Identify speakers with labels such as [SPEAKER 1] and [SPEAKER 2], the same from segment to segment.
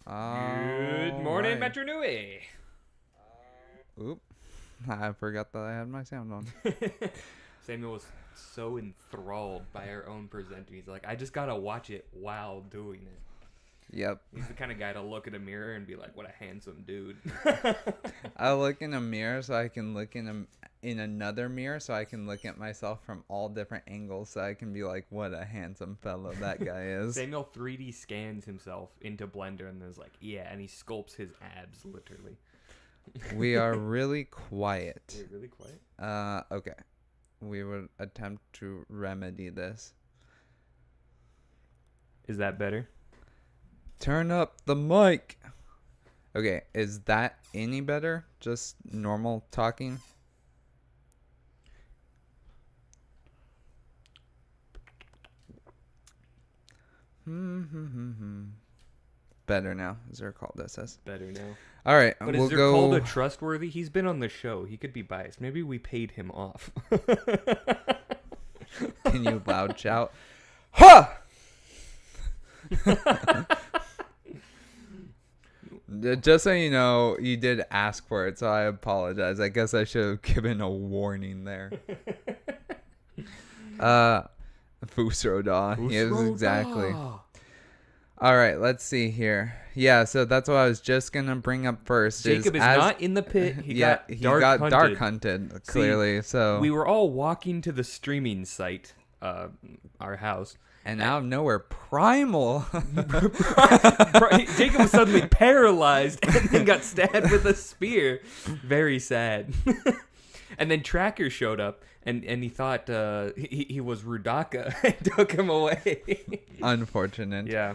[SPEAKER 1] Good morning, Metro Nui.
[SPEAKER 2] Oop. I forgot that I had my sound on.
[SPEAKER 1] Samuel was so enthralled by our own presenter. He's like, I just gotta watch it while doing it.
[SPEAKER 2] Yep.
[SPEAKER 1] He's the kind of guy to look at a mirror and be like, what a handsome dude.
[SPEAKER 2] I look in a mirror so I can look in another mirror so I can look at myself from all different angles so I can be like, what a handsome fellow that guy is.
[SPEAKER 1] Samuel 3D scans himself into Blender and is like, yeah, and he sculpts his abs, literally.
[SPEAKER 2] We are really quiet.
[SPEAKER 1] We're really quiet?
[SPEAKER 2] Okay. We would attempt to remedy this.
[SPEAKER 1] Is that better?
[SPEAKER 2] Turn up the mic. Okay, is that any better? Just normal talking? Better now, as they're called SS.
[SPEAKER 1] Better now.
[SPEAKER 2] All right,
[SPEAKER 1] But
[SPEAKER 2] we'll
[SPEAKER 1] is there
[SPEAKER 2] go.
[SPEAKER 1] called a trustworthy? He's been on the show. He could be biased. Maybe we paid him off.
[SPEAKER 2] Can you loud shout? Ha! Just so you know, you did ask for it, so I apologize. I guess I should have given a warning there. Fusroda. Yes, exactly. All right, let's see here. Yeah, so that's what I was just gonna bring up first.
[SPEAKER 1] Jacob is not in the pit. He got
[SPEAKER 2] dark hunted clearly. So
[SPEAKER 1] we were all walking to the streaming site, our house.
[SPEAKER 2] And out of nowhere, Primal.
[SPEAKER 1] Jacob was suddenly paralyzed and then got stabbed with a spear. Very sad. And then Tracker showed up, and he thought he was Rudaka and took him away.
[SPEAKER 2] Unfortunate.
[SPEAKER 1] Yeah.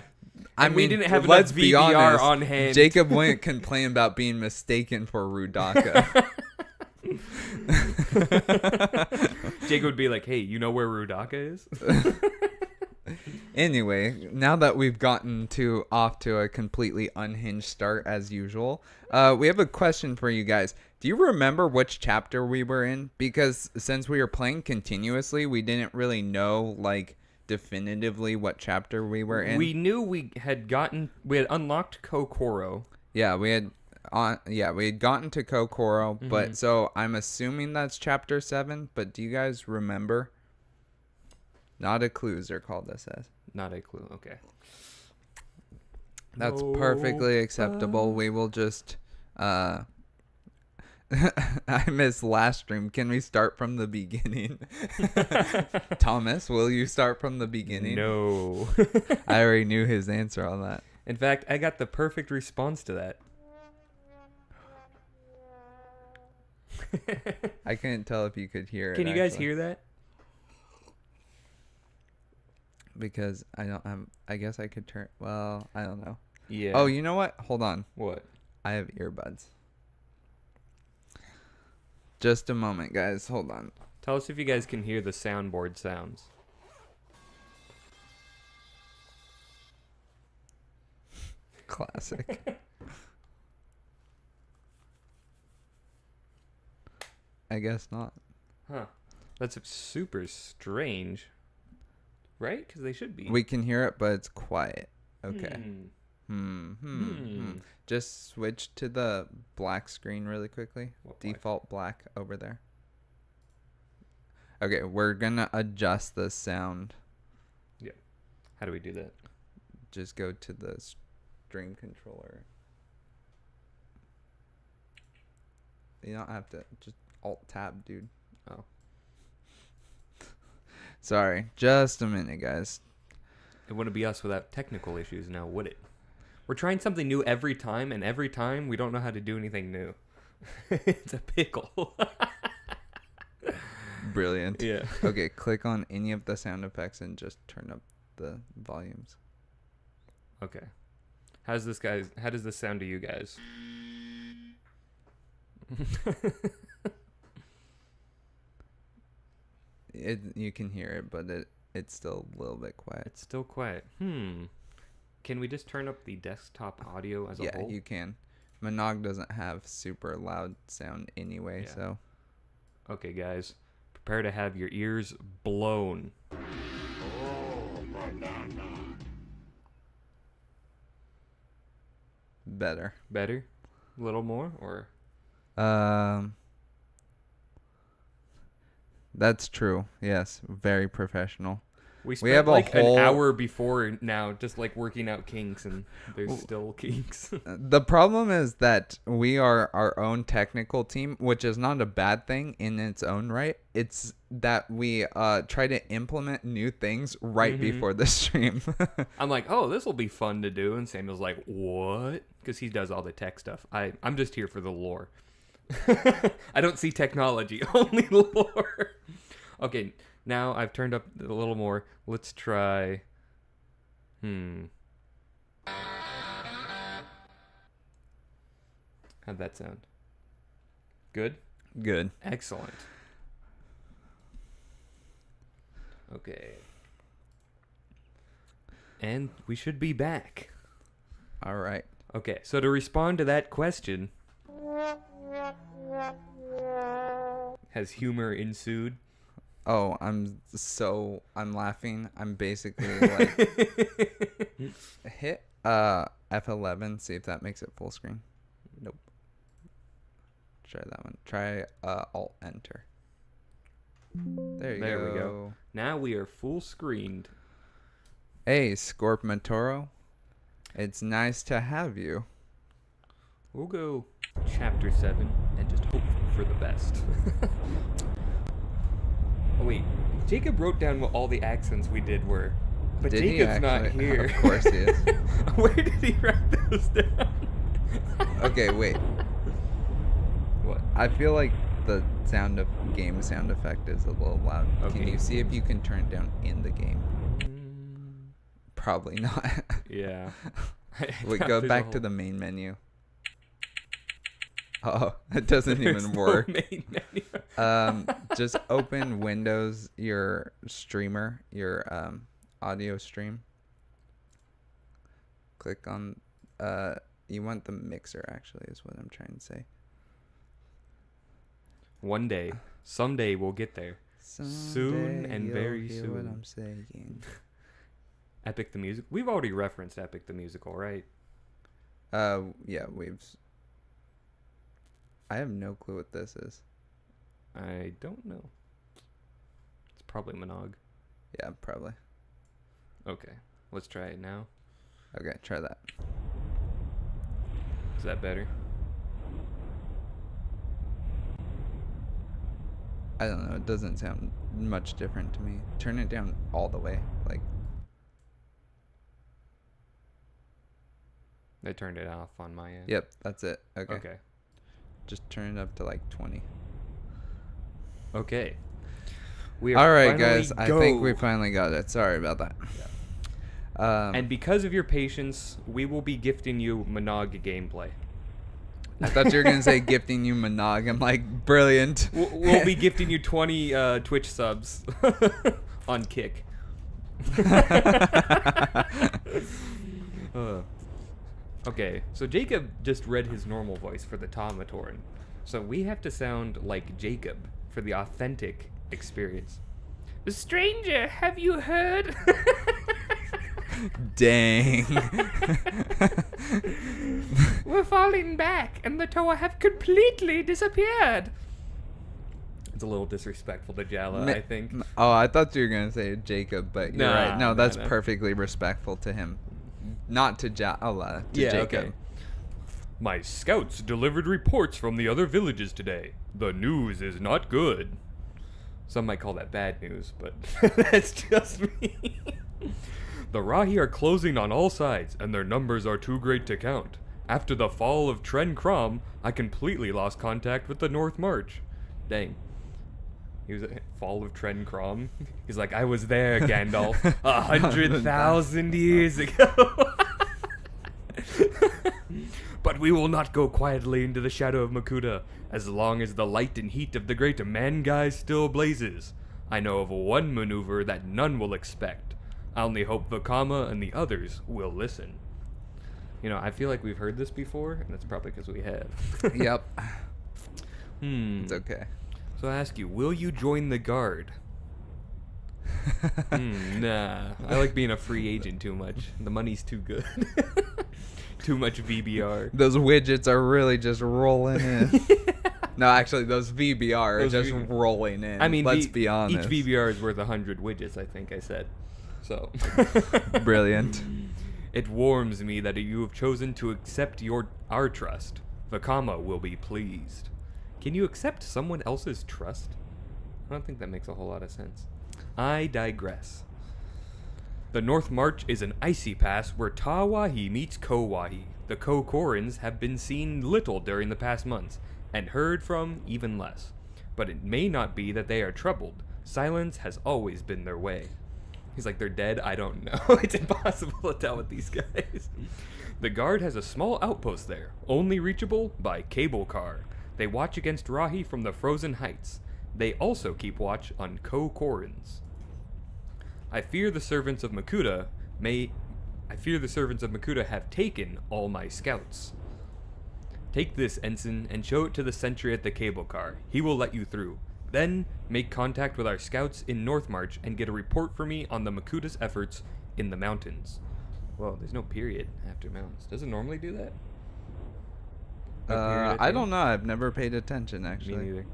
[SPEAKER 2] I mean,
[SPEAKER 1] we didn't have
[SPEAKER 2] let's
[SPEAKER 1] enough
[SPEAKER 2] be
[SPEAKER 1] VBR
[SPEAKER 2] honest,
[SPEAKER 1] on hand.
[SPEAKER 2] Jacob wouldn't complain about being mistaken for Rudaka.
[SPEAKER 1] Jacob would be like, hey, you know where Rudaka is?
[SPEAKER 2] Anyway, now that we've gotten off to a completely unhinged start as usual, we have a question for you guys. Do you remember which chapter we were in? Because since we were playing continuously, we didn't really know definitively what chapter we were in.
[SPEAKER 1] We knew we had unlocked Kokoro.
[SPEAKER 2] Yeah, we had gotten to Kokoro, but so I'm assuming that's chapter 7, but do you guys remember? Not a clue, they're called this as.
[SPEAKER 1] Not a clue, okay.
[SPEAKER 2] That's perfectly acceptable. We will just I missed last stream. Can we start from the beginning? Thomas, will you start from the beginning?
[SPEAKER 1] No.
[SPEAKER 2] I already knew his answer on that.
[SPEAKER 1] In fact, I got the perfect response to that.
[SPEAKER 2] I couldn't tell if you could hear it.
[SPEAKER 1] Can you guys hear that?
[SPEAKER 2] Because I guess I could turn. Well, I don't know.
[SPEAKER 1] Yeah.
[SPEAKER 2] Oh, you know what? Hold on.
[SPEAKER 1] What?
[SPEAKER 2] I have earbuds. Just a moment, guys. Hold on.
[SPEAKER 1] Tell us if you guys can hear the soundboard sounds.
[SPEAKER 2] Classic. I guess not.
[SPEAKER 1] Huh. That's super strange. Right? Because they should be.
[SPEAKER 2] We can hear it, but it's quiet. Okay.
[SPEAKER 1] Hmm.
[SPEAKER 2] Just switch to the black screen really quickly.
[SPEAKER 1] What black?
[SPEAKER 2] Default black over there. Okay, we're gonna adjust the sound.
[SPEAKER 1] Yeah. How do we do that?
[SPEAKER 2] Just go to the string controller. You don't have to. Just Alt Tab, dude.
[SPEAKER 1] Oh.
[SPEAKER 2] Sorry. Just a minute, guys.
[SPEAKER 1] It wouldn't be us without technical issues now, would it? We're trying something new every time, and every time we don't know how to do anything new. It's a pickle.
[SPEAKER 2] Brilliant.
[SPEAKER 1] Yeah.
[SPEAKER 2] Okay, click on any of the sound effects and just turn up the volumes.
[SPEAKER 1] Okay. How does this sound to you guys?
[SPEAKER 2] You can hear it, but it's still a little bit quiet.
[SPEAKER 1] It's still quiet. Can we just turn up the desktop audio as a whole?
[SPEAKER 2] Yeah, you can. MNOG doesn't have super loud sound anyway,
[SPEAKER 1] Yeah.
[SPEAKER 2] so.
[SPEAKER 1] Okay, guys. Prepare to have your ears blown.
[SPEAKER 2] Better.
[SPEAKER 1] Better? A little more? Or
[SPEAKER 2] That's true. Yes, very professional.
[SPEAKER 1] we spent
[SPEAKER 2] have a
[SPEAKER 1] like
[SPEAKER 2] whole-
[SPEAKER 1] an hour before now just like working out kinks, and there's still kinks.
[SPEAKER 2] The problem is that we are our own technical team, which is not a bad thing in its own right. It's that we try to implement new things right before the stream.
[SPEAKER 1] I'm like, oh, this will be fun to do. And Samuel's like, what? Because he does all the tech stuff. I'm just here for the lore. I don't see technology, only lore. Okay, now I've turned up a little more. Let's try. How'd that sound? Good?
[SPEAKER 2] Good.
[SPEAKER 1] Excellent. Okay. And we should be back.
[SPEAKER 2] All right.
[SPEAKER 1] Okay, so to respond to that question, has humor ensued?
[SPEAKER 2] Oh, I'm laughing. I'm basically like hit F11, see if that makes it full screen. Nope. Try that one. Try Alt Enter. There
[SPEAKER 1] we go. Now we are full screened.
[SPEAKER 2] Hey, Scorpmatoro. It's nice to have you.
[SPEAKER 1] We'll go chapter 7 and just hope for the best. Oh wait, Jacob wrote down what all the accents we did were, but
[SPEAKER 2] Did he
[SPEAKER 1] Jacob's not
[SPEAKER 2] actually?
[SPEAKER 1] here.
[SPEAKER 2] Of course he is.
[SPEAKER 1] Where did he write those down?
[SPEAKER 2] Okay, wait.
[SPEAKER 1] What?
[SPEAKER 2] I feel like the game sound effect is a little loud.
[SPEAKER 1] Okay.
[SPEAKER 2] Can you see if you can turn it down in the game? Probably not.
[SPEAKER 1] Yeah.
[SPEAKER 2] Wait, go back to the main menu. Oh, it doesn't even work.
[SPEAKER 1] Main menu.
[SPEAKER 2] Just open Windows, your streamer, your audio stream. Click on you want the mixer actually is what I'm trying to say.
[SPEAKER 1] One day, someday we'll get there. Soon and
[SPEAKER 2] you'll
[SPEAKER 1] very
[SPEAKER 2] hear
[SPEAKER 1] soon.
[SPEAKER 2] what I'm saying.
[SPEAKER 1] Epic the Music. We've already referenced Epic the Musical, right?
[SPEAKER 2] Yeah, I have no clue what this is.
[SPEAKER 1] I don't know. It's probably MNOG.
[SPEAKER 2] Yeah, probably.
[SPEAKER 1] Okay, let's try it now.
[SPEAKER 2] Okay, try that.
[SPEAKER 1] Is that better?
[SPEAKER 2] I don't know. It doesn't sound much different to me. Turn it down all the way. Like,
[SPEAKER 1] I turned it off on my end.
[SPEAKER 2] yep, that's it. Okay.
[SPEAKER 1] Okay.
[SPEAKER 2] Just turn it up to like 20.
[SPEAKER 1] Okay. We
[SPEAKER 2] All right,
[SPEAKER 1] finally
[SPEAKER 2] guys. I think we finally got it. Sorry about that.
[SPEAKER 1] And because of your patience, we will be gifting you MNOG gameplay.
[SPEAKER 2] I thought you were going to say gifting you MNOG. I'm like, brilliant.
[SPEAKER 1] We'll be gifting you 20 Twitch subs on Kick. Okay, so Jacob just read his normal voice for the Tomatoran. So we have to sound like Jacob for the authentic experience. Stranger, have you heard?
[SPEAKER 2] Dang.
[SPEAKER 1] We're falling back, and the Toa have completely disappeared. It's a little disrespectful to Jala, I think.
[SPEAKER 2] Oh, I thought you were going to say Jacob, but you're right. No, that's
[SPEAKER 1] nah.
[SPEAKER 2] perfectly respectful to him. Not to to Jacob.
[SPEAKER 1] Okay. My scouts delivered reports from the other villages today. The news is not good. Some might call that bad news, but that's just me. The Rahi are closing on all sides, and their numbers are too great to count. After the fall of Tren Krom, I completely lost contact with the North March. Dang. He was fall of Tren Krom. He's like, I was there, Gandalf, 100,000 years ago. But we will not go quietly into the shadow of Makuta, as long as the light and heat of the great Mangai still blazes. I know of one maneuver that none will expect. I only hope Vakama and the others will listen. You know, I feel like we've heard this before, and that's probably because we have.
[SPEAKER 2] Yep.
[SPEAKER 1] It's
[SPEAKER 2] It's okay.
[SPEAKER 1] So I ask you, will you join the guard? Nah. I like being a free agent too much. The money's too good. Too much VBR.
[SPEAKER 2] Those widgets are really just rolling in. No, actually, those VBR are just rolling in.
[SPEAKER 1] I mean,
[SPEAKER 2] let's be honest.
[SPEAKER 1] Each VBR is worth 100 widgets, I think I said. So.
[SPEAKER 2] Brilliant.
[SPEAKER 1] It warms me that you have chosen to accept our trust. Vakama will be pleased. Can you accept someone else's trust? I don't think that makes a whole lot of sense. I digress. The North March is an icy pass where Tawahi meets Kowahi. The Kokorans have been seen little during the past months, and heard from even less. But it may not be that they are troubled. Silence has always been their way. He's like, they're dead? I don't know. It's impossible to tell with these guys. The guard has a small outpost there, only reachable by cable car. They watch against Rahi from the frozen heights. They also keep watch on Kokorans. I fear the servants of Makuta have taken all my scouts. Take this, ensign, and show it to the sentry at the cable car. He will let you through. Then, make contact with our scouts in North March and get a report for me on the Makuta's efforts in the mountains. Well, there's no period after mountains. Does it normally do that? No period
[SPEAKER 2] I don't know. I've never paid attention, actually.
[SPEAKER 1] Me neither.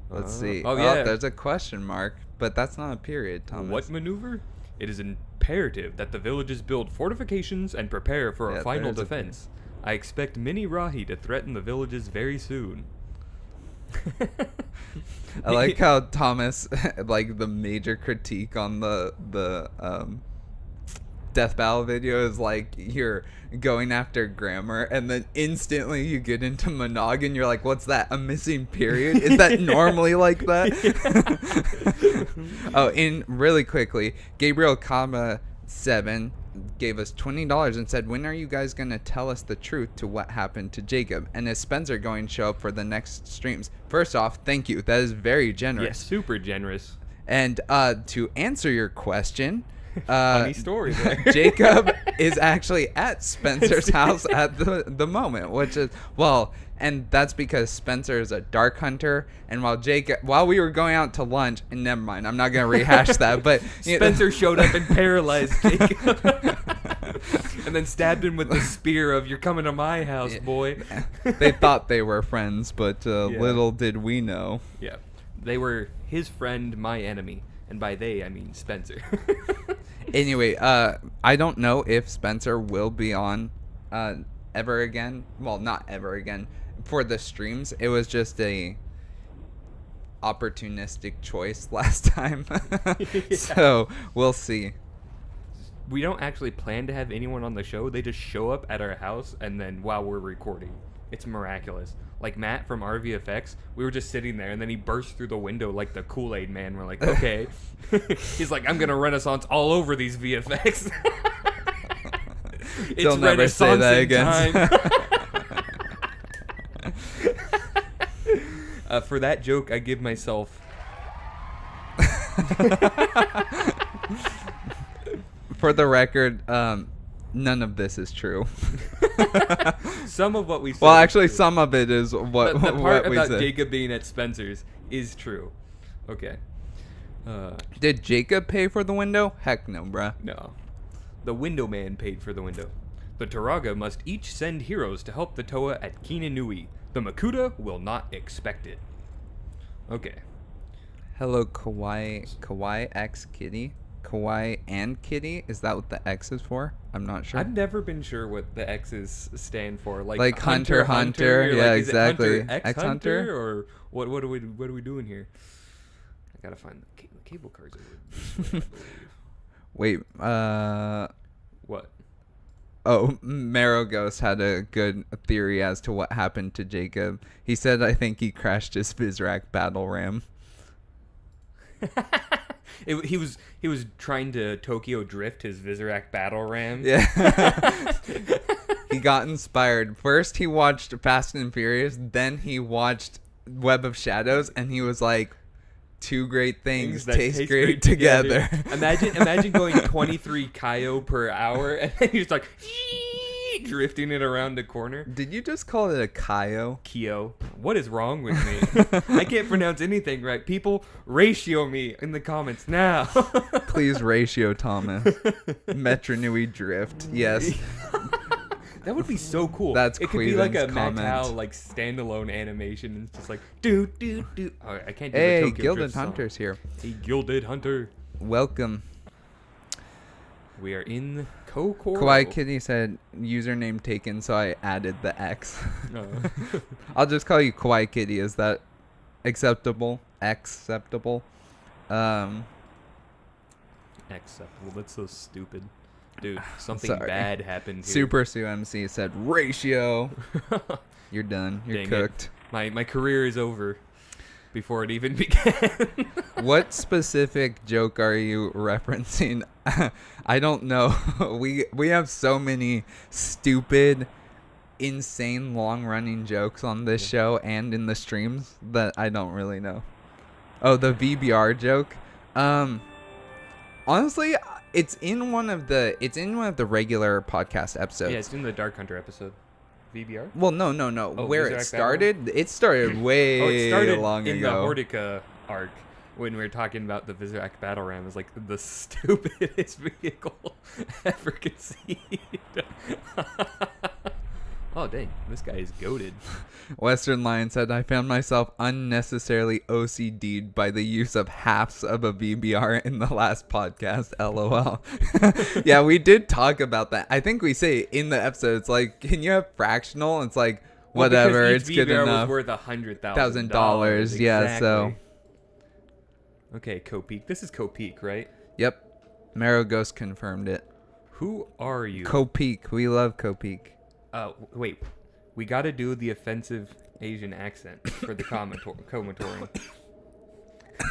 [SPEAKER 2] Let's see.
[SPEAKER 1] Oh, yeah.
[SPEAKER 2] There's a question mark, but that's not a period, Thomas.
[SPEAKER 1] What maneuver? It is imperative that the villages build fortifications and prepare for a final defense. I expect many Rahi to threaten the villages very soon.
[SPEAKER 2] I like how Thomas, like the major critique on the death battle video is like, you're going after grammar, and then instantly you get into MNOG and you're like, what's that, a missing period? Is that normally like that? Oh, and really quickly, Gabriel Kama 7 gave us $20 and said, when are you guys going to tell us the truth to what happened to Jacob? And is Spencer going to show up for the next streams? First off, thank you. That is very generous.
[SPEAKER 1] Yes, super generous.
[SPEAKER 2] And to answer your question,
[SPEAKER 1] funny story there.
[SPEAKER 2] Jacob is actually at Spencer's house at the moment, which is, well, and that's because Spencer is a dark hunter, and while we were going out to lunch, and never mind, I'm not going to rehash that, but
[SPEAKER 1] Spencer showed up and paralyzed Jacob. And then stabbed him with the spear of, you're coming to my house, boy.
[SPEAKER 2] They thought they were friends, but little did we know.
[SPEAKER 1] Yeah. They were his friend, my enemy. And by they, I mean Spencer.
[SPEAKER 2] Anyway, I don't know if Spencer will be on ever again. Well, not ever again. For the streams, it was just a opportunistic choice last time.
[SPEAKER 1] Yeah.
[SPEAKER 2] So, we'll see.
[SPEAKER 1] We don't actually plan to have anyone on the show. They just show up at our house, and then while we're recording. It's miraculous. Like Matt from RVFX, we were just sitting there, and then he burst through the window like the Kool-Aid man. We're like, okay. He's like, I'm going to Renaissance all over these VFX. It's
[SPEAKER 2] They'll never say that again.
[SPEAKER 1] For that joke, I give myself...
[SPEAKER 2] For the record, none of this is true.
[SPEAKER 1] Some of what we said.
[SPEAKER 2] Well, actually, some of it is what
[SPEAKER 1] the part
[SPEAKER 2] what we
[SPEAKER 1] about
[SPEAKER 2] said.
[SPEAKER 1] Jacob being at Spencer's is true. Okay.
[SPEAKER 2] Did Jacob pay for the window? Heck no, bruh.
[SPEAKER 1] No. The window man paid for the window. The Turaga must each send heroes to help the Toa at Kinanui. The Makuta will not expect it. Okay.
[SPEAKER 2] Hello, Kawaii X Kitty. Kawaii and Kitty? Is that what the X is for? I'm not sure.
[SPEAKER 1] I've never been sure what the X's stand for. Like
[SPEAKER 2] Hunter. Yeah,
[SPEAKER 1] like,
[SPEAKER 2] exactly.
[SPEAKER 1] Hunter X
[SPEAKER 2] Hunter?
[SPEAKER 1] Hunter, or what are we doing here? I gotta find the cable cards.
[SPEAKER 2] Wait.
[SPEAKER 1] What?
[SPEAKER 2] Oh, Marrow Ghost had a good theory as to what happened to Jacob. He said, I think he crashed his Vizrak battle ram.
[SPEAKER 1] He was trying to Tokyo drift his Vizrak battle ram.
[SPEAKER 2] Yeah. He got inspired. First he watched Fast and Furious, then he watched Web of Shadows, and he was like, two great things taste great together.
[SPEAKER 1] Imagine going 23 Kaio per hour, and then you're just like drifting it around the corner.
[SPEAKER 2] Did you just call it a Kaio?
[SPEAKER 1] Kyo. What is wrong with me? I can't pronounce anything right. People, ratio me in the comments now.
[SPEAKER 2] Please ratio Thomas. Metronui drift. Yes.
[SPEAKER 1] That would be so cool.
[SPEAKER 2] That's
[SPEAKER 1] it could be like a
[SPEAKER 2] Cleveland's comment.
[SPEAKER 1] Macau like standalone animation, and it's just like do. Oh, I can't do the
[SPEAKER 2] Hey,
[SPEAKER 1] Tokyo
[SPEAKER 2] Gilded
[SPEAKER 1] Drift song.
[SPEAKER 2] Hunter's here.
[SPEAKER 1] Hey, Gilded Hunter.
[SPEAKER 2] Welcome.
[SPEAKER 1] We are in Kokoro.
[SPEAKER 2] Kawaii Kitty said username taken, so I added the X.
[SPEAKER 1] Oh.
[SPEAKER 2] I'll just call you Kawaii Kitty. Is that acceptable? Acceptable?
[SPEAKER 1] Acceptable. That's so stupid. Dude, something
[SPEAKER 2] Sorry.
[SPEAKER 1] bad happened here.
[SPEAKER 2] Super Sue MC said ratio. You're done. You're
[SPEAKER 1] Dang it.
[SPEAKER 2] cooked.
[SPEAKER 1] My career is over before it even began.
[SPEAKER 2] What specific joke are you referencing? I don't know. We have so many stupid, insane, long-running jokes on this show and in the streams that I don't really know. Oh, the VBR joke. Honestly, it's in one of the regular podcast episodes.
[SPEAKER 1] Yeah, it's in the Dark Hunter episode. VBR?
[SPEAKER 2] Well, no.
[SPEAKER 1] Oh,
[SPEAKER 2] Where
[SPEAKER 1] Vizirac
[SPEAKER 2] it started, it started way
[SPEAKER 1] it started
[SPEAKER 2] long
[SPEAKER 1] in
[SPEAKER 2] ago.
[SPEAKER 1] the Hortica arc when we were talking about the Vizirac battle ram. It was like the stupidest vehicle ever conceived. Oh, dang. This guy is goated.
[SPEAKER 2] Western Lion said, I found myself unnecessarily OCD'd by the use of halves of a VBR in the last podcast. LOL. Yeah, we did talk about that. I think we say in the episode, it's like, can you have fractional? It's like, whatever,
[SPEAKER 1] well,
[SPEAKER 2] it's good
[SPEAKER 1] VBR
[SPEAKER 2] enough.
[SPEAKER 1] was worth $100,000.
[SPEAKER 2] $1,000, yeah, so.
[SPEAKER 1] Okay, Copeak. This is Copeak, right?
[SPEAKER 2] Yep. Marrow Ghost confirmed it.
[SPEAKER 1] Who are you?
[SPEAKER 2] Copeak. We love Copeak.
[SPEAKER 1] Wait. We got to do the offensive Asian accent for the commentary.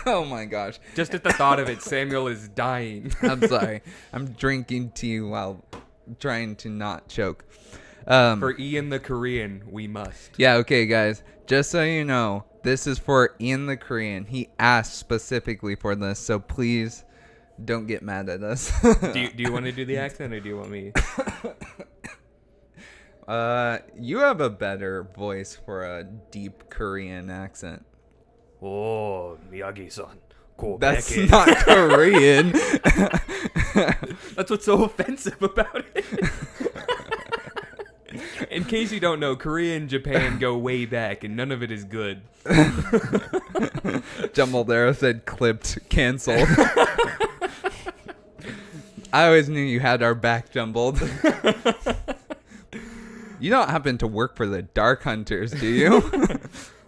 [SPEAKER 2] Oh my gosh.
[SPEAKER 1] Just at the thought of it, Samuel is dying.
[SPEAKER 2] I'm sorry. I'm drinking tea while trying to not choke.
[SPEAKER 1] For Ian the Korean, we must.
[SPEAKER 2] Yeah, okay, guys. Just so you know, this is for Ian the Korean. He asked specifically for this, so please don't get mad at us.
[SPEAKER 1] Do you want to do the accent, or do you want me?
[SPEAKER 2] You have a better voice for a deep Korean accent.
[SPEAKER 1] Oh, Miyagi-san.
[SPEAKER 2] That's not Korean.
[SPEAKER 1] That's what's so offensive about it. In case you don't know, Korea and Japan go way back, and none of it is good.
[SPEAKER 2] Jumbled Arrow said clipped, canceled. I always knew you had our back, Jumbled. You don't happen to work for the Dark Hunters, do you?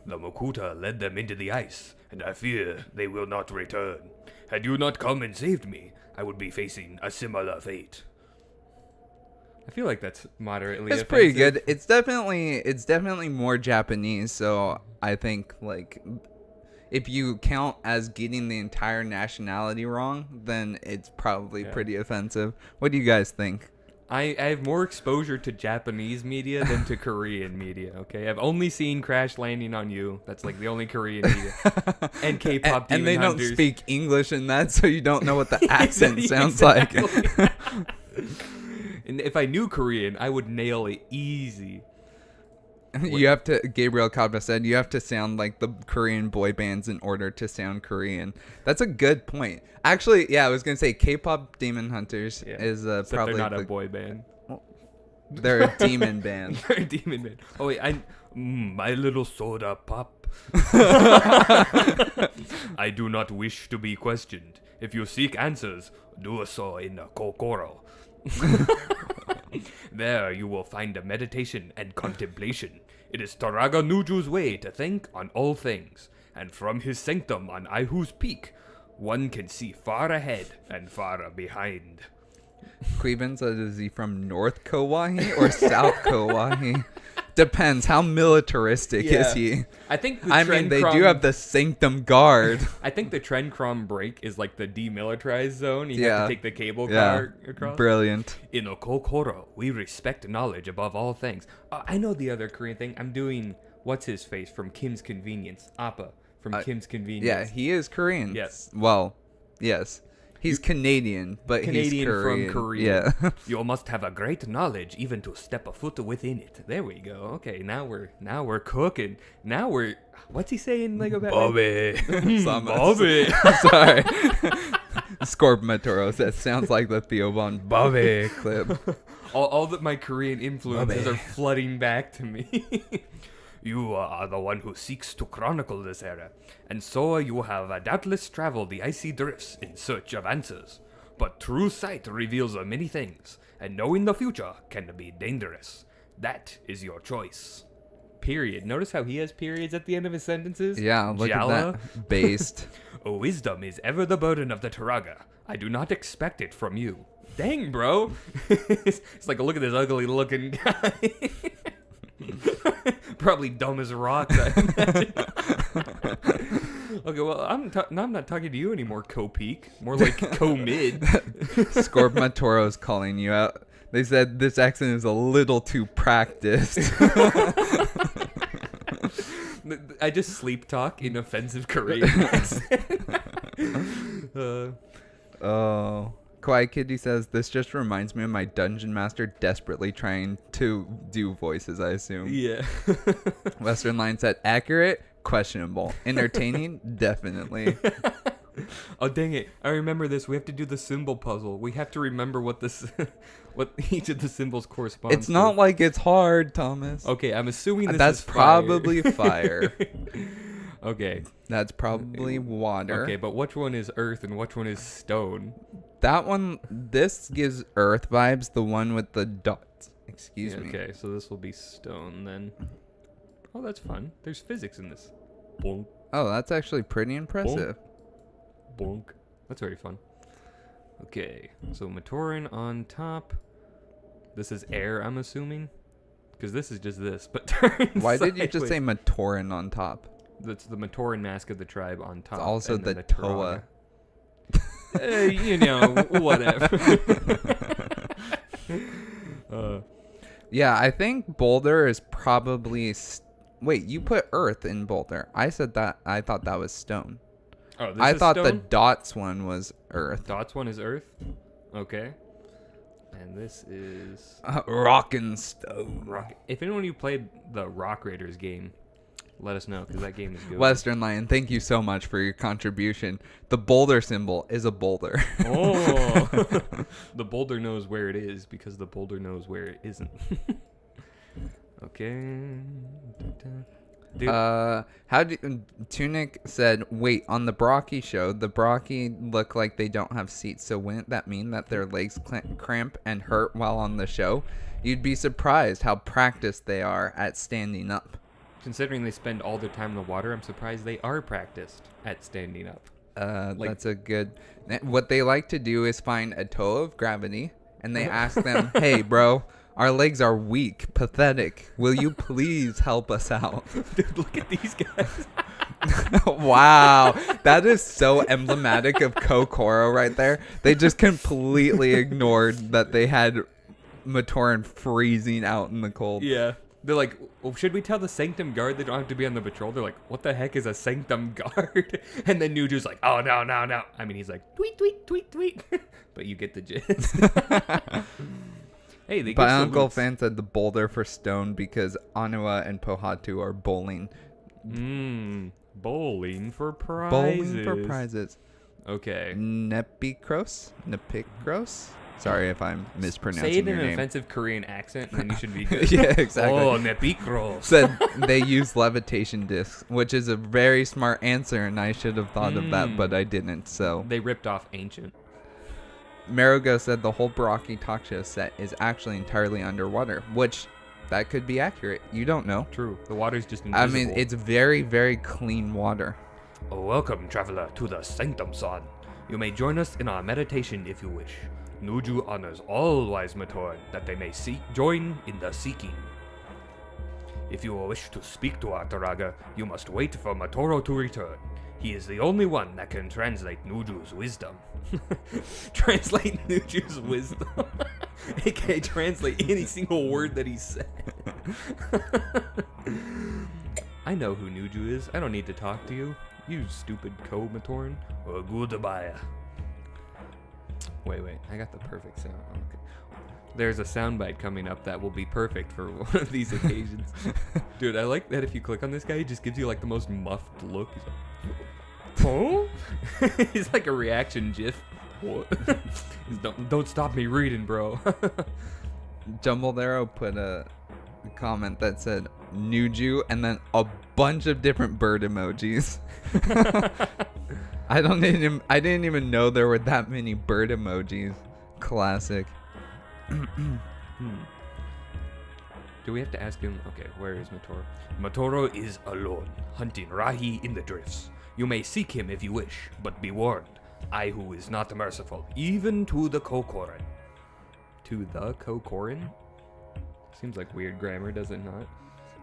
[SPEAKER 1] The Mokuta led them into the ice, and I fear they will not return. Had you not come and saved me, I would be facing a similar fate. I feel like that's moderately
[SPEAKER 2] It's
[SPEAKER 1] offensive.
[SPEAKER 2] pretty good. It's definitely more Japanese, so I think like if you count as getting the entire nationality wrong, then it's probably pretty offensive. What do you guys think?
[SPEAKER 1] I have more exposure to Japanese media than to Korean media, okay? I've only seen Crash Landing on You. That's like the only Korean media. And K-pop Demon
[SPEAKER 2] And they
[SPEAKER 1] Hunters.
[SPEAKER 2] don't speak English in that, so you don't know what the accent sounds like.
[SPEAKER 1] And if I knew Korean, I would nail it easy.
[SPEAKER 2] You have to, Gabriel Kaba said, you have to sound like the Korean boy bands in order to sound Korean. That's a good point. Actually, yeah, I was going to say K-pop Demon Hunters is
[SPEAKER 1] Except
[SPEAKER 2] probably
[SPEAKER 1] they're not a boy band.
[SPEAKER 2] They're a demon band.
[SPEAKER 1] They're a demon band. Oh, wait, my little soda pop. I do not wish to be questioned. If you seek answers, do so in Kokoro. There you will find a meditation and contemplation. It is Taraga Nuju's way to think on all things, and from his sanctum on Aihu's peak, one can see far ahead and far behind.
[SPEAKER 2] Cleveland said, is he from North Kauai or South Kauai? Depends. How militaristic is he?
[SPEAKER 1] I think
[SPEAKER 2] they do have the Sanctum Guard.
[SPEAKER 1] I think the Trencrom break is like the demilitarized zone. You have to take the cable car across.
[SPEAKER 2] Brilliant.
[SPEAKER 1] In Okokoro, we respect knowledge above all things. I know the other Korean thing. I'm doing what's his face from Kim's Convenience. Appa from Kim's Convenience.
[SPEAKER 2] Yeah, he is Korean.
[SPEAKER 1] Yes.
[SPEAKER 2] Well, yes. He's Canadian, but he's Korean.
[SPEAKER 1] From Korea.
[SPEAKER 2] Yeah.
[SPEAKER 1] You must have a great knowledge even to step a foot within it. There we go. Okay, now we're cooking. Now what's he saying, Lego Batman?
[SPEAKER 2] Bobby.
[SPEAKER 1] Bobby.
[SPEAKER 2] Sorry. Scorpmatoro says, sounds like the Theo Von Bobby clip.
[SPEAKER 1] All that my Korean influences are flooding back to me. You are the one who seeks to chronicle this era, and so you have doubtless traveled the icy drifts in search of answers. But true sight reveals many things, and knowing the future can be dangerous. That is your choice. Period. Notice how he has periods at the end of his sentences?
[SPEAKER 2] Yeah, look
[SPEAKER 1] Jala.
[SPEAKER 2] at that. Based.
[SPEAKER 1] Wisdom is ever the burden of the Taraga. I do not expect it from you. Dang, bro. It's like, look at this ugly looking guy. Probably dumb as rocks, I imagine. Okay, well, I'm not talking to you anymore, Co-Peak. More like Co-Mid.
[SPEAKER 2] Scorpmatoro's calling you out. They said this accent is a little too practiced.
[SPEAKER 1] I just sleep talk in offensive Korean accent.
[SPEAKER 2] Oh. Quiet Kitty says, this just reminds me of my dungeon master desperately trying to do voices, I assume.
[SPEAKER 1] Yeah.
[SPEAKER 2] Western Line said, accurate? Questionable. Entertaining? Definitely.
[SPEAKER 1] Oh, dang it. I remember this. We have to do the symbol puzzle. We have to remember what each of the symbols corresponds
[SPEAKER 2] It's not
[SPEAKER 1] to.
[SPEAKER 2] like it's hard, Thomas.
[SPEAKER 1] Okay, I'm assuming this
[SPEAKER 2] That's
[SPEAKER 1] is fire.
[SPEAKER 2] probably fire.
[SPEAKER 1] Okay.
[SPEAKER 2] That's probably water.
[SPEAKER 1] Okay, but which one is earth and which one is stone?
[SPEAKER 2] That one, this gives earth vibes, the one with the dots. Excuse me.
[SPEAKER 1] Okay, so this will be stone then. Oh, that's fun. There's physics in this. Bonk,
[SPEAKER 2] Oh, that's actually pretty impressive.
[SPEAKER 1] bonk. That's very fun. Okay, so Matoran on top. This is air, I'm assuming. Because this is just this, but turns
[SPEAKER 2] Why did you just
[SPEAKER 1] sideways.
[SPEAKER 2] say Matoran on top?
[SPEAKER 1] That's the Matoran mask of the tribe on top.
[SPEAKER 2] It's also
[SPEAKER 1] and then
[SPEAKER 2] the
[SPEAKER 1] Taraga.
[SPEAKER 2] Toa.
[SPEAKER 1] You know, whatever.
[SPEAKER 2] Yeah, I think Boulder is probably... Wait, you put earth in Boulder. I said that. I thought that was stone.
[SPEAKER 1] Oh, this
[SPEAKER 2] I
[SPEAKER 1] is
[SPEAKER 2] thought the
[SPEAKER 1] stone?
[SPEAKER 2] dots one was earth.
[SPEAKER 1] Dots one is earth. Okay. And this is
[SPEAKER 2] Rockin' stone.
[SPEAKER 1] rock. If anyone of you played the Rock Raiders game, let us know because that game is good.
[SPEAKER 2] Western Lion, thank you so much for your contribution. The boulder symbol is a boulder.
[SPEAKER 1] Oh, the boulder knows where it is because the boulder knows where it isn't. Okay. Dude.
[SPEAKER 2] Tunic said, wait, on the Barraki show, the Barraki look like they don't have seats, so wouldn't that mean that their legs cramp and hurt while on the show? You'd be surprised how practiced they are at standing up.
[SPEAKER 1] Considering they spend all their time in the water, I'm surprised they are practiced at standing up.
[SPEAKER 2] That's a good... What they like to do is find a toe of gravity, and they ask them, hey, bro, our legs are weak, pathetic. Will you please help us out?
[SPEAKER 1] Dude, look at these guys.
[SPEAKER 2] Wow, that is so emblematic of Kokoro right there. They just completely ignored that they had Matoran freezing out in the cold.
[SPEAKER 1] Yeah. They're like, well, should we tell the Sanctum Guard they don't have to be on the patrol? They're like, what the heck is a Sanctum Guard? And then Nuju's like, oh, no. I mean, he's like, tweet, tweet, tweet, tweet. But you get the gist. Hey, they get
[SPEAKER 2] My uncle
[SPEAKER 1] salutes.
[SPEAKER 2] fan said the boulder for stone because Anua and Pohatu are bowling.
[SPEAKER 1] Bowling for prizes.
[SPEAKER 2] Bowling for prizes.
[SPEAKER 1] Okay.
[SPEAKER 2] Nepikros? Sorry if I'm mispronouncing
[SPEAKER 1] Say it in
[SPEAKER 2] your
[SPEAKER 1] an
[SPEAKER 2] name.
[SPEAKER 1] offensive Korean accent, and then you should be good.
[SPEAKER 2] Yeah, exactly.
[SPEAKER 1] Oh, Nepikros.
[SPEAKER 2] Said they use levitation discs, which is a very smart answer, and I should have thought of that, but I didn't. So
[SPEAKER 1] They ripped off Ancient.
[SPEAKER 2] Marigo said the whole Barraki talk show set is actually entirely underwater, which that could be accurate. You don't know.
[SPEAKER 1] True. The water's just invisible.
[SPEAKER 2] I mean, it's very, very clean water.
[SPEAKER 1] Welcome, traveler, to the Sanctum Son. You may join us in our meditation if you wish. Nuju honors all wise Matoran that they may join in the seeking. If you wish to speak to our Taraga, you must wait for Matoro to return. He is the only one that can translate Nuju's wisdom. Translate Nuju's wisdom. AKA translate any single word that he said. I know who Nuju is. I don't need to talk to you. You stupid Matoran. Goodbye. Wait. I got the perfect sound. Okay. There's a soundbite coming up that will be perfect for one of these occasions. Dude, I like that if you click on this guy, he just gives you like the most muffed look. He's like, oh? He's like a reaction gif. What? Don't stop me reading, bro.
[SPEAKER 2] Jumbled Arrow put a comment that said Nuju and then a bunch of different bird emojis. I didn't even know there were that many bird emojis. Classic.
[SPEAKER 1] Do we have to ask him? Okay, where is Matoro? Matoro is alone, hunting Rahi in the drifts. You may seek him if you wish, but be warned. I who is not merciful, even to the Kokorin. To the Kokorin? Seems like weird grammar, does it not?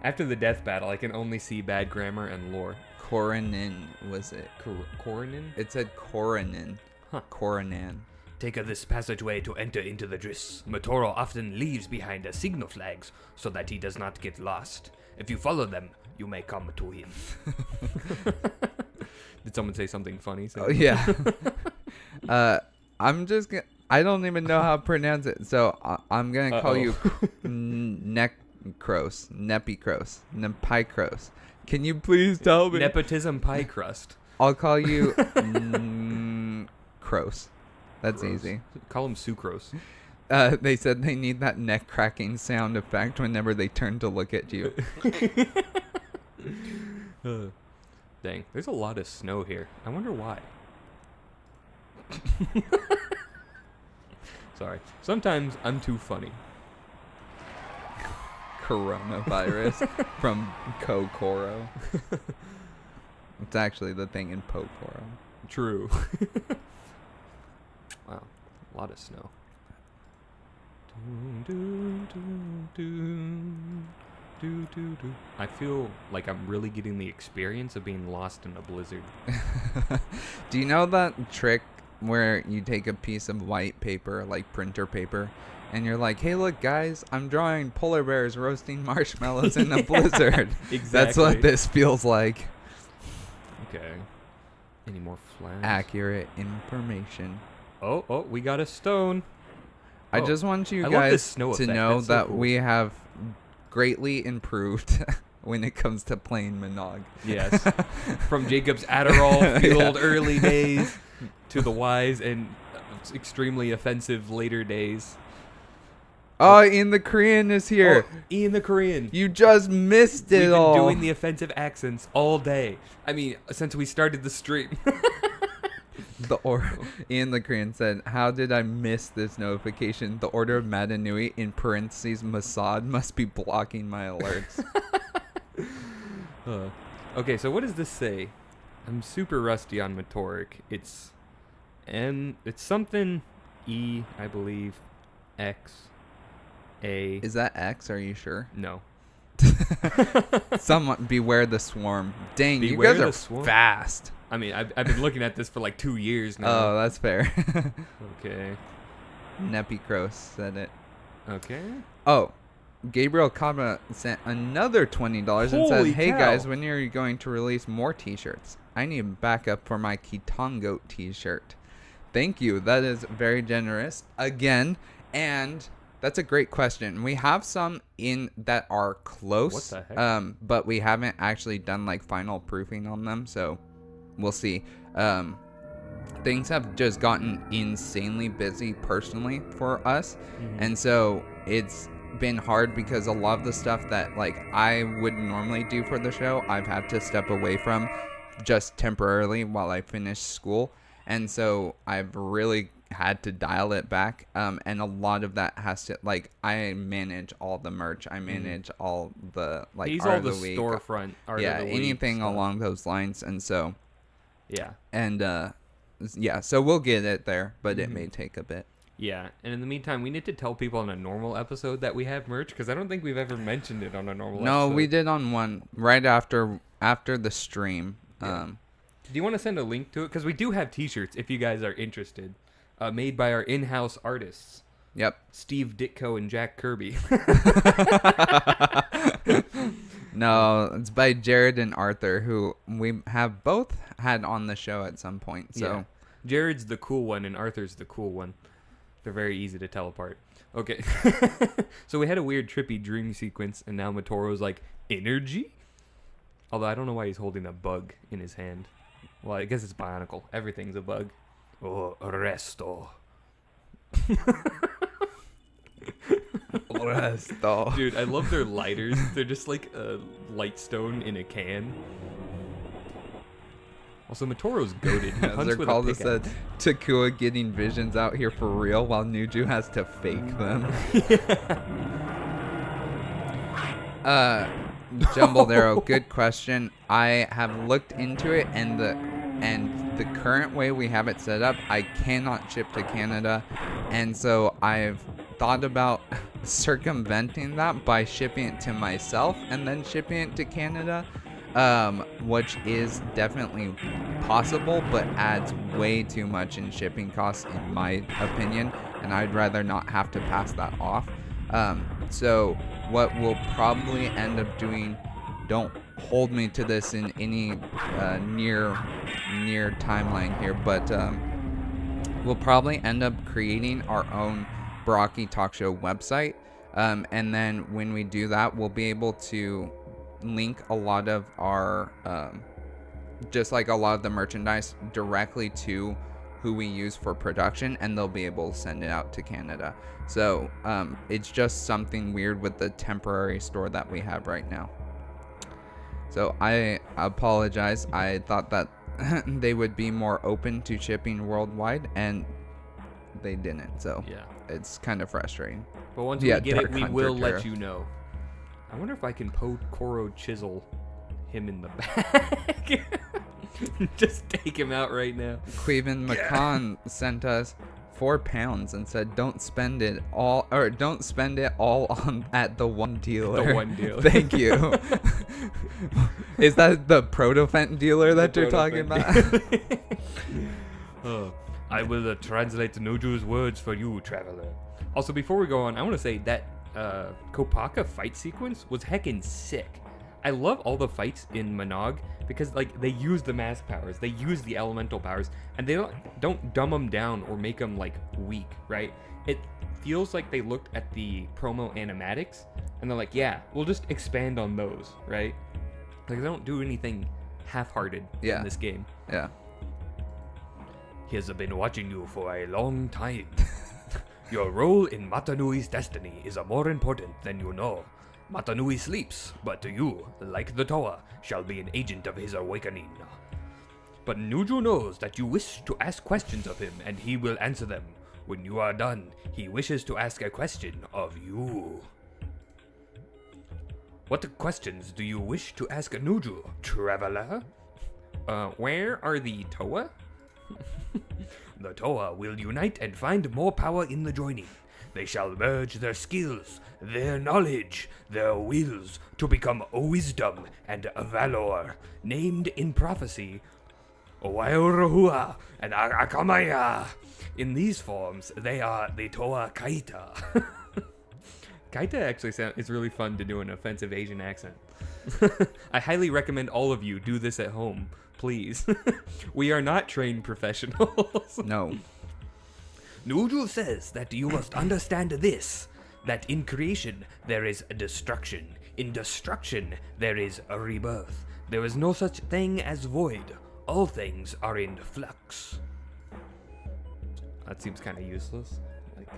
[SPEAKER 1] After the death battle, I can only see bad grammar and lore.
[SPEAKER 2] Koronin, was it?
[SPEAKER 1] Koronin?
[SPEAKER 2] It said Koronin.
[SPEAKER 1] Huh.
[SPEAKER 2] Koronan.
[SPEAKER 1] Take this passageway to enter into the drifts. Matoro often leaves behind signal flags so that he does not get lost. If you follow them, you may come to him. Did someone say something funny?
[SPEAKER 2] Oh, yeah. I'm just gonna... I don't even know how to pronounce it, so I'm going to call you Necros, Nepicros, Nepicros. Can you please tell me?
[SPEAKER 1] Nepotism pie crust.
[SPEAKER 2] I'll call you Kros. That's
[SPEAKER 1] Gross.
[SPEAKER 2] Easy.
[SPEAKER 1] Call him Sucrose.
[SPEAKER 2] They said they need that neck cracking sound effect whenever they turn to look at you.
[SPEAKER 1] Dang, there's a lot of snow here. I wonder why. Sorry. Sometimes I'm too funny.
[SPEAKER 2] Coronavirus from Kokoro. It's actually the thing in Pokoro.
[SPEAKER 1] True. Wow, a lot of snow. I feel like I'm really getting the experience of being lost in a blizzard.
[SPEAKER 2] Do you know that trick where you take a piece of white paper, like printer paper, and you're like, hey, look, guys, I'm drawing polar bears roasting marshmallows in a blizzard.
[SPEAKER 1] Exactly.
[SPEAKER 2] That's what this feels like.
[SPEAKER 1] Okay. Any more flags?
[SPEAKER 2] Accurate information.
[SPEAKER 1] Oh, we got a stone.
[SPEAKER 2] I just want you
[SPEAKER 1] I love this
[SPEAKER 2] guys
[SPEAKER 1] snow
[SPEAKER 2] to
[SPEAKER 1] effect.
[SPEAKER 2] know
[SPEAKER 1] That's so
[SPEAKER 2] that
[SPEAKER 1] cool.
[SPEAKER 2] we have greatly improved when it comes to playing MNOG.
[SPEAKER 1] Yes. From Jacob's Adderall fueled early days to the wise and extremely offensive later days.
[SPEAKER 2] Oh, Ian the Korean is here.
[SPEAKER 1] Oh, Ian the Korean.
[SPEAKER 2] You just missed it
[SPEAKER 1] We've been
[SPEAKER 2] all.
[SPEAKER 1] doing the offensive accents all day. I mean, since we started the stream.
[SPEAKER 2] Ian the Korean said, how did I miss this notification? The Order of Madanui, in parentheses, Mossad, must be blocking my alerts.
[SPEAKER 1] Okay, so what does this say? I'm super rusty on Motoric. It's something E, I believe, X, A.
[SPEAKER 2] Is that X? Are you sure?
[SPEAKER 1] No.
[SPEAKER 2] Someone, beware the swarm. Dang,
[SPEAKER 1] Beware
[SPEAKER 2] you
[SPEAKER 1] the
[SPEAKER 2] guys are
[SPEAKER 1] swarm?
[SPEAKER 2] fast.
[SPEAKER 1] I mean, I've been looking at this for like 2 years now.
[SPEAKER 2] Oh, that's fair.
[SPEAKER 1] Okay.
[SPEAKER 2] Nepicros said it.
[SPEAKER 1] Okay.
[SPEAKER 2] Oh, Gabriel Kaba sent another $20 and said,
[SPEAKER 1] Holy
[SPEAKER 2] hey
[SPEAKER 1] cow.
[SPEAKER 2] guys, when are you going to release more t-shirts? I need backup for my Kitango t-shirt. Thank you. That is very generous. Again, and that's a great question. We have some in that are close.
[SPEAKER 1] What the heck?
[SPEAKER 2] But we haven't actually done like final proofing on them, so we'll see. Things have just gotten insanely busy personally for us, and so it's been hard because a lot of the stuff that like I would normally do for the show, I've had to step away from just temporarily while I finish school, and so I've really had to dial it back, and a lot of that has to, like, I manage all the merch, I manage all the like
[SPEAKER 1] He's
[SPEAKER 2] art
[SPEAKER 1] all
[SPEAKER 2] of
[SPEAKER 1] the
[SPEAKER 2] week,
[SPEAKER 1] storefront art
[SPEAKER 2] yeah,
[SPEAKER 1] of the week
[SPEAKER 2] anything
[SPEAKER 1] stuff.
[SPEAKER 2] along those lines, and so
[SPEAKER 1] Yeah.
[SPEAKER 2] and yeah, so we'll get it there, but it may take a bit.
[SPEAKER 1] Yeah, and in the meantime, we need to tell people on a normal episode that we have merch, because I don't think we've ever mentioned it on a normal episode.
[SPEAKER 2] No, we did on one right after the stream.
[SPEAKER 1] Yeah. Do you want to send a link to it? Because we do have t-shirts if you guys are interested. Made by our in-house artists.
[SPEAKER 2] Yep.
[SPEAKER 1] Steve Ditko and Jack Kirby.
[SPEAKER 2] No, it's by Jared and Arthur, who we have both had on the show at some point. So
[SPEAKER 1] Yeah. Jared's the cool one and Arthur's the cool one. They're very easy to tell apart. Okay. So we had a weird trippy dream sequence, and now Matoro's like, energy? Although I don't know why he's holding a bug in his hand. Well, I guess it's Bionicle. Everything's a bug. Oh, resto.
[SPEAKER 2] Resto.
[SPEAKER 1] Dude, I love their lighters. They're just like a light stone in a can. Also, Matoro's goated. He
[SPEAKER 2] As
[SPEAKER 1] hunts
[SPEAKER 2] they're
[SPEAKER 1] with
[SPEAKER 2] called,
[SPEAKER 1] a
[SPEAKER 2] it said Takua getting visions out here for real while Nuju has to fake them. Jumbled Arrow, good question. I have looked into it, and the current way we have it set up, I cannot ship to Canada, and so I've thought about circumventing that by shipping it to myself and then shipping it to Canada, which is definitely possible, but adds way too much in shipping costs in my opinion, and I'd rather not have to pass that off. So what we'll probably end up doing, don't hold me to this in any near timeline here, but we'll probably end up creating our own Barraki Talk Show website, and then when we do that, we'll be able to link a lot of our just like a lot of the merchandise directly to who we use for production, and they'll be able to send it out to Canada. So it's just something weird with the temporary store that we have right now. So I apologize. I thought that they would be more open to shipping worldwide, and they didn't. So
[SPEAKER 1] Yeah.
[SPEAKER 2] it's kind of frustrating.
[SPEAKER 1] But once
[SPEAKER 2] Yeah,
[SPEAKER 1] we get
[SPEAKER 2] Dark
[SPEAKER 1] it, we
[SPEAKER 2] Hunter
[SPEAKER 1] will let
[SPEAKER 2] Tariff.
[SPEAKER 1] you know. I wonder if I can Koro chisel him in the back. Just take him out right now.
[SPEAKER 2] Queven McCon sent us £4 and said, "Don't spend it all on at the one dealer."
[SPEAKER 1] The one dealer.
[SPEAKER 2] Thank you. Is that the Protofent dealer that you're talking about?
[SPEAKER 1] I will translate Noju's words for you, traveler. Also, before we go on, I want to say that Kopaka fight sequence was heckin' sick. I love all the fights in MNOG because like they use the mask powers, they use the elemental powers, and they don't dumb them down or make them like weak, right? It feels like they looked at the promo animatics and they're like, yeah, we'll just expand on those, right? Like they don't do anything half-hearted in this game.
[SPEAKER 2] Yeah.
[SPEAKER 1] He has been watching you for a long time. Your role in Matanui's destiny is more important than you know. Matanui sleeps, but you, like the Toa, shall be an agent of his awakening. But Nuju knows that you wish to ask questions of him, and he will answer them. When you are done, he wishes to ask a question of you. What questions do you wish to ask Nuju, traveler? Where are the Toa? The Toa will unite and find more power in the joining. They shall merge their skills, their knowledge, their wills to become a wisdom and a valor, named in prophecy Owairahua and Akamaya. In these forms, they are the Toa Kaita. Kaita actually is really fun to do an offensive Asian accent. I highly recommend all of you do this at home, please. We are not trained professionals.
[SPEAKER 2] No.
[SPEAKER 1] Nuju says that you must understand this, that in creation there is a destruction. In destruction there is a rebirth. There is no such thing as void. All things are in flux. That seems kind of useless. Like,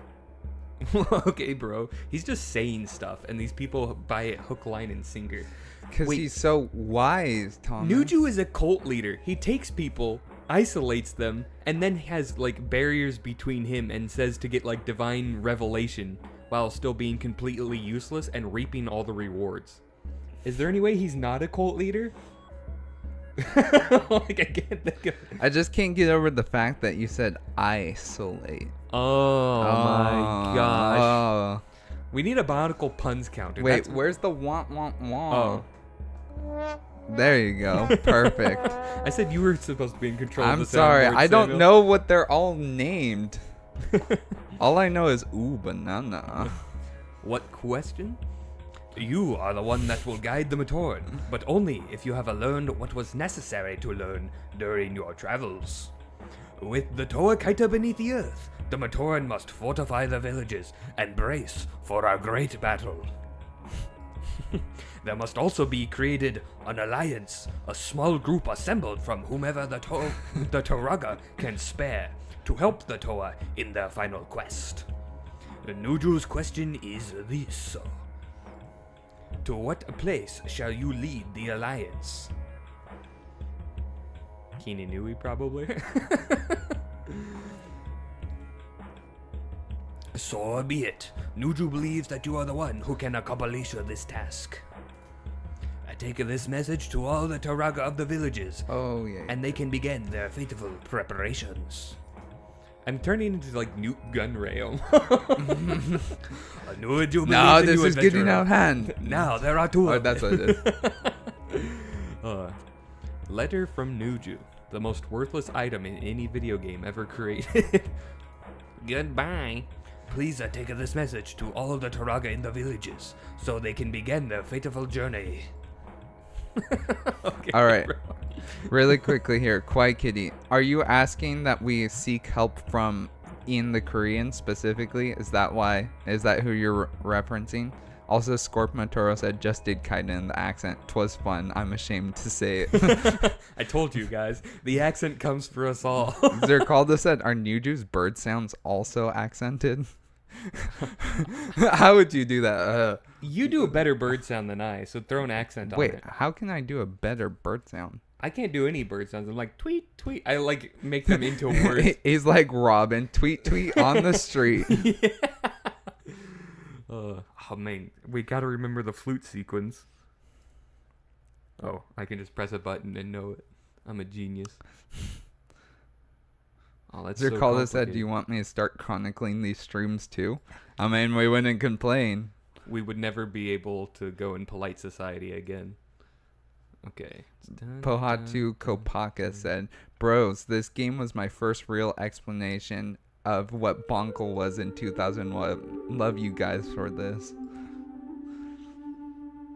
[SPEAKER 1] okay, bro. He's just saying stuff, and these people buy it hook, line, and sinker.
[SPEAKER 2] Because he's so wise, Thomas.
[SPEAKER 1] Nuju is a cult leader. He takes people, isolates them, and then has like barriers between him and says to get like divine revelation while still being completely useless and reaping all the rewards. Is there any way he's not a cult leader? Like I can't think of it.
[SPEAKER 2] I just can't get over the fact that you said isolate.
[SPEAKER 1] Oh my gosh.
[SPEAKER 2] Oh.
[SPEAKER 1] We need a Bionicle puns counter.
[SPEAKER 2] Wait, where's the want?
[SPEAKER 1] Oh.
[SPEAKER 2] There you go. Perfect.
[SPEAKER 1] I said you were supposed to be in control of
[SPEAKER 2] I'm
[SPEAKER 1] the
[SPEAKER 2] sorry.
[SPEAKER 1] soundboard,
[SPEAKER 2] I don't
[SPEAKER 1] Samuel.
[SPEAKER 2] know what they're all named. All I know is ooh, banana.
[SPEAKER 1] What question? You are the one that will guide the Matoran, but only if you have learned what was necessary to learn during your travels. With the Toa Kaita beneath the earth, the Matoran must fortify the villages and brace for our great battle. There must also be created an alliance, a small group assembled from whomever the Toraga can spare. to help the Toa in their final quest. Nuju's question is this. To what place shall you lead the Alliance? Kininui, probably. So be it. Nuju believes that you are the one who can accomplish this task. I take this message to all the Taraga of the villages,
[SPEAKER 2] Oh yeah.
[SPEAKER 1] and they can begin their fateful preparations. I'm turning into like Newt Gunray.
[SPEAKER 2] No, this is getting out of hand.
[SPEAKER 1] Now there are two.
[SPEAKER 2] Oh, that's what it is.
[SPEAKER 1] Letter from Nuju, the most worthless item in any video game ever created. Goodbye. Please take this message to all the Taraga in the villages, so they can begin their fateful journey. Okay,
[SPEAKER 2] All right.
[SPEAKER 1] bro.
[SPEAKER 2] Really quickly here, Kwai Kitty, are you asking that we seek help from in the Korean specifically? Is that why? Is that who you're referencing? Also, Scorp Matoro said, just did Kaiden in the accent. 'Twas fun. I'm ashamed to say it.
[SPEAKER 1] I told you guys, the accent comes for us all.
[SPEAKER 2] Zerkalda said, are Nuju's bird sounds also accented? How would you do that?
[SPEAKER 1] You do a better bird sound than I, so throw an accent on
[SPEAKER 2] Wait,
[SPEAKER 1] it.
[SPEAKER 2] how can I do a better bird sound?
[SPEAKER 1] I can't do any bird sounds. I'm like, tweet, tweet. I like make them into words.
[SPEAKER 2] He's like Robin, tweet, tweet on the street.
[SPEAKER 1] Yeah. Oh man, we gotta remember the flute sequence. Oh, I can just press a button and know it. I'm a genius. Oh, that's so
[SPEAKER 2] Zerkalda said,
[SPEAKER 1] complicated.
[SPEAKER 2] do you want me to start chronicling these streams too? I mean, we wouldn't complain.
[SPEAKER 1] We would never be able to go in polite society again. Okay.
[SPEAKER 2] Pohatu Kopaka said, bros, this game was my first real explanation of what Bonkle was in 2001. Love you guys for this.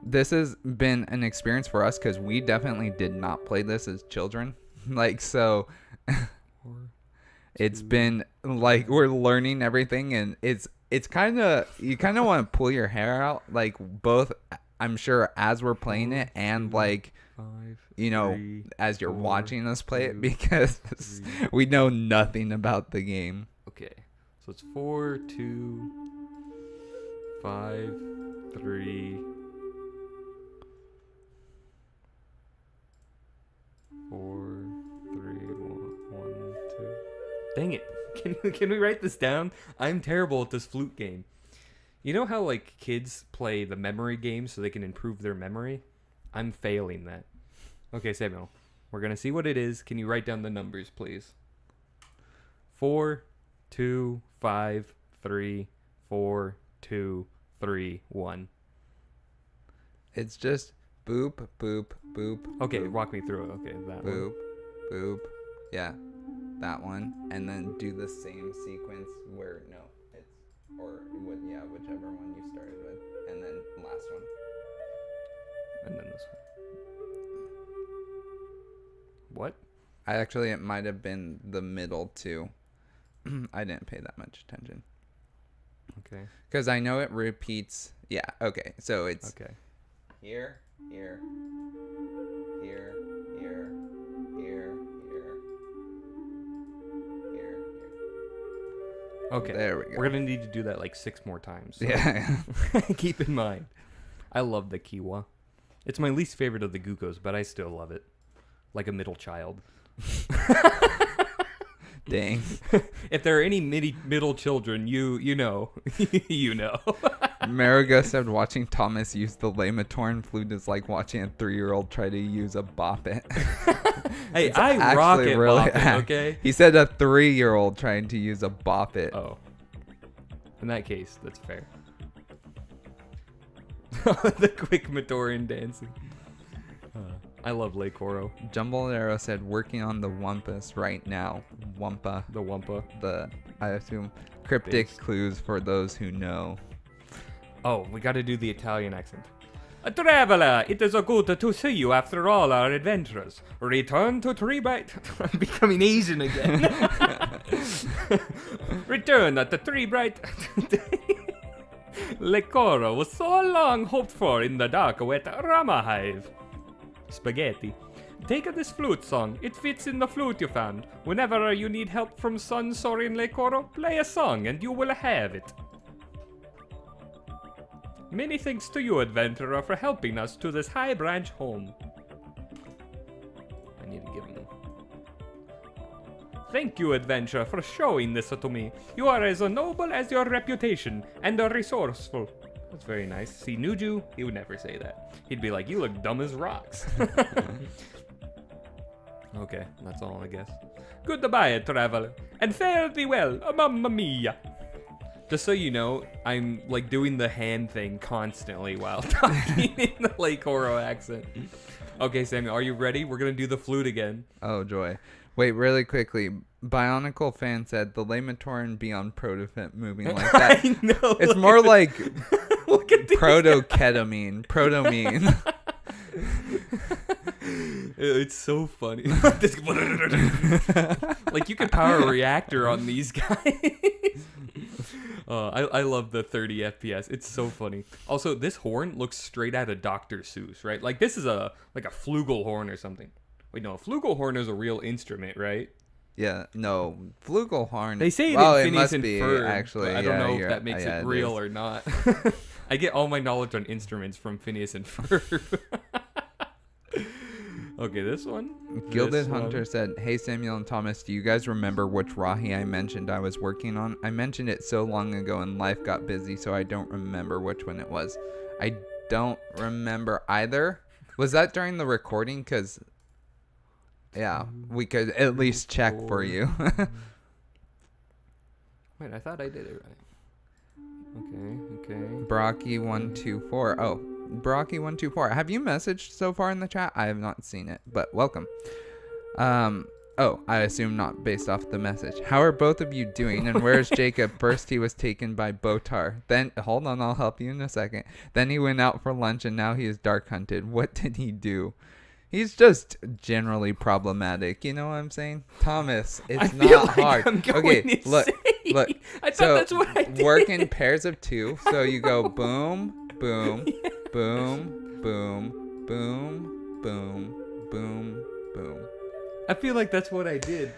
[SPEAKER 2] This has been an experience for us because we definitely did not play this as children. Like, so it's been like we're learning everything, and it's kind of, you kind of want to pull your hair out, like both, I'm sure, as we're playing it and like, you know, as you're watching us play it, because we know nothing about the game.
[SPEAKER 1] Okay, so it's 4, 2, 5, 3, 4, 3, 1, 2. Dang it! Can we write this down? I'm terrible at this flute game. You know how like kids play the memory game so they can improve their memory? I'm failing that. Okay, Samuel, we're gonna see what it is. Can you write down the numbers, please? 4, 2, 5, 3, 4, 2, 3, 1.
[SPEAKER 2] It's just boop, boop, boop.
[SPEAKER 1] Okay,
[SPEAKER 2] boop,
[SPEAKER 1] walk me through it. Okay, that
[SPEAKER 2] boop, boop. Yeah, that one. And then do the same sequence where, no, it's, or yeah, whichever one you started with. And then last one.
[SPEAKER 1] one. And then this one. What?
[SPEAKER 2] It might have been the middle two. I didn't pay that much attention.
[SPEAKER 1] Okay.
[SPEAKER 2] Because I know it repeats. Yeah, okay. So it's
[SPEAKER 1] Okay.
[SPEAKER 2] here, here, here, here, here, here, here.
[SPEAKER 1] Okay.
[SPEAKER 2] There we go.
[SPEAKER 1] We're gonna need to do that like 6 more times. So
[SPEAKER 2] Yeah.
[SPEAKER 1] keep in mind. I love the Kiwa. It's my least favorite of the Gukos, but I still love it. Like a middle child.
[SPEAKER 2] Dang.
[SPEAKER 1] If there are any middle children, you know. You know.
[SPEAKER 2] Mariga said watching Thomas use the Lamatoran flute is like watching a 3-year-old try to use a bop it.
[SPEAKER 1] Hey, I rock it,
[SPEAKER 2] really
[SPEAKER 1] bop it, okay?
[SPEAKER 2] He said a 3-year-old trying to use a bop it.
[SPEAKER 1] Oh. In that case, that's fair. The quick Matoran dancing. I love Lake Oro.
[SPEAKER 2] Jumble Arrow said working on the Wumpus right now. Wumpa.
[SPEAKER 1] The Wumpa.
[SPEAKER 2] The, I assume, cryptic
[SPEAKER 1] Base.
[SPEAKER 2] clues for those who know.
[SPEAKER 1] Oh, we gotta do the Italian accent. A traveler, it is a good to see you after all our adventures. Return to Treebright. I'm becoming Asian again. Return at the Treebright. Lecoro was so long hoped for in the dark wet Rama hive. Spaghetti. Take this flute song. It fits in the flute you found. Whenever you need help from Sun Sorin Le Coro, play a song and you will have it. Many thanks to you, adventurer, for helping us to this high branch home. I need to give him... Thank you, adventurer, for showing this to me. You are as noble as your reputation, and resourceful. That's very nice. See, Nuju, he would never say that. He'd be like, you look dumb as rocks. Okay, that's all, I guess. Goodbye, traveler, and fare thee well, mamma mia. Just so you know, I'm like doing the hand thing constantly while talking in the Lake Oro accent. Okay, Samuel, are you ready? We're gonna do the flute again.
[SPEAKER 2] Oh, joy. Wait, really quickly. Bionicle fan said the Lamatoran be on Protofit moving like that.
[SPEAKER 1] I know.
[SPEAKER 2] It's more like
[SPEAKER 1] look at
[SPEAKER 2] proto-ketamine. Proto-mine.
[SPEAKER 1] It's so funny. Like you could power a reactor on these guys. I love the 30 FPS. It's so funny. Also, this horn looks straight out of Dr. Seuss, right? Like this is a flugelhorn or something. Wait, no, a flugelhorn is a real instrument, right?
[SPEAKER 2] Yeah, no, flugelhorn.
[SPEAKER 1] They say it
[SPEAKER 2] well,
[SPEAKER 1] in
[SPEAKER 2] it
[SPEAKER 1] Phineas
[SPEAKER 2] must
[SPEAKER 1] and
[SPEAKER 2] be,
[SPEAKER 1] Ferb,
[SPEAKER 2] actually.
[SPEAKER 1] I don't know if that makes it real
[SPEAKER 2] is.
[SPEAKER 1] or not. I get all my knowledge on instruments from Phineas and Ferb. Okay, this one.
[SPEAKER 2] Gilded Hunter said, "Hey Samuel and Thomas, do you guys remember which Rahi I mentioned I was working on? I mentioned it so long ago and life got busy, so I don't remember which one it was. I don't remember either. Was that during the recording? Because, yeah, we could at least check for you."
[SPEAKER 1] Wait, I thought I did it right. Okay.
[SPEAKER 2] Barraki 124. Oh, Barraki 124. Have you messaged so far in the chat? I have not seen it, but welcome. Oh, I assume not based off the message. How are both of you doing? And where's Jacob? First he was taken by Botar. Then, hold on, I'll help you in a second. Then he went out for lunch and now he is dark hunted. What did he do? He's just generally problematic. You know what I'm saying? Thomas, it's not hard. Okay, look.
[SPEAKER 1] I thought that's what I did.
[SPEAKER 2] Work in pairs of two. So you go boom, boom, boom, boom, boom, boom, boom, boom.
[SPEAKER 1] I feel like that's what I did.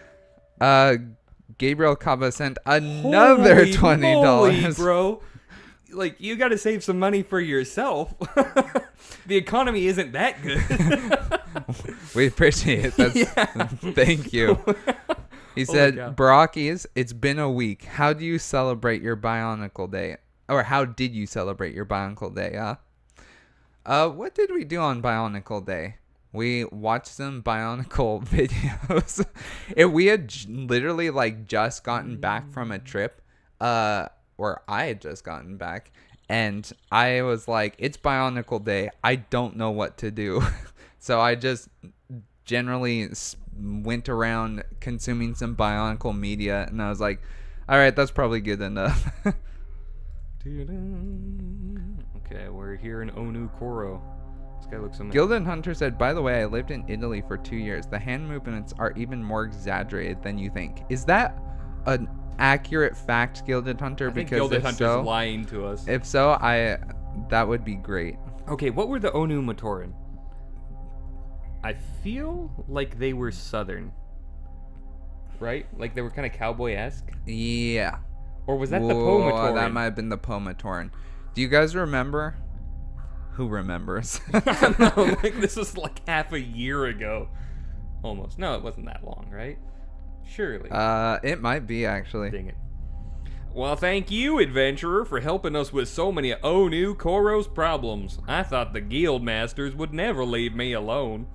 [SPEAKER 2] Gabriel Cava sent another $20.
[SPEAKER 1] Holy, bro. Like, you got to save some money for yourself. The economy isn't that good.
[SPEAKER 2] We appreciate it. Thank you. He said, Barrakis, it's been a week. How do you celebrate your Bionicle Day? Or how did you celebrate your Bionicle Day? What did we do on Bionicle Day? We watched some Bionicle videos. We had literally like just gotten back from a trip, or I had just gotten back, and I was like, it's Bionicle Day. I don't know what to do. So I just generally went around consuming some Bionicle media, and I was like, all right, that's probably good enough.
[SPEAKER 1] Okay, we're here in Onu Koro. This guy looks amazing.
[SPEAKER 2] Gilded Hunter said, by the way, I lived in Italy for 2 years. The hand movements are even more exaggerated than you think. Is that an accurate fact, Gilded Hunter?
[SPEAKER 1] I think
[SPEAKER 2] because
[SPEAKER 1] Gilded
[SPEAKER 2] if
[SPEAKER 1] Hunter's
[SPEAKER 2] so,
[SPEAKER 1] lying to us.
[SPEAKER 2] If so, that would be great.
[SPEAKER 1] Okay, what were the Onu Matoran? I feel like they were southern. Right? Like they were kind of cowboy-esque?
[SPEAKER 2] Yeah.
[SPEAKER 1] Or was that the Poe Matoran?
[SPEAKER 2] That might have been the Poe Matoran. Do you guys remember? Who remembers?
[SPEAKER 1] I don't know. Like this was like half a year ago. Almost. No, it wasn't that long, right? Surely.
[SPEAKER 2] It might be actually.
[SPEAKER 1] Dang it. Well, thank you, adventurer, for helping us with so many Onu Koro's problems. I thought the guild masters would never leave me alone.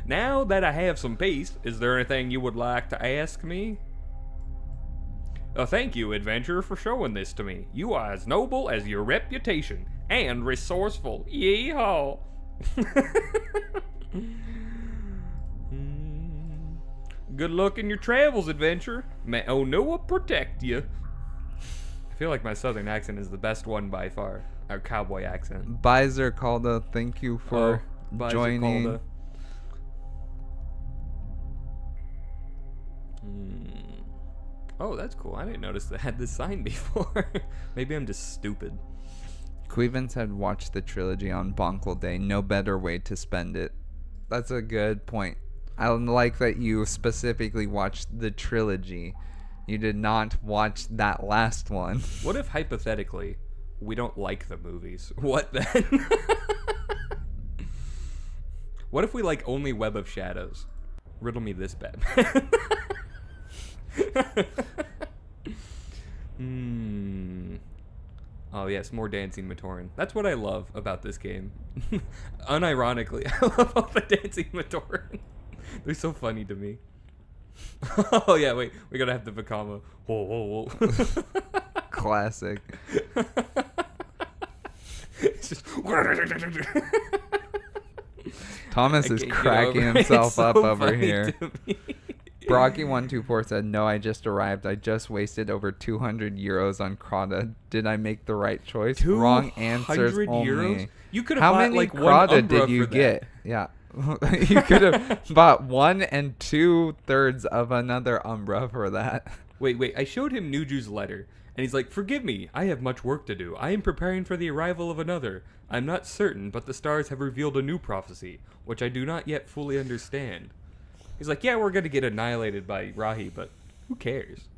[SPEAKER 1] Now that I have some peace, is there anything you would like to ask me? Thank you, adventurer, for showing this to me. You are as noble as your reputation, and resourceful. Yeehaw! Good luck in your travels, adventurer. May Onoa protect you. I feel like my southern accent is the best one by far. Our cowboy accent.
[SPEAKER 2] Bizer Calda, thank you for joining.
[SPEAKER 1] Calda. Oh, that's cool. I didn't notice that I had this sign before. Maybe I'm just stupid.
[SPEAKER 2] Queven said watch the trilogy on Bonkle Day. No better way to spend it. That's a good point. I like that you specifically watched the trilogy. You did not watch that last one.
[SPEAKER 1] What if, hypothetically, we don't like the movies? What then? What if we like only Web of Shadows? Riddle me this, Batman. Oh, yes, more dancing Matoran. That's what I love about this game. Unironically, I love all the dancing Matoran. They're so funny to me. Oh, yeah, wait. We gotta have the Vakama. Whoa, whoa, whoa.
[SPEAKER 2] Classic.
[SPEAKER 1] It's just...
[SPEAKER 2] Thomas is cracking himself up over here.
[SPEAKER 1] Me.
[SPEAKER 2] Barraki124 said, no, I just arrived. I just wasted over 200 euros on Crota. Did I make the right choice? Wrong answers only.
[SPEAKER 1] Euros? You could have
[SPEAKER 2] How
[SPEAKER 1] bought
[SPEAKER 2] many
[SPEAKER 1] like one
[SPEAKER 2] Crota
[SPEAKER 1] Umbra
[SPEAKER 2] did you
[SPEAKER 1] for
[SPEAKER 2] get?
[SPEAKER 1] that.
[SPEAKER 2] Yeah. You could have bought 1 2/3 of another Umbra for that.
[SPEAKER 1] Wait. I showed him Nuju's letter, and he's like, forgive me. I have much work to do. I am preparing for the arrival of another. I'm not certain, but the stars have revealed a new prophecy, which I do not yet fully understand. He's like, yeah, we're going to get annihilated by Rahi, but who cares?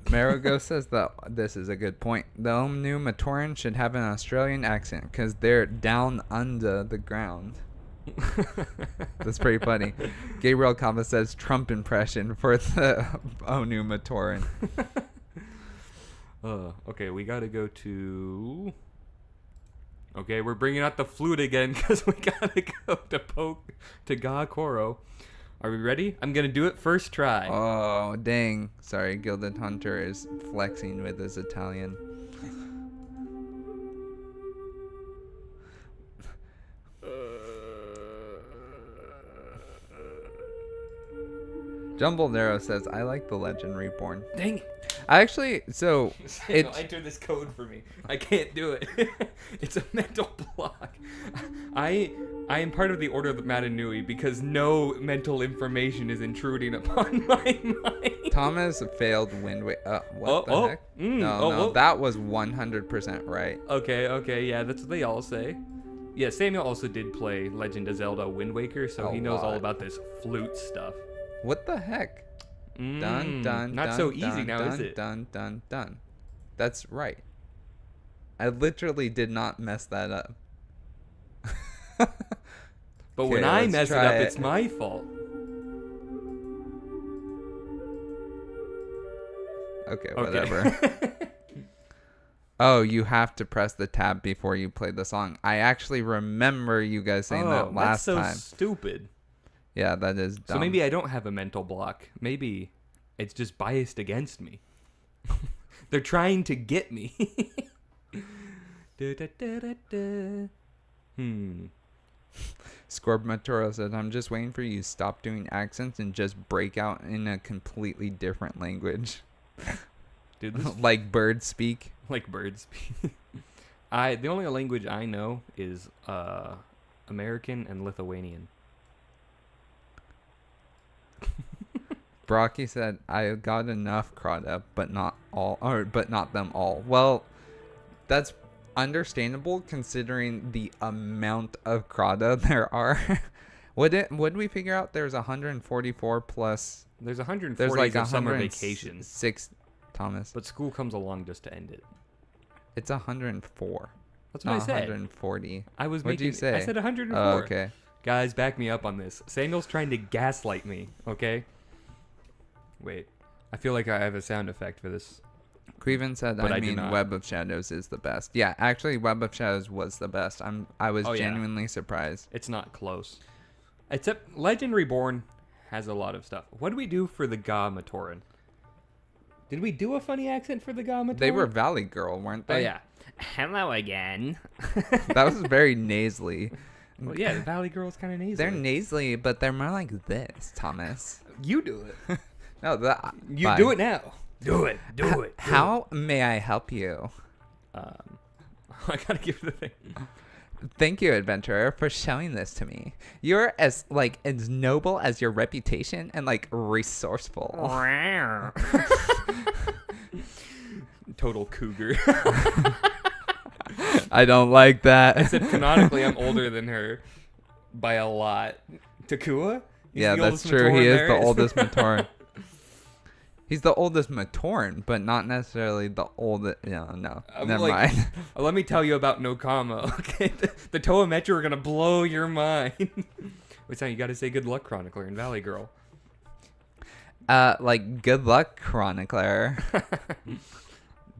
[SPEAKER 2] Marigo says that this is a good point. The new Matoran should have an Australian accent because they're down under the ground. That's pretty funny. Gabriel Kama says Trump impression for the Onu Matoran.
[SPEAKER 1] Okay, we got to go to... Okay, we're bringing out the flute again because we got to go to Ga Koro. Are we ready? I'm going to do it first try.
[SPEAKER 2] Oh, dang. Sorry, Gilded Hunter is flexing with his Italian. Jumbled Arrow says, I like the Legend Reborn.
[SPEAKER 1] Dang it.
[SPEAKER 2] I actually, so...
[SPEAKER 1] Enter this code for me. I can't do it. It's a mental block. I am part of the Order of the Matanui because no mental information is intruding upon my mind.
[SPEAKER 2] Thomas failed Wind Waker. What the heck? No, that was 100% right.
[SPEAKER 1] Okay, yeah, that's what they all say. Yeah, Samuel also did play Legend of Zelda Wind Waker, so he knows all about this flute stuff.
[SPEAKER 2] What the heck? Dun, dun,
[SPEAKER 1] not
[SPEAKER 2] dun,
[SPEAKER 1] so easy
[SPEAKER 2] dun,
[SPEAKER 1] now,
[SPEAKER 2] dun,
[SPEAKER 1] is it?
[SPEAKER 2] Dun, dun, dun. That's right. I literally did not mess that up.
[SPEAKER 1] But when I mess it up, it's my fault.
[SPEAKER 2] Okay, whatever. Oh, you have to press the tab before you play the song. I actually remember you guys saying that last time.
[SPEAKER 1] That's so stupid.
[SPEAKER 2] Yeah, that is dumb.
[SPEAKER 1] So maybe I don't have a mental block. Maybe it's just biased against me. They're trying to get me.
[SPEAKER 2] Scorpmatoro said, I'm just waiting for you to stop doing accents and just break out in a completely different language. Dude, like bird speak.
[SPEAKER 1] Like bird speak. The only language I know is American and Lithuanian.
[SPEAKER 2] Barraki said, I got enough Crota, but not them all. Well, that's understandable considering the amount of Crota there are. Would we figure out there's 144 plus?
[SPEAKER 1] There's 140
[SPEAKER 2] there's like
[SPEAKER 1] of summer vacation.
[SPEAKER 2] 6, Thomas.
[SPEAKER 1] But school comes along just to end it.
[SPEAKER 2] It's 104.
[SPEAKER 1] That's what I said.
[SPEAKER 2] 140.
[SPEAKER 1] What
[SPEAKER 2] did you say?
[SPEAKER 1] I said 104.
[SPEAKER 2] Oh, okay.
[SPEAKER 1] Guys, back me up on this. Samuel's trying to gaslight me, okay? Wait. I feel like I have a sound effect for this.
[SPEAKER 2] Queven said, I mean, Web of Shadows is the best. Yeah, actually, Web of Shadows was the best. I was genuinely surprised.
[SPEAKER 1] It's not close. Except Legend Reborn has a lot of stuff. What did we do for the Ga Matoran? Did we do a funny accent for the Ga Matoran?
[SPEAKER 2] They were Valley Girl, weren't they?
[SPEAKER 1] Oh, yeah. Hello again.
[SPEAKER 2] That was very nasally.
[SPEAKER 1] Well, yeah, the Valley Girl's kind of nasally.
[SPEAKER 2] They're nasally, but they're more like this, Thomas.
[SPEAKER 1] You do it.
[SPEAKER 2] No,
[SPEAKER 1] you do it now. Do it.
[SPEAKER 2] How may I help you?
[SPEAKER 1] I gotta give the thing.
[SPEAKER 2] Thank you, adventurer, for showing this to me. You're as noble as your reputation and resourceful.
[SPEAKER 1] Total cougar.
[SPEAKER 2] I don't like that.
[SPEAKER 1] I said canonically I'm older than her by a lot. Takua? He's
[SPEAKER 2] Yeah,
[SPEAKER 1] the
[SPEAKER 2] that's
[SPEAKER 1] oldest
[SPEAKER 2] true. He
[SPEAKER 1] Matoran
[SPEAKER 2] is
[SPEAKER 1] there
[SPEAKER 2] the oldest Matoran. He's the oldest Matoran, but not necessarily the oldest. No, never mind.
[SPEAKER 1] Let me tell you about Nokama. Okay, the Toa Metro are gonna blow your mind. Wait, now you gotta say good luck, Chronicler and Valley Girl.
[SPEAKER 2] Like good luck, Chronicler.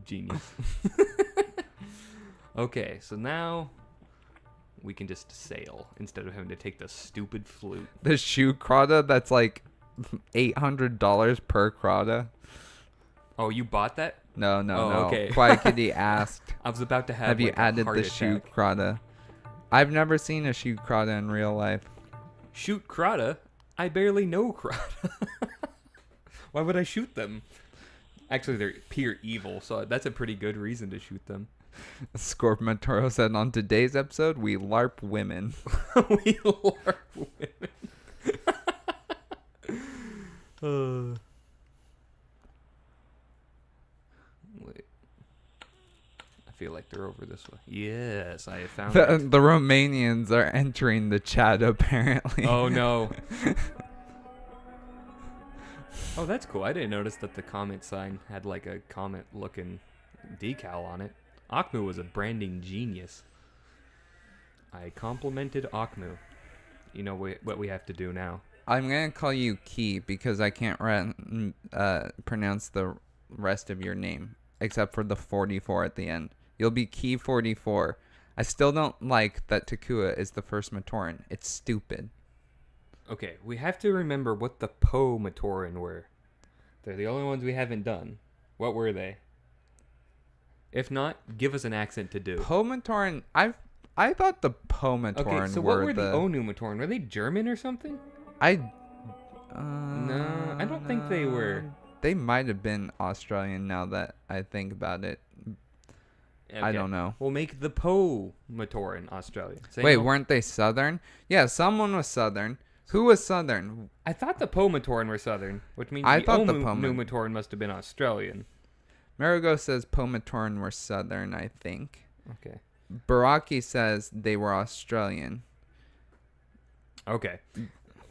[SPEAKER 1] Genius. Okay, so now we can just sail instead of having to take the stupid flute.
[SPEAKER 2] The shoe crata that's like $800 per crata.
[SPEAKER 1] Oh, you bought that?
[SPEAKER 2] No.
[SPEAKER 1] Okay.
[SPEAKER 2] Quiet Kitty asked.
[SPEAKER 1] I was about to
[SPEAKER 2] Have you
[SPEAKER 1] like,
[SPEAKER 2] added
[SPEAKER 1] a heart
[SPEAKER 2] the
[SPEAKER 1] attack.
[SPEAKER 2] shoe crata? I've never seen a shoe crata in real life.
[SPEAKER 1] Shoot Krata? I barely know Krata. Why would I shoot them? Actually, they're pure evil, so that's a pretty good reason to shoot them.
[SPEAKER 2] Scorpion Toro said on today's episode, we LARP women.
[SPEAKER 1] We LARP women. Wait. I feel like they're over this way. Yes, I have found it.
[SPEAKER 2] The Romanians are entering the chat, apparently.
[SPEAKER 1] Oh, no. Oh, that's cool. I didn't notice that the comment sign had like a comet-looking decal on it. Akmu was a branding genius. I complimented Akmu. You know what we have to do now.
[SPEAKER 2] I'm going to call you Key because I can't pronounce the rest of your name, except for the 44 at the end. You'll be Key 44. I still don't like that Takua is the first Matoran. It's stupid.
[SPEAKER 1] Okay, we have to remember what the Po Matoran were. They're the only ones we haven't done. What were they? If not, give us an accent to do.
[SPEAKER 2] Po Matoran, I thought the Po Matoran
[SPEAKER 1] okay, so what were the Onu Matoran? Were they German or something? No, I don't think they were.
[SPEAKER 2] They might have been Australian now that I think about it. Okay. I don't know.
[SPEAKER 1] We'll make the Po Matoran Australian.
[SPEAKER 2] Wait, weren't they Southern? Yeah, someone was Southern. Who was Southern?
[SPEAKER 1] I thought the Po Matoran were Southern, which means
[SPEAKER 2] I
[SPEAKER 1] the
[SPEAKER 2] thought
[SPEAKER 1] Onu Matoran must have been Australian.
[SPEAKER 2] Marigo says Po Matoran were Southern, I think.
[SPEAKER 1] Okay.
[SPEAKER 2] Barraki says they were Australian.
[SPEAKER 1] Okay.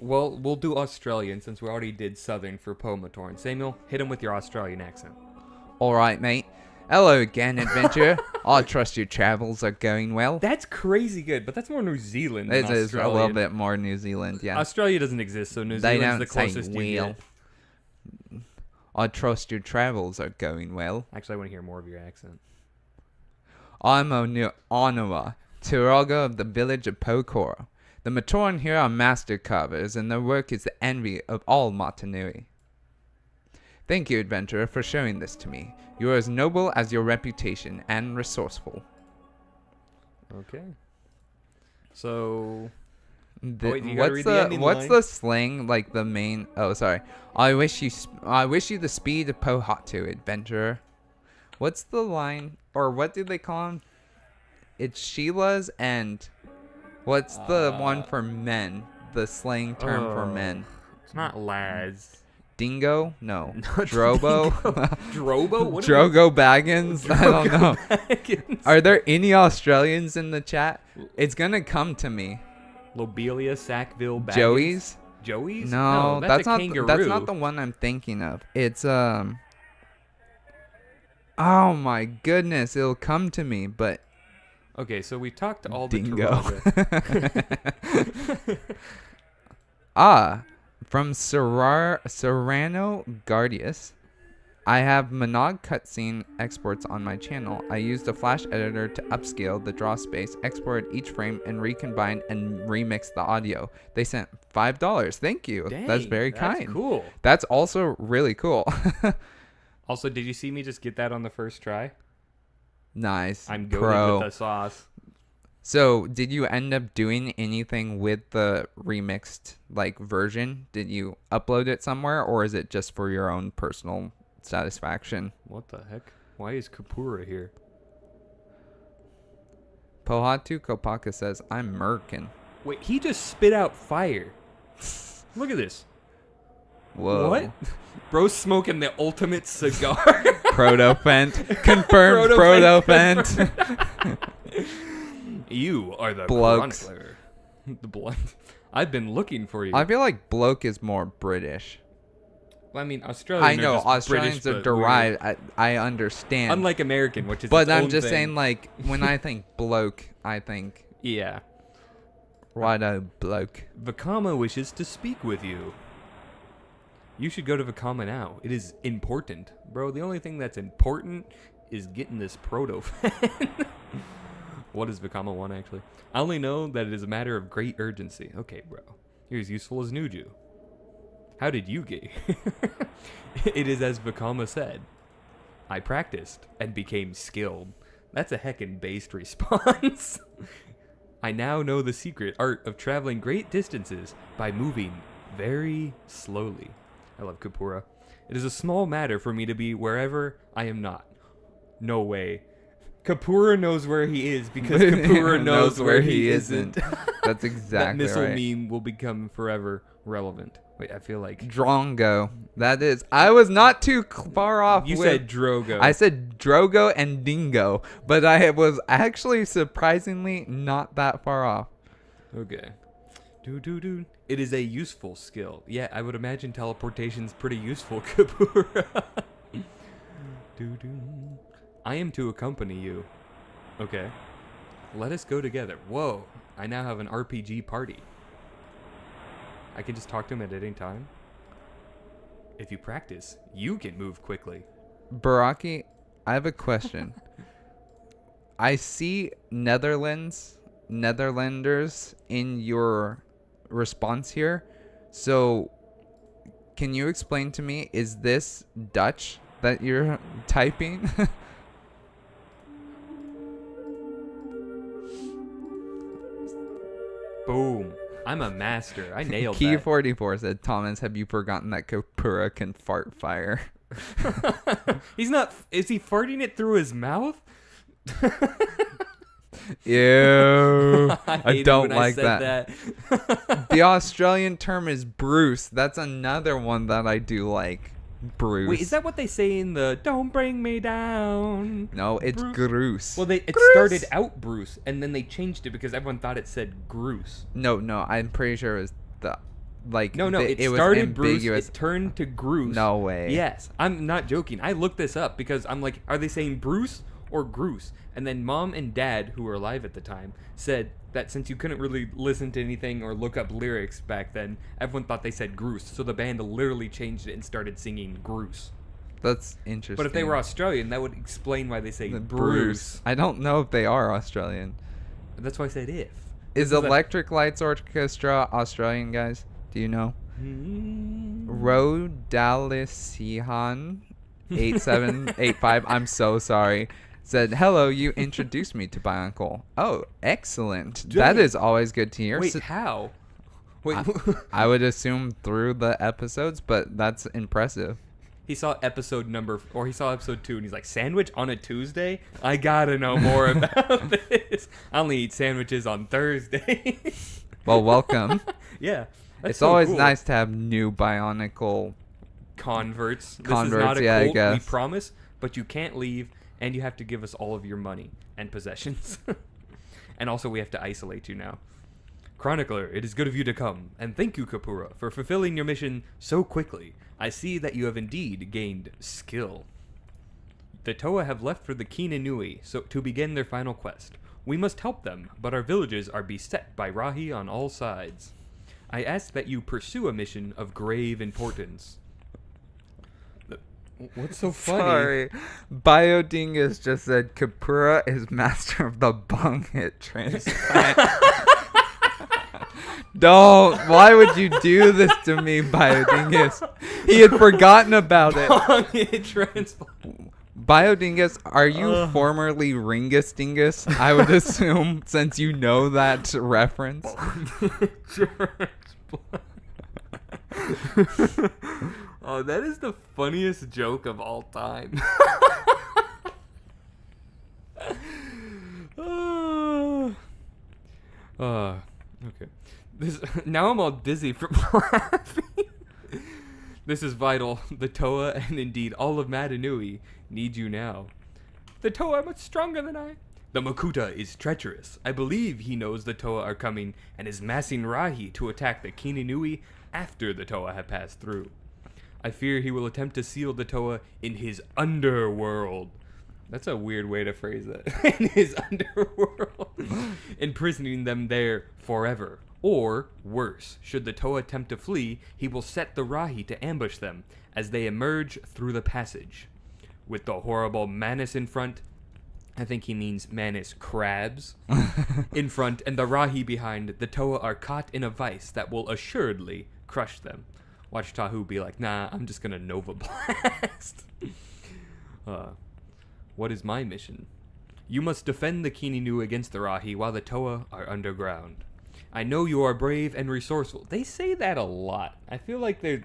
[SPEAKER 1] Well, we'll do Australian since we already did Southern for Po Matoran. Samuel, hit him with your Australian accent.
[SPEAKER 2] All right, mate. Hello again, adventurer. I trust your travels are going well.
[SPEAKER 1] That's crazy good, but that's more New Zealand than Australian.
[SPEAKER 2] It is a little bit more New Zealand, yeah.
[SPEAKER 1] Australia doesn't exist, so New Zealand's the closest you get.
[SPEAKER 2] I trust your travels are going well.
[SPEAKER 1] Actually, I want to hear more of your accent.
[SPEAKER 2] I'm Onua, Turaga of the village of Pokora. The Matoran here are master carvers, and their work is the envy of all Matanui. Thank you, adventurer, for showing this to me. You are as noble as your reputation and resourceful.
[SPEAKER 1] Okay. So,
[SPEAKER 2] what's the slang like the main? Oh, sorry. I wish you the speed of Pohatu, adventurer. What's the line, or what do they call them? It's Sheila's, and what's the one for men? The slang term for men.
[SPEAKER 1] It's not lads.
[SPEAKER 2] Dingo? No. Drobo?
[SPEAKER 1] Drobo? What
[SPEAKER 2] Drogo Baggins?
[SPEAKER 1] Drogo
[SPEAKER 2] I don't know.
[SPEAKER 1] Baggins.
[SPEAKER 2] Are there any Australians in the chat? It's gonna come to me.
[SPEAKER 1] Lobelia, Sackville, Baggins.
[SPEAKER 2] Joey's?
[SPEAKER 1] Joey's?
[SPEAKER 2] No, that's not.
[SPEAKER 1] kangaroo.
[SPEAKER 2] That's not the one I'm thinking of. It's Oh my goodness, it'll come to me, but.
[SPEAKER 1] Okay, so we talked to all the
[SPEAKER 2] Dingo.
[SPEAKER 1] Taraga.
[SPEAKER 2] From Serrano Guardius. I have MNOG cutscene exports on my channel. I used a Flash editor to upscale the draw space, export each frame, and recombine and remix the audio. They sent $5. Thank you.
[SPEAKER 1] Dang,
[SPEAKER 2] that's very kind.
[SPEAKER 1] Cool.
[SPEAKER 2] That's also really cool.
[SPEAKER 1] Also, did you see me just get that on the first try?
[SPEAKER 2] Nice.
[SPEAKER 1] I'm going with the sauce.
[SPEAKER 2] So, did you end up doing anything with the remixed version? Did you upload it somewhere, or is it just for your own personal satisfaction?
[SPEAKER 1] What the heck? Why is Kapura here?
[SPEAKER 2] Pohatu Kopaka says, I'm Merkin.
[SPEAKER 1] Wait, he just spit out fire. Look at this.
[SPEAKER 2] Whoa.
[SPEAKER 1] What? Bro's smoking the ultimate cigar.
[SPEAKER 2] Protofent. Confirmed Protofent.
[SPEAKER 1] You are the
[SPEAKER 2] Blokes.
[SPEAKER 1] chronicler. The blood. I've been looking for you.
[SPEAKER 2] I feel like bloke is more British.
[SPEAKER 1] Well, I mean, Australians.
[SPEAKER 2] I know
[SPEAKER 1] are just
[SPEAKER 2] Australians
[SPEAKER 1] British,
[SPEAKER 2] are
[SPEAKER 1] but
[SPEAKER 2] derived. I understand.
[SPEAKER 1] unlike American, which is.
[SPEAKER 2] but
[SPEAKER 1] its
[SPEAKER 2] I'm
[SPEAKER 1] own
[SPEAKER 2] just
[SPEAKER 1] thing.
[SPEAKER 2] saying, like, when I think bloke, I think
[SPEAKER 1] Yeah.
[SPEAKER 2] righto bloke.
[SPEAKER 1] Vakama wishes to speak with you. You should go to Vakama now. It is important, bro. The only thing that's important is getting this proto fan. What does Vakama want, actually? I only know that it is a matter of great urgency. Okay, bro. You're as useful as Nuju. How did you get here? It is as Vakama said. I practiced and became skilled. That's a heckin' based response. I now know the secret art of traveling great distances by moving very slowly. I love Kapura. It is a small matter for me to be wherever I am not. No way. Kapura knows where he is because Kapura knows where he isn't.
[SPEAKER 2] That's exactly
[SPEAKER 1] That missile
[SPEAKER 2] right.
[SPEAKER 1] meme will become forever relevant. Wait, I feel like
[SPEAKER 2] Drongo. That is. I was not too far off.
[SPEAKER 1] you
[SPEAKER 2] with,
[SPEAKER 1] said Drogo.
[SPEAKER 2] I said Drogo and Dingo, but I was actually surprisingly not that far off.
[SPEAKER 1] Okay. Do. It is a useful skill. Yeah, I would imagine teleportation's pretty useful, Kapura. Do. I am to accompany you. Okay. Let us go together. Whoa. I now have an RPG party. I can just talk to him at any time. If you practice, you can move quickly.
[SPEAKER 2] Barraki, I have a question. I see Netherlanders in your response here. So, can you explain to me, is this Dutch that you're typing?
[SPEAKER 1] Boom. I'm a master. I nailed
[SPEAKER 2] Key
[SPEAKER 1] that.
[SPEAKER 2] 44 said, Thomas, have you forgotten that Kapura can fart fire?
[SPEAKER 1] He's not. Is he farting it through his mouth?
[SPEAKER 2] Ew. I
[SPEAKER 1] hated
[SPEAKER 2] don't
[SPEAKER 1] when
[SPEAKER 2] like
[SPEAKER 1] said
[SPEAKER 2] that. The Australian term is Bruce. That's another one that I do like. Bruce.
[SPEAKER 1] Wait, is that what they say in the "Don't Bring Me Down"?
[SPEAKER 2] No, it's Groose.
[SPEAKER 1] Well, it
[SPEAKER 2] Groose.
[SPEAKER 1] started out Bruce, and then they changed it because everyone thought it said Groose.
[SPEAKER 2] No, I'm pretty sure it was the like.
[SPEAKER 1] No,
[SPEAKER 2] it
[SPEAKER 1] it
[SPEAKER 2] was
[SPEAKER 1] started Bruce.
[SPEAKER 2] ambiguous.
[SPEAKER 1] It turned to Groose.
[SPEAKER 2] No way.
[SPEAKER 1] Yes, I'm not joking. I looked this up because I'm like, are they saying Bruce or Groose? And then Mom and Dad, who were alive at the time, said that since you couldn't really listen to anything or look up lyrics back then, everyone thought they said Groose. So the band literally changed it and started singing Groose.
[SPEAKER 2] That's interesting.
[SPEAKER 1] But if they were Australian, that would explain why they say
[SPEAKER 2] The
[SPEAKER 1] Bruce.
[SPEAKER 2] I don't know if they are Australian.
[SPEAKER 1] That's why I said if.
[SPEAKER 2] Is
[SPEAKER 1] that-
[SPEAKER 2] Electric Lights Orchestra Australian, guys? Do you know? Rodalisihan 8785. I'm so sorry. Said, hello, you introduced me to BIONICLE. Oh, excellent. That
[SPEAKER 1] Dang.
[SPEAKER 2] is always good to hear.
[SPEAKER 1] Wait,
[SPEAKER 2] So-
[SPEAKER 1] how? Wait,
[SPEAKER 2] I would assume through the episodes, but that's impressive.
[SPEAKER 1] he saw episode 2, and he's like, sandwich on a Tuesday? I gotta know more about this. I only eat sandwiches on Thursday.
[SPEAKER 2] Well, welcome.
[SPEAKER 1] Yeah. That's
[SPEAKER 2] It's
[SPEAKER 1] so
[SPEAKER 2] always
[SPEAKER 1] cool.
[SPEAKER 2] nice to have new BIONICLE.
[SPEAKER 1] Converts. This is
[SPEAKER 2] Converts,
[SPEAKER 1] not a
[SPEAKER 2] yeah, I
[SPEAKER 1] cult, we
[SPEAKER 2] guess.
[SPEAKER 1] promise, but you can't leave, and you have to give us all of your money and possessions. And also, we have to isolate you now. Chronicler, it is good of you to come, and thank you, Kapura, for fulfilling your mission so quickly. I see that you have indeed gained skill. The Toa have left for the Kinanui so to begin their final quest. We must help them, but our villages are beset by Rahi on all sides. I ask that you pursue a mission of grave importance. What's so funny?
[SPEAKER 2] Sorry. Biodingus just said Kapura is master of the bong hit transplant. Don't. Why would you do this to me, Biodingus? He had forgotten about it.
[SPEAKER 1] Transplant.
[SPEAKER 2] Biodingus, are you formerly Ringus Dingus? I would assume, since you know that reference.
[SPEAKER 1] Oh, that is the funniest joke of all time. Okay. Now I'm all dizzy from laughing. This is vital. The Toa, and indeed all of Madanui, need you now. The Toa are much stronger than I. The Makuta is treacherous. I believe he knows the Toa are coming and is massing Rahi to attack the Kininui after the Toa have passed through. I fear he will attempt to seal the Toa in his underworld. That's a weird way to phrase that. In his underworld. Imprisoning them there forever. Or, worse, should the Toa attempt to flee, he will set the Rahi to ambush them as they emerge through the passage. With the horrible Manus in front, I think he means Manus crabs, in front, and the Rahi behind, the Toa are caught in a vice that will assuredly crush them. Watch Tahu be like, nah, I'm just gonna Nova Blast. What is my mission? You must defend the Kininu against the Rahi while the Toa are underground. I know you are brave and resourceful. They say that a lot. I feel like they're...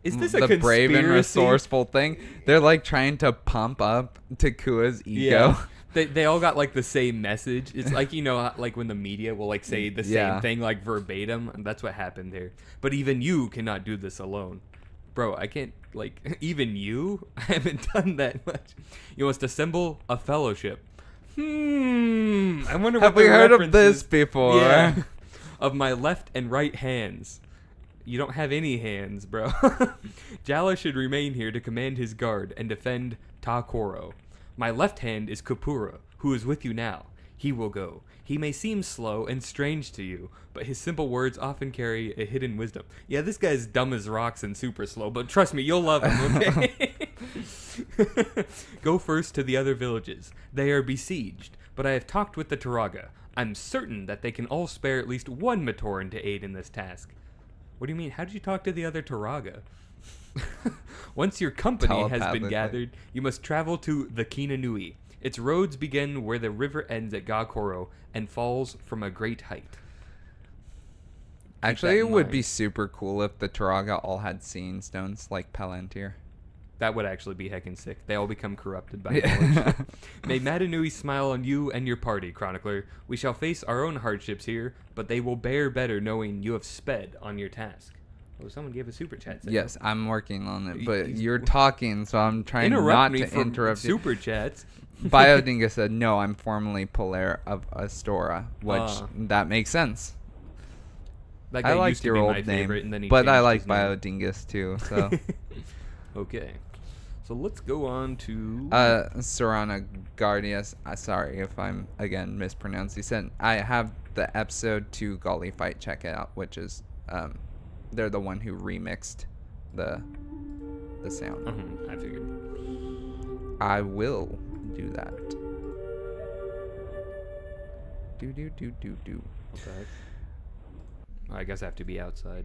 [SPEAKER 1] Is this a
[SPEAKER 2] the
[SPEAKER 1] conspiracy?
[SPEAKER 2] brave and resourceful thing? They're like trying to pump up Takua's ego.
[SPEAKER 1] Yeah. They all got like the same message. It's like, you know, like when the media will like say the same thing like verbatim. And that's what happened there. But even you cannot do this alone. Bro, I can't, like, even you? I haven't done that much. You must assemble a fellowship. I wonder what
[SPEAKER 2] Have we heard of this before?
[SPEAKER 1] Yeah. Of my left and right hands. You don't have any hands, bro. Jala should remain here to command his guard and defend Ta Koro. My left hand is Kapura, who is with you now. He will go. He may seem slow and strange to you, but his simple words often carry a hidden wisdom. Yeah, this guy's dumb as rocks and super slow, but trust me, you'll love him, okay? Go first to the other villages. They are besieged, but I have talked with the Turaga. I'm certain that they can all spare at least one Matoran to aid in this task. What do you mean? How did you talk to the other Turaga? Once your company has been gathered, you must travel to the Kinanui. Its roads begin where the river ends at Gakoro and falls from a great height.
[SPEAKER 2] Actually, it would be super cool if the Turaga all had seeing stones like Palantir.
[SPEAKER 1] That would actually be heckin' sick. They all become corrupted by knowledge. May Madanui smile on you and your party, Chronicler. We shall face our own hardships here, but they will bear better knowing you have sped on your task. Oh, someone gave a super chat.
[SPEAKER 2] Yes, I'm working on it, but you're talking, so I'm trying
[SPEAKER 1] not
[SPEAKER 2] to interrupt you.
[SPEAKER 1] Super chats.
[SPEAKER 2] Biodinga said, no, I'm formerly Polaire of Astora, which that makes sense.
[SPEAKER 1] That guy
[SPEAKER 2] I liked
[SPEAKER 1] used to
[SPEAKER 2] your
[SPEAKER 1] be
[SPEAKER 2] old
[SPEAKER 1] my favorite, and then he
[SPEAKER 2] but I
[SPEAKER 1] changed
[SPEAKER 2] like
[SPEAKER 1] his name.
[SPEAKER 2] Biodingus too, so.
[SPEAKER 1] Okay. So let's go on to...
[SPEAKER 2] Sorana Guardias, sorry if I'm, again, mispronounced. He said, I have the episode 2 Golly fight, check it out, which is, they're the one who remixed the sound.
[SPEAKER 1] I figured.
[SPEAKER 2] I will do that. Do.
[SPEAKER 1] Okay. I guess I have to be outside.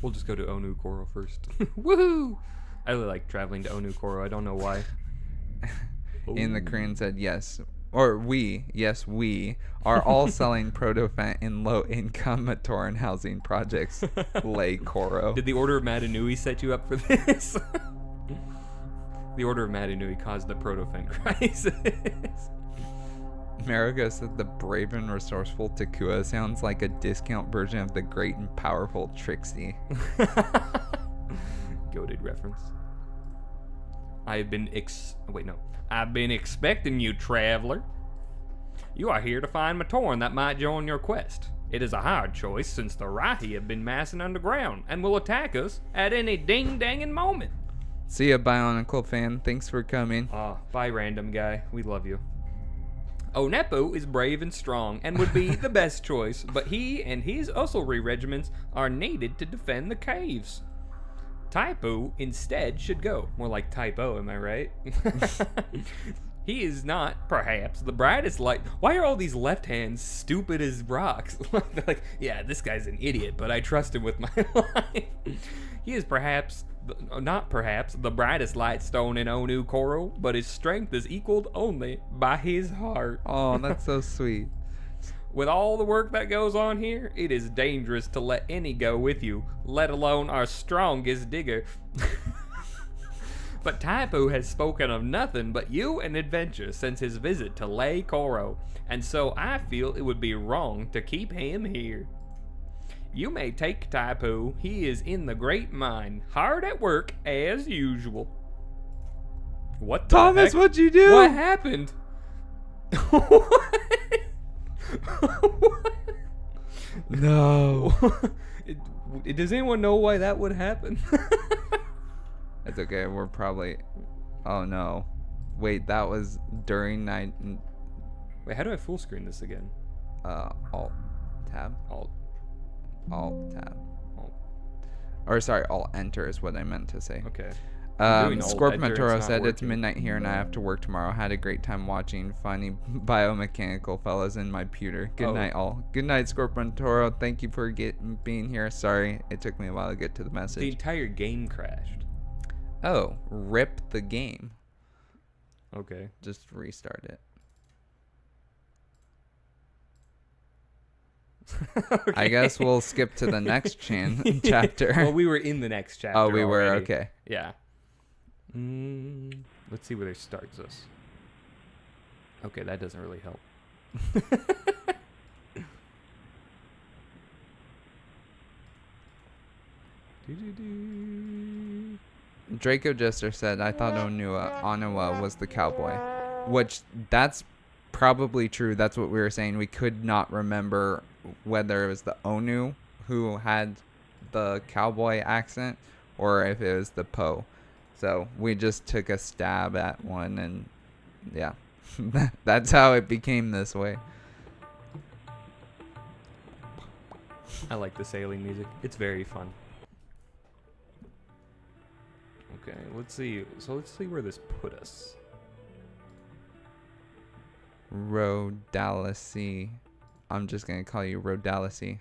[SPEAKER 1] We'll just go to Onu Koro first. Woohoo! I really like traveling to Onu Koro. I don't know why.
[SPEAKER 2] In the Korean said yes. Or we are all selling Protofant in low-income Matoran housing projects. Lay Koro.
[SPEAKER 1] Did the Order of Madanui set you up for this? The Order of Madanui caused the Protofant crisis.
[SPEAKER 2] Marigo said the brave and resourceful Takua sounds like a discount version of the great and powerful Trixie.
[SPEAKER 1] Goated reference. I've been expecting you, traveler. You are here to find Matoran that might join your quest. It is a hard choice since the Rahi have been massing underground and will attack us at any ding-danging moment.
[SPEAKER 2] See ya, Bionicle fan. Thanks for coming.
[SPEAKER 1] Bye, random guy. We love you. Onepo is brave and strong and would be the best choice, but he and his Usselry regiments are needed to defend the caves. Taipu instead should go. More like typo, am I right? He is not, perhaps, the brightest light. Why are all these left hands stupid as rocks? They're like, yeah, this guy's an idiot, but I trust him with my life. He is not perhaps the brightest light stone in Onu Koro, but his strength is equaled only by his heart.
[SPEAKER 2] Oh, that's so sweet.
[SPEAKER 1] With all the work that goes on here, it is dangerous to let any go with you, let alone our strongest digger. But Taipu has spoken of nothing but you and adventure since his visit to Lei Koro, and so I feel it would be wrong to keep him here. You may take Taipu. He is in the great mine, hard at work as usual. What the
[SPEAKER 2] Thomas,
[SPEAKER 1] heck?
[SPEAKER 2] what'd you do?
[SPEAKER 1] What happened? What?
[SPEAKER 2] No.
[SPEAKER 1] Does anyone know why that would happen?
[SPEAKER 2] It's okay. We're probably... Oh, no. Wait, that was during night...
[SPEAKER 1] Wait, how do I full screen this again?
[SPEAKER 2] Alt-tab. Alt-tab.
[SPEAKER 1] Alt.
[SPEAKER 2] Or sorry, Alt-enter is what I meant to say.
[SPEAKER 1] Okay. I'm doing
[SPEAKER 2] Scorp
[SPEAKER 1] Alt-enter,
[SPEAKER 2] Matoro
[SPEAKER 1] it's not
[SPEAKER 2] said it's
[SPEAKER 1] working.
[SPEAKER 2] midnight here and I have to work tomorrow. Had a great time watching funny biomechanical fellas in my pewter. Good
[SPEAKER 1] Oh.
[SPEAKER 2] night, all. Good night, Scorp Matoro. Thank you for being here. Sorry, it took me a while to get to the
[SPEAKER 1] The
[SPEAKER 2] message.
[SPEAKER 1] entire game crashed.
[SPEAKER 2] Oh, rip the game.
[SPEAKER 1] Okay.
[SPEAKER 2] Just restart it.
[SPEAKER 1] Okay.
[SPEAKER 2] I guess we'll skip to the next chapter.
[SPEAKER 1] Well, we were in the next chapter.
[SPEAKER 2] Oh, we were?
[SPEAKER 1] already.
[SPEAKER 2] Okay.
[SPEAKER 1] Yeah. Let's see where they starts us. Okay, that doesn't really help. Doo-doo-doo.
[SPEAKER 2] Draco Jester said, I thought Onawa was the cowboy. Which, that's probably true. That's what we were saying. We could not remember whether it was the Onu who had the cowboy accent or if it was the Po. So we just took a stab at one and yeah. That's how it became this way.
[SPEAKER 1] I like the sailing music. It's very fun. Okay, let's see. So let's see where this put us.
[SPEAKER 2] Rodalacy. I'm just going to call you Rodalacy.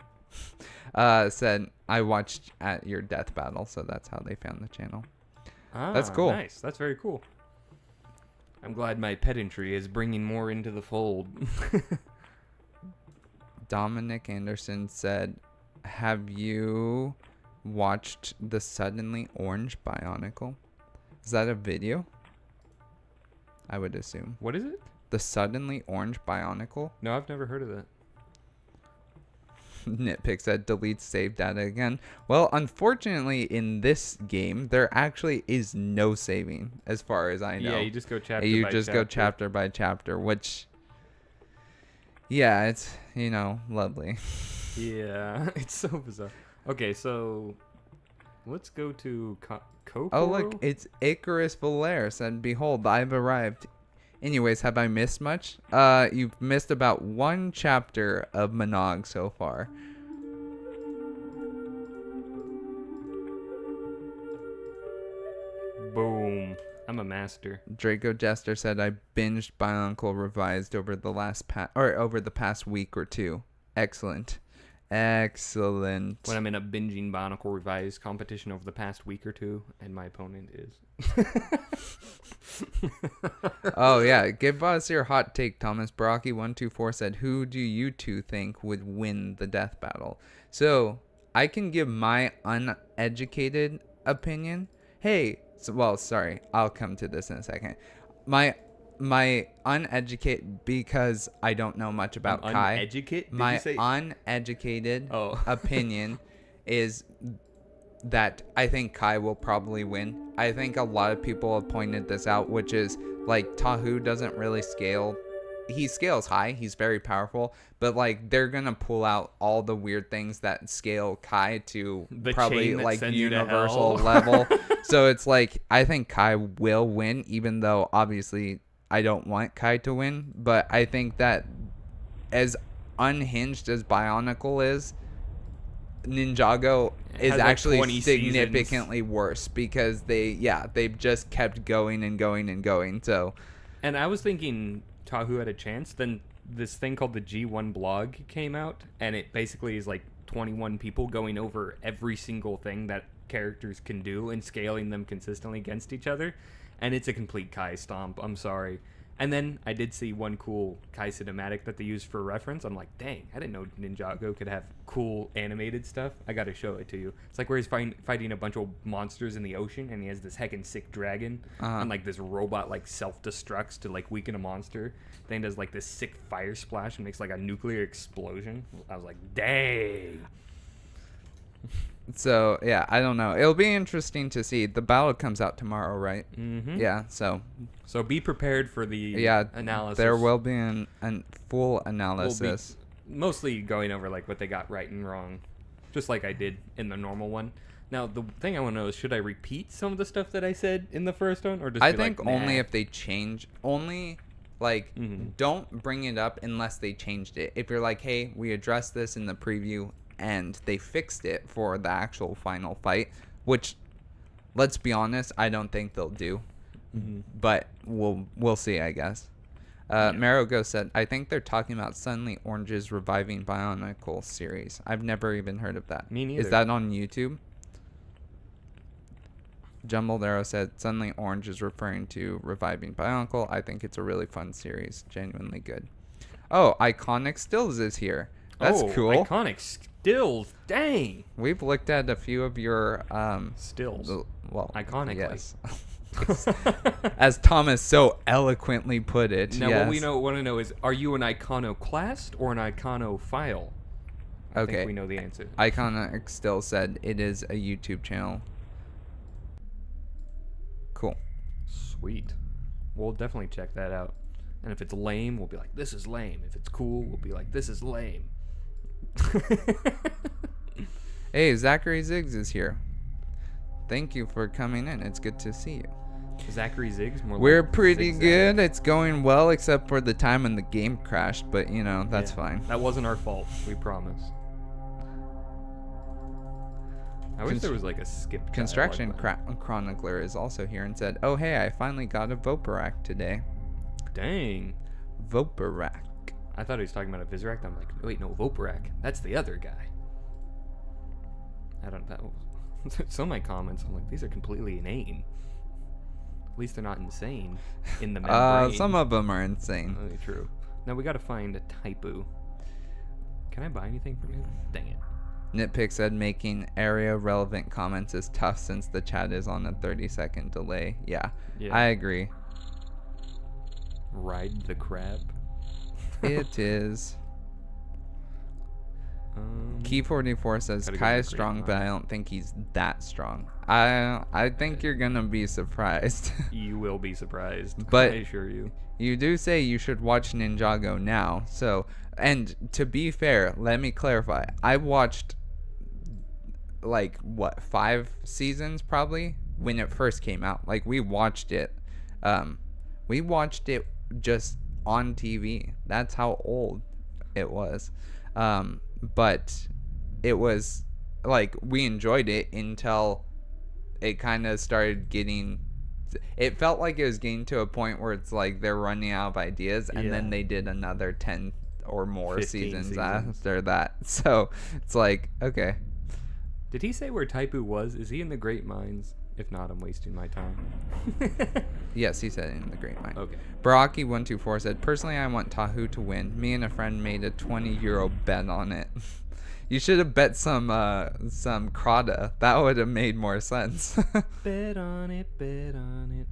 [SPEAKER 2] Said, I watched at your death battle, so that's how they found the channel. That's cool.
[SPEAKER 1] Nice. That's very cool. I'm glad my pedantry is bringing more into the fold.
[SPEAKER 2] Dominic Anderson said, have you watched the Suddenly Orange Bionicle? Is that a video? I would assume.
[SPEAKER 1] What is it?
[SPEAKER 2] The Suddenly Orange Bionicle?
[SPEAKER 1] No, I've never heard of that.
[SPEAKER 2] Nitpick said, delete save data again. Well, unfortunately, in this game, there actually is no saving, as far as I know.
[SPEAKER 1] Yeah, you just go chapter
[SPEAKER 2] You
[SPEAKER 1] by
[SPEAKER 2] just
[SPEAKER 1] chapter.
[SPEAKER 2] go chapter by chapter, which, yeah, it's, lovely.
[SPEAKER 1] Yeah, it's so bizarre. Okay, so let's go to Kokoro.
[SPEAKER 2] Oh, look, it's Icarus Valaire said, behold, I've arrived. Anyways, have I missed much? You've missed about one chapter of MNOG so far.
[SPEAKER 1] Boom. I'm a master.
[SPEAKER 2] Draco Jester said, I binged Bionicle Revised over the past week or two. Excellent. Excellent.
[SPEAKER 1] When I'm in a binging Bionicle Revised competition over the past week or two, and my opponent is.
[SPEAKER 2] Oh, yeah. Give us your hot take, Thomas. Barraki124 said, who do you two think would win the death battle? So, I can give my uneducated opinion. Hey, sorry. I'll come to this in a second. My uneducated, because I don't know much about Kai.
[SPEAKER 1] Uneducated? Did
[SPEAKER 2] My
[SPEAKER 1] you say?
[SPEAKER 2] uneducated
[SPEAKER 1] Oh.
[SPEAKER 2] opinion is that I think Kai will probably win. I think a lot of people have pointed this out, which is like Tahu doesn't really scale. He scales high. He's very powerful, but like they're gonna pull out all the weird things that scale Kai to
[SPEAKER 1] The
[SPEAKER 2] probably
[SPEAKER 1] chain that
[SPEAKER 2] like
[SPEAKER 1] sends you to
[SPEAKER 2] universal
[SPEAKER 1] hell.
[SPEAKER 2] level. So it's like I think Kai will win, even though obviously I don't want Kai to win. But I think that as unhinged as Bionicle is, Ninjago
[SPEAKER 1] It
[SPEAKER 2] is
[SPEAKER 1] has, like,
[SPEAKER 2] actually
[SPEAKER 1] 20
[SPEAKER 2] significantly worse because they've just kept going and going and going. So
[SPEAKER 1] And I was thinking Tahu had a chance. Then this thing called the G1 blog came out, and it basically is like 21 people going over every single thing that characters can do and scaling them consistently against each other. And it's a complete Kai stomp. I'm sorry. And then I did see one cool Kai cinematic that they used for reference. I'm like, dang, I didn't know Ninjago could have cool animated stuff. I got to show it to you. It's like where he's fighting a bunch of monsters in the ocean, and he has this heckin' sick dragon, and like this robot like self-destructs to like weaken a monster. Then does like this sick fire splash and makes like a nuclear explosion. I was like, dang.
[SPEAKER 2] So, yeah, I don't know. It'll be interesting to see. The battle comes out tomorrow, right?
[SPEAKER 1] Mm-hmm.
[SPEAKER 2] Yeah, so
[SPEAKER 1] be prepared for the analysis.
[SPEAKER 2] There will be an full analysis.
[SPEAKER 1] We'll be mostly going over like what they got right and wrong, just like I did in the normal one. Now, the thing I want to know is, should I repeat some of the stuff that I said in the first one, or just
[SPEAKER 2] I
[SPEAKER 1] be
[SPEAKER 2] think
[SPEAKER 1] like,
[SPEAKER 2] only
[SPEAKER 1] nah?
[SPEAKER 2] if they change. Only, like, don't bring it up unless they changed it. If you're like, hey, we addressed this in the preview, and they fixed it for the actual final fight, which, let's be honest, I don't think they'll do. But we'll see, I guess. Marogo said, I think they're talking about Suddenly Orange's reviving Bionicle series. I've never even heard of that.
[SPEAKER 1] Me neither.
[SPEAKER 2] Is that on YouTube? Jumbled Arrow said, Suddenly Orange is referring to reviving Bionicle. I think it's a really fun series. Genuinely good. Oh, Iconic Stills is here. That's cool.
[SPEAKER 1] Iconic Stills. Dang.
[SPEAKER 2] We've looked at a few of your
[SPEAKER 1] stills.
[SPEAKER 2] Well,
[SPEAKER 1] iconically.
[SPEAKER 2] Yes. As Thomas so eloquently put it.
[SPEAKER 1] Now,
[SPEAKER 2] yes.
[SPEAKER 1] what we want to know is, are you an iconoclast or an iconophile? I think we know the answer.
[SPEAKER 2] Iconic Still said it is a YouTube channel. Cool.
[SPEAKER 1] Sweet. We'll definitely check that out. And if it's lame, we'll be like, this is lame. If it's cool, we'll be like, this is lame.
[SPEAKER 2] Hey, Zachary Ziggs is here. Thank you for coming in. It's good to see you.
[SPEAKER 1] Zachary Ziggs?
[SPEAKER 2] We're pretty good. It's going well, except for the time when the game crashed. But, you know, that's fine.
[SPEAKER 1] That wasn't our fault. We promise. I wish there was like a skip.
[SPEAKER 2] Construction Chronicler is also here and said, oh, hey, I finally got a Voporak today.
[SPEAKER 1] Dang.
[SPEAKER 2] Voporak.
[SPEAKER 1] I thought he was talking about a Vizirac. I'm like, wait, no, Voporak. That's the other guy. I don't know. Some of my comments, I'm like, these are completely inane. At least they're not insane in the membrane.
[SPEAKER 2] Some of them are insane.
[SPEAKER 1] Oh, true. Now we gotta find a Taipu. Can I buy anything from you? Dang it.
[SPEAKER 2] Nitpick said making area relevant comments is tough since the chat is on a 30-second delay. Yeah, I agree.
[SPEAKER 1] Ride the crab.
[SPEAKER 2] It is. Key 44 says Kai is strong, but I don't think he's that strong. I think you're gonna be surprised.
[SPEAKER 1] You will be surprised.
[SPEAKER 2] But
[SPEAKER 1] I assure you.
[SPEAKER 2] You do say you should watch Ninjago now. So, and to be fair, let me clarify. I watched like what 5 seasons probably when it first came out. Like we watched it just on TV. That's how old it was. But it was like we enjoyed it until it kind of started getting, it felt like it was getting to a point where it's like they're running out of ideas, and then they did another 10 or more seasons after that. So it's like, okay.
[SPEAKER 1] Did he say where Taipu was? Is he in the Great Mines? If not, I'm wasting my time.
[SPEAKER 2] Yes, he said in the Great Mine.
[SPEAKER 1] Okay.
[SPEAKER 2] Barraki 124 said, personally, I want Tahu to win. Me and a friend made a €20 bet on it. You should have bet some Crota. That would have made more sense.
[SPEAKER 1] Bet on it.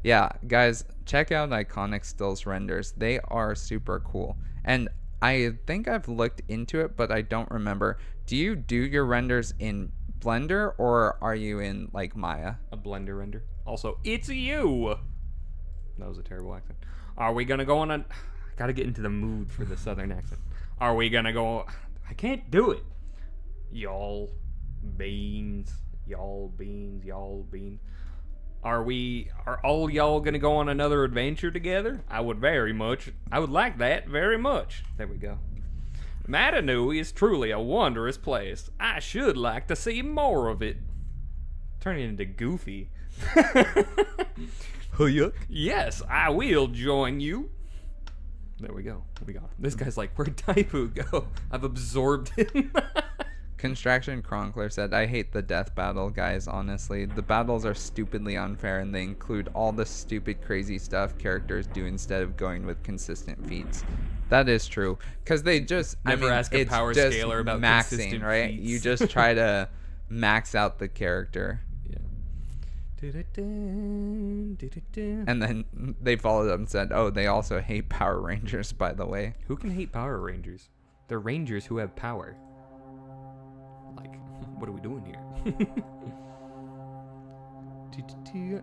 [SPEAKER 2] Yeah, guys, check out Iconic Stills renders. They are super cool. And I think I've looked into it, but I don't remember. Do you do your renders in Blender, or are you in like Maya?
[SPEAKER 1] A Blender render. Also, it's you. That was a terrible accent. Are we gonna go on a? I gotta get into the mood for the southern accent. Are we gonna go? I can't do it. Y'all beans. Are all y'all gonna go on another adventure together? I would like that very much. There we go. Matanui is truly a wondrous place. I should like to see more of it. Turning into Goofy. Yes, I will join you. There we go. This guy's like, where'd Taipu go? I've absorbed him.
[SPEAKER 2] Construction Chronicler said, I hate the death battle, guys, honestly. The battles are stupidly unfair, and they include all the stupid, crazy stuff characters do instead of going with consistent feats. That is true. Because they just...
[SPEAKER 1] Never ask a power scaler about
[SPEAKER 2] maxing,
[SPEAKER 1] consistent
[SPEAKER 2] right?
[SPEAKER 1] feats.
[SPEAKER 2] You just try to max out the character.
[SPEAKER 1] Yeah.
[SPEAKER 2] And then they followed up and said, oh, they also hate Power Rangers, by the way.
[SPEAKER 1] Who can hate Power Rangers? They're Rangers who have power. what are we doing here?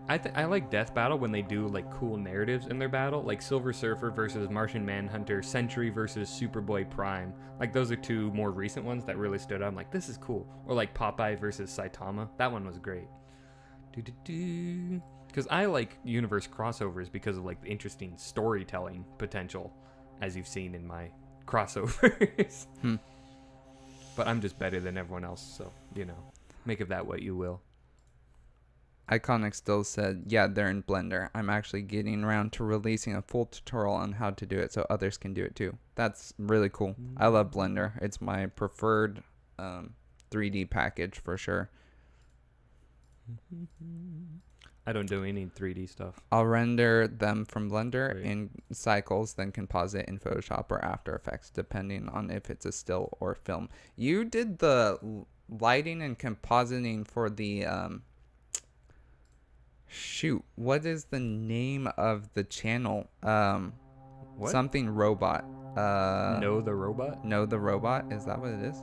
[SPEAKER 1] I like Death Battle when they do like cool narratives in their battle, like Silver Surfer versus Martian Manhunter, Sentry versus Superboy Prime. Like those are two more recent ones that really stood out. I'm like, this is cool. Or like Popeye versus Saitama. That one was great. Because I like universe crossovers because of like the interesting storytelling potential, as you've seen in my crossovers. But I'm just better than everyone else, so make of that what you will.
[SPEAKER 2] Iconic still said, yeah, they're in Blender. I'm actually getting around to releasing a full tutorial on how to do it so others can do it too. That's really cool. I love Blender. It's my preferred 3D package for sure.
[SPEAKER 1] I don't do any 3D stuff.
[SPEAKER 2] I'll render them from Blender in cycles, then composite in Photoshop or After Effects, depending on if it's a still or film. You did the lighting and compositing for the... shoot, what is the name of the channel?
[SPEAKER 1] What?
[SPEAKER 2] Something robot.
[SPEAKER 1] Know the Robot?
[SPEAKER 2] Know the Robot? Is that what it is?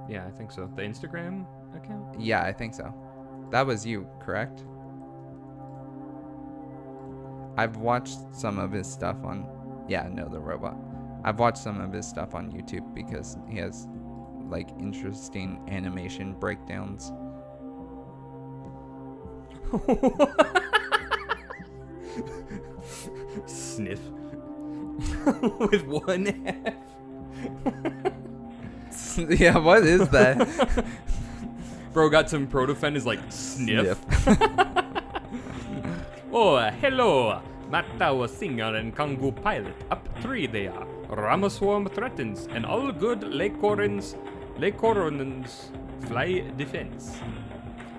[SPEAKER 1] Yeah, I think so. The Instagram account?
[SPEAKER 2] Yeah, I think so. That was you, correct? I've watched some of his stuff on... Yeah, Know the Robot. I've watched some of his stuff on YouTube because he has, like, interesting animation breakdowns.
[SPEAKER 1] Sniff. With one F.
[SPEAKER 2] Yeah, what is that?
[SPEAKER 1] Bro got some protofen is like sniff. Oh, hello. Matta was singer and Kangu pilot. Up 3 they are. Ramaswarm threatens and all good Lekoronans fly defense.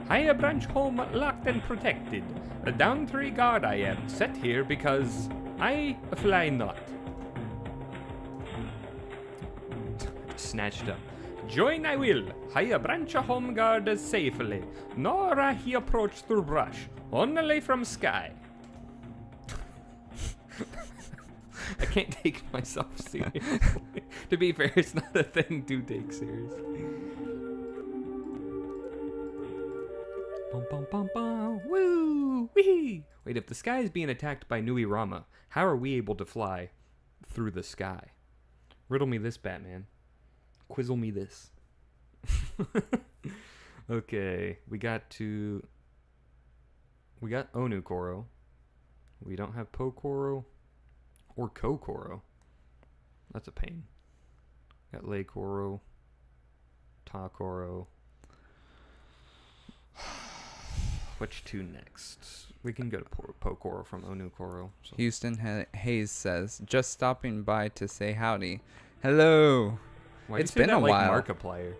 [SPEAKER 1] Higher branch home locked and protected. A down 3 guard I am, set here because I fly not. Snatched up. Join I will. Higher branch home guard safely. Nor he approach through brush. Only from sky. I can't take myself seriously. To be fair, it's not a thing to take seriously. Bum, bum, bum, bum. Woo! Wee! Wait, if the sky is being attacked by Nui Rama, how are we able to fly through the sky? Riddle me this, Batman. Quizzle me this. Okay, we got Onu Koro. We don't have Po Koro or Ko Koro. That's a pain. Got Lei Koro, Ta Koro. Which two next? We can go to Po Koro from Onu Koro. So.
[SPEAKER 2] Houston Hayes says, just stopping by to say howdy. Hello.
[SPEAKER 1] Why
[SPEAKER 2] It's been a while.
[SPEAKER 1] Markiplier.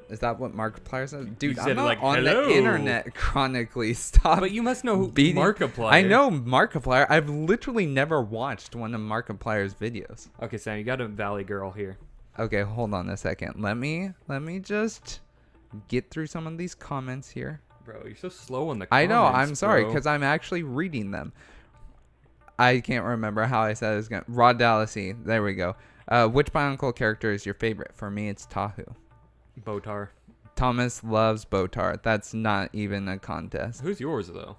[SPEAKER 2] Is that what Markiplier says? Dude,
[SPEAKER 1] said
[SPEAKER 2] I'm not
[SPEAKER 1] like,
[SPEAKER 2] on
[SPEAKER 1] hello.
[SPEAKER 2] the internet chronically. Stop.
[SPEAKER 1] But you must know who
[SPEAKER 2] beating.
[SPEAKER 1] Markiplier.
[SPEAKER 2] I know Markiplier. I've literally never watched one of Markiplier's videos.
[SPEAKER 1] Okay, Sam, you got a Valley Girl here.
[SPEAKER 2] Okay, hold on a second. Let me just get through some of these comments here.
[SPEAKER 1] Bro, you're so slow on the
[SPEAKER 2] I
[SPEAKER 1] comments,
[SPEAKER 2] know. I'm sorry
[SPEAKER 1] bro.
[SPEAKER 2] because I'm actually reading them. I can't remember how I said it. Raw Dallasy. There we go. Which Bionicle character is your favorite? For me, it's Tahu.
[SPEAKER 1] Botar.
[SPEAKER 2] Thomas loves Botar. That's not even a contest.
[SPEAKER 1] Who's yours, though?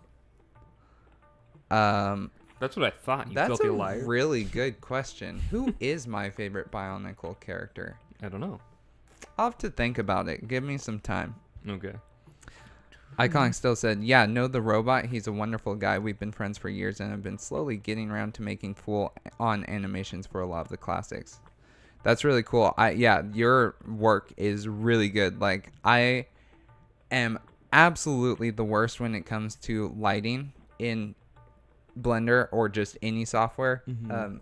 [SPEAKER 1] That's what I thought, you
[SPEAKER 2] That's
[SPEAKER 1] filthy
[SPEAKER 2] a
[SPEAKER 1] liar.
[SPEAKER 2] really good question. Who is my favorite Bionicle character?
[SPEAKER 1] I don't know.
[SPEAKER 2] I'll have to think about it. Give me some time.
[SPEAKER 1] Okay.
[SPEAKER 2] Iconic still said, yeah, Know the Robot. He's a wonderful guy. We've been friends for years and have been slowly getting around to making full-on animations for a lot of the classics. That's really cool. Yeah, your work is really good. Like, I am absolutely the worst when it comes to lighting in Blender or just any software.
[SPEAKER 1] Mm-hmm.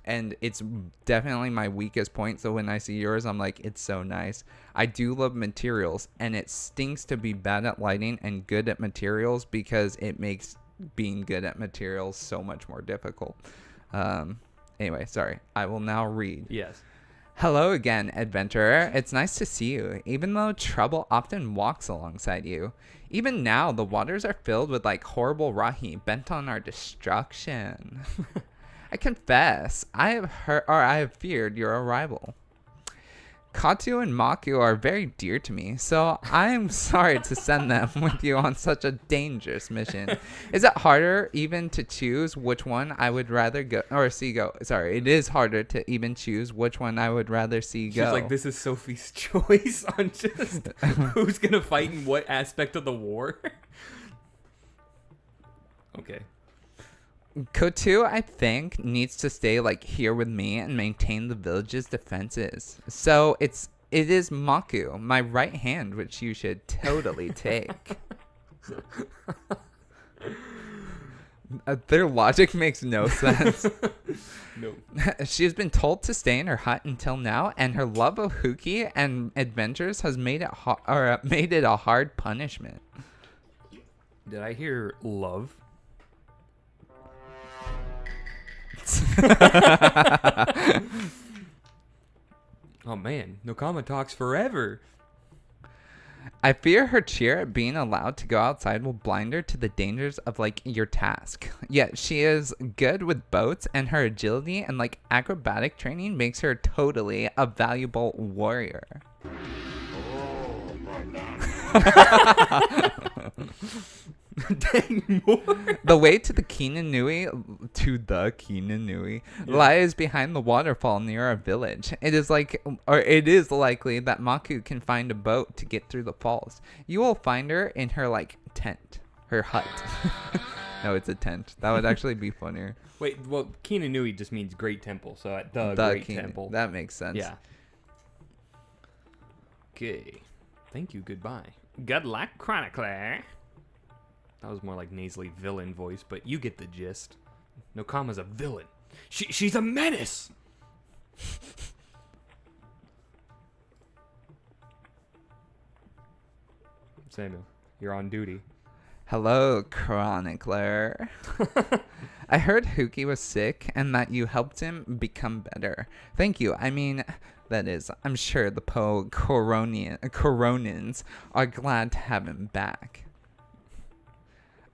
[SPEAKER 2] And it's definitely my weakest point. So when I see yours, I'm like, it's so nice. I do love materials, and it stinks to be bad at lighting and good at materials because it makes being good at materials so much more difficult. Anyway, sorry. I will now read.
[SPEAKER 1] Yes.
[SPEAKER 2] Hello again, adventurer. It's nice to see you, even though trouble often walks alongside you. Even now, the waters are filled with like horrible Rahi bent on our destruction. I confess, I have feared your arrival. Katu and Maku are very dear to me, so I'm sorry to send them with you on such a dangerous mission. Is it harder even to choose which one I would rather go or see go? Sorry, it is harder to even choose which one I would rather see go.
[SPEAKER 1] She's like, this is Sophie's choice on just who's gonna fight in what aspect of the war. Okay.
[SPEAKER 2] Kotu, I think, needs to stay like here with me and maintain the village's defenses. So it is Maku, my right hand, which you should totally take. Their logic makes no sense.
[SPEAKER 1] No.
[SPEAKER 2] She has been told to stay in her hut until now, and her love of Huki and adventures has made it a hard punishment.
[SPEAKER 1] Did I hear love? Oh man, Nokama talks forever.
[SPEAKER 2] I fear her cheer at being allowed to go outside will blind her to the dangers of like your task. Yet she is good with boats, and her agility and like acrobatic training makes her totally a valuable warrior.
[SPEAKER 1] Dang, more.
[SPEAKER 2] The way to the Kinanui lies behind the waterfall near our village. It is likely that Maku can find a boat to get through the falls. You will find her in her like tent, her hut. No, it's a tent. That would actually be funnier.
[SPEAKER 1] Wait, well, Kinanui just means great temple, so at the great temple.
[SPEAKER 2] That makes sense.
[SPEAKER 1] Yeah. Okay. Thank you. Goodbye. Good luck, Chronicler. That was more like nasally villain voice, but you get the gist. Nokama's a villain. She's a menace. Samuel, you're on duty.
[SPEAKER 2] Hello, Chronicler. I heard Huki was sick and that you helped him become better. Thank you. I mean, that is, I'm sure the Coronins are glad to have him back.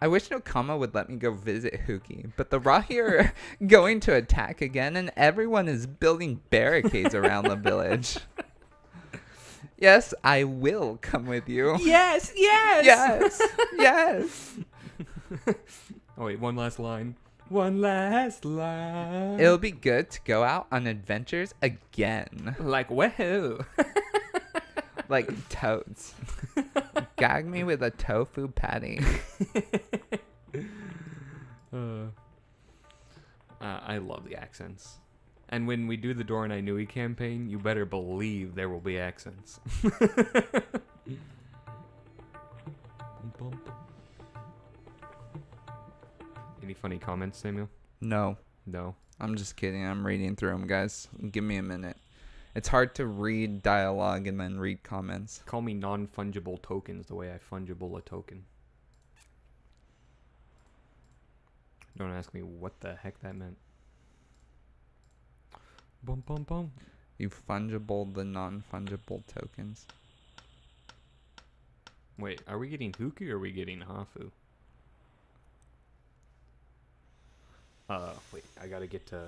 [SPEAKER 2] I wish Nokama would let me go visit Huki, but the Rahi are going to attack again and everyone is building barricades around the village. Yes, I will come with you.
[SPEAKER 1] Yes, yes.
[SPEAKER 2] Yes, yes.
[SPEAKER 1] Oh, wait, one last line. One last line.
[SPEAKER 2] It'll be good to go out on adventures again.
[SPEAKER 1] Like, whoa.
[SPEAKER 2] Like toads. Gag me with a tofu patty.
[SPEAKER 1] I love the accents. And when we do the Dora and Inui campaign, you better believe there will be accents. Any funny comments, Samuel?
[SPEAKER 2] No.
[SPEAKER 1] No.
[SPEAKER 2] I'm just kidding. I'm reading through them, guys. Give me a minute. It's hard to read dialogue and then read comments.
[SPEAKER 1] Call me non-fungible tokens the way I fungible a token. Don't ask me what the heck that meant. Bum, bum, bum.
[SPEAKER 2] You fungible the non-fungible tokens.
[SPEAKER 1] Wait, are we getting Huki or are we getting Hafu? Wait, I gotta get to...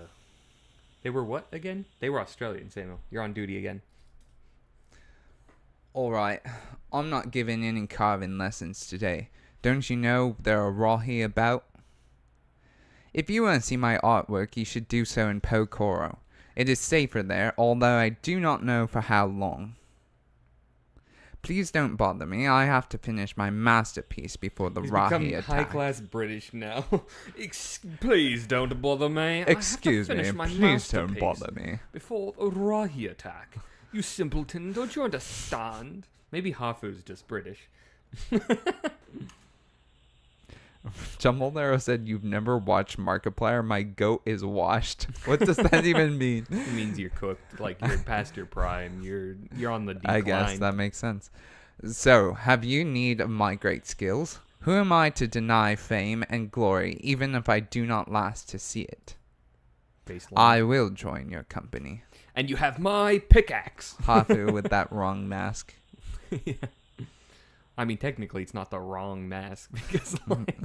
[SPEAKER 1] They were what again? They were Australian, Samuel. You're on duty again.
[SPEAKER 2] Alright, I'm not giving any carving lessons today. Don't you know there are Rahi about? If you want to see my artwork, you should do so in Pokoro. It is safer there, although I do not know for how long. Please don't bother me. I have to finish my masterpiece before the Rahi attack.
[SPEAKER 1] High-class British now. Please don't bother me.
[SPEAKER 2] Excuse me. Please don't bother me.
[SPEAKER 1] Before the Rahi attack. You simpleton, don't you understand? Maybe Hafu's just British.
[SPEAKER 2] Jumbled Arrow said, "You've never watched Markiplier? My goat is washed." What does that even mean?
[SPEAKER 1] It means you're cooked, like you're past your prime. You're on the decline.
[SPEAKER 2] I guess that makes sense. So, have you need of my great skills? Who am I to deny fame and glory, even if I do not last to see it?
[SPEAKER 1] Baseline.
[SPEAKER 2] I will join your company.
[SPEAKER 1] And you have my pickaxe.
[SPEAKER 2] Hafu with that wrong mask.
[SPEAKER 1] Yeah. I mean, technically, it's not the wrong mask because like,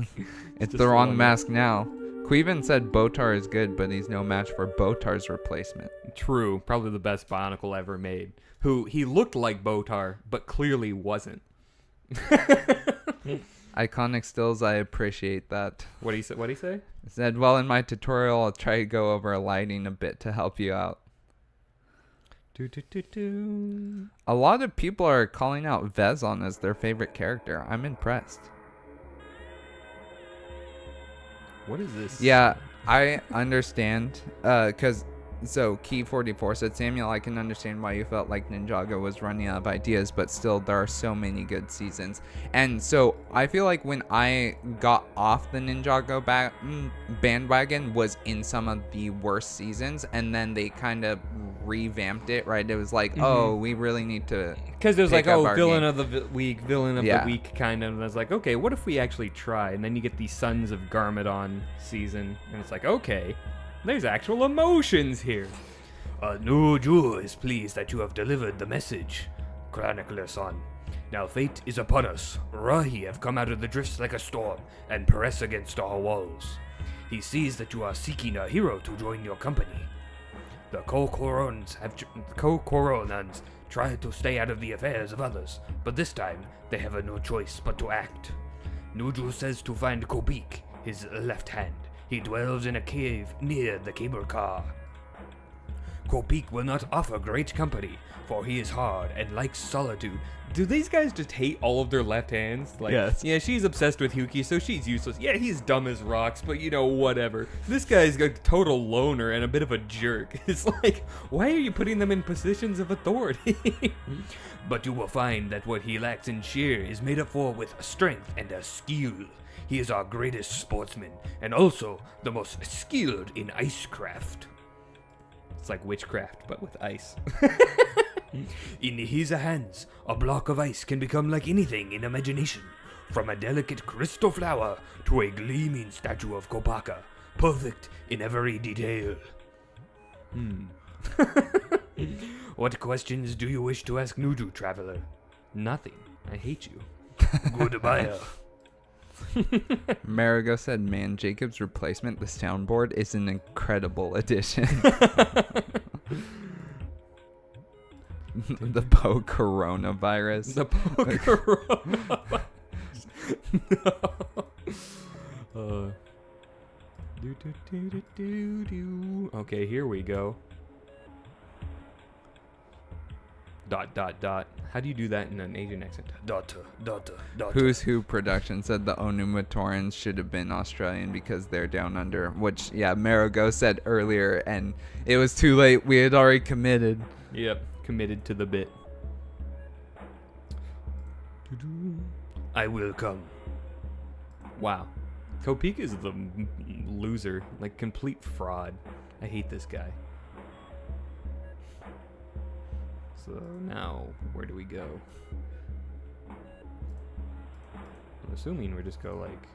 [SPEAKER 2] it's the wrong mask now. Queven said Botar is good, but he's no match for Botar's replacement.
[SPEAKER 1] True. Probably the best Bionicle ever made. Who he looked like Botar, but clearly wasn't.
[SPEAKER 2] Iconic stills, I appreciate that.
[SPEAKER 1] What'd he say?
[SPEAKER 2] He said, well, in my tutorial, I'll try to go over lighting a bit to help you out. A lot of people are calling out Vezon as their favorite character. I'm impressed.
[SPEAKER 1] What is this?
[SPEAKER 2] Yeah, I understand. So Key44 said, Samuel, I can understand why you felt like Ninjago was running out of ideas, but still there are so many good seasons. And so I feel like when I got off the Ninjago bandwagon was in some of the worst seasons, and then they kind of revamped it, right? It was like, oh, we really need to,
[SPEAKER 1] because there's like, oh, villain
[SPEAKER 2] game.
[SPEAKER 1] of the week, villain of the week, kind of. And I was like, okay, what if we actually try? And then you get the Sons of Garmadon season, and it's like, okay, there's actual emotions here.
[SPEAKER 3] Nuju is pleased that you have delivered the message, Chronicler-san. Now fate is upon us. Rahi have come out of the drifts like a storm and press against our walls. He sees that you are seeking a hero to join your company. The Kokoronans try to stay out of the affairs of others, but this time they have no choice but to act. Nuju says to find Kobik, his left hand. He dwells in a cave near the cable car. Kobik will not offer great company, for he is hard and likes solitude.
[SPEAKER 1] Do these guys just hate all of their left hands? Like,
[SPEAKER 2] yes.
[SPEAKER 1] Yeah, she's obsessed with Huki, so she's useless. Yeah, he's dumb as rocks, but whatever. This guy's a total loner and a bit of a jerk. It's like, why are you putting them in positions of authority?
[SPEAKER 3] But you will find that what he lacks in cheer is made up for with strength and a skill. He is our greatest sportsman, and also the most skilled in icecraft.
[SPEAKER 1] It's like witchcraft, but with ice.
[SPEAKER 3] In his hands, a block of ice can become like anything in imagination, from a delicate crystal flower to a gleaming statue of Kopaka, perfect in every detail. What questions do you wish to ask Nuju, traveler?
[SPEAKER 1] Nothing. I hate you.
[SPEAKER 3] Goodbye.
[SPEAKER 2] Marigo said, man, Jacob's replacement, the soundboard, is an incredible addition. The Poe coronavirus.
[SPEAKER 1] The Poe coronavirus. No. Okay, here we go. ... How do you do that in an Asian accent? ...
[SPEAKER 2] Who's Who Production said the Onumatorans should have been Australian because they're down under, which, yeah, Marigo said earlier, and it was too late. We had already committed.
[SPEAKER 1] Yep, committed to the bit.
[SPEAKER 3] I will come.
[SPEAKER 1] Wow. Kopik is the loser, like complete fraud. I hate this guy. So now, where do we go? I'm assuming we just go like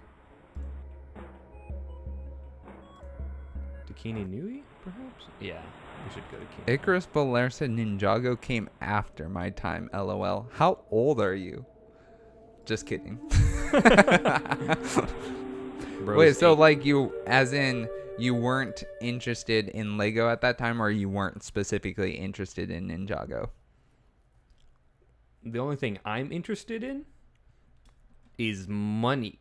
[SPEAKER 1] to Kini Nui, perhaps? Yeah, we should go to Kini.
[SPEAKER 2] Icarus Belair said Ninjago came after my time, LOL. How old are you? Just kidding. Wait, so like you, as in you weren't interested in Lego at that time, or you weren't specifically interested in Ninjago?
[SPEAKER 1] The only thing I'm interested in is money.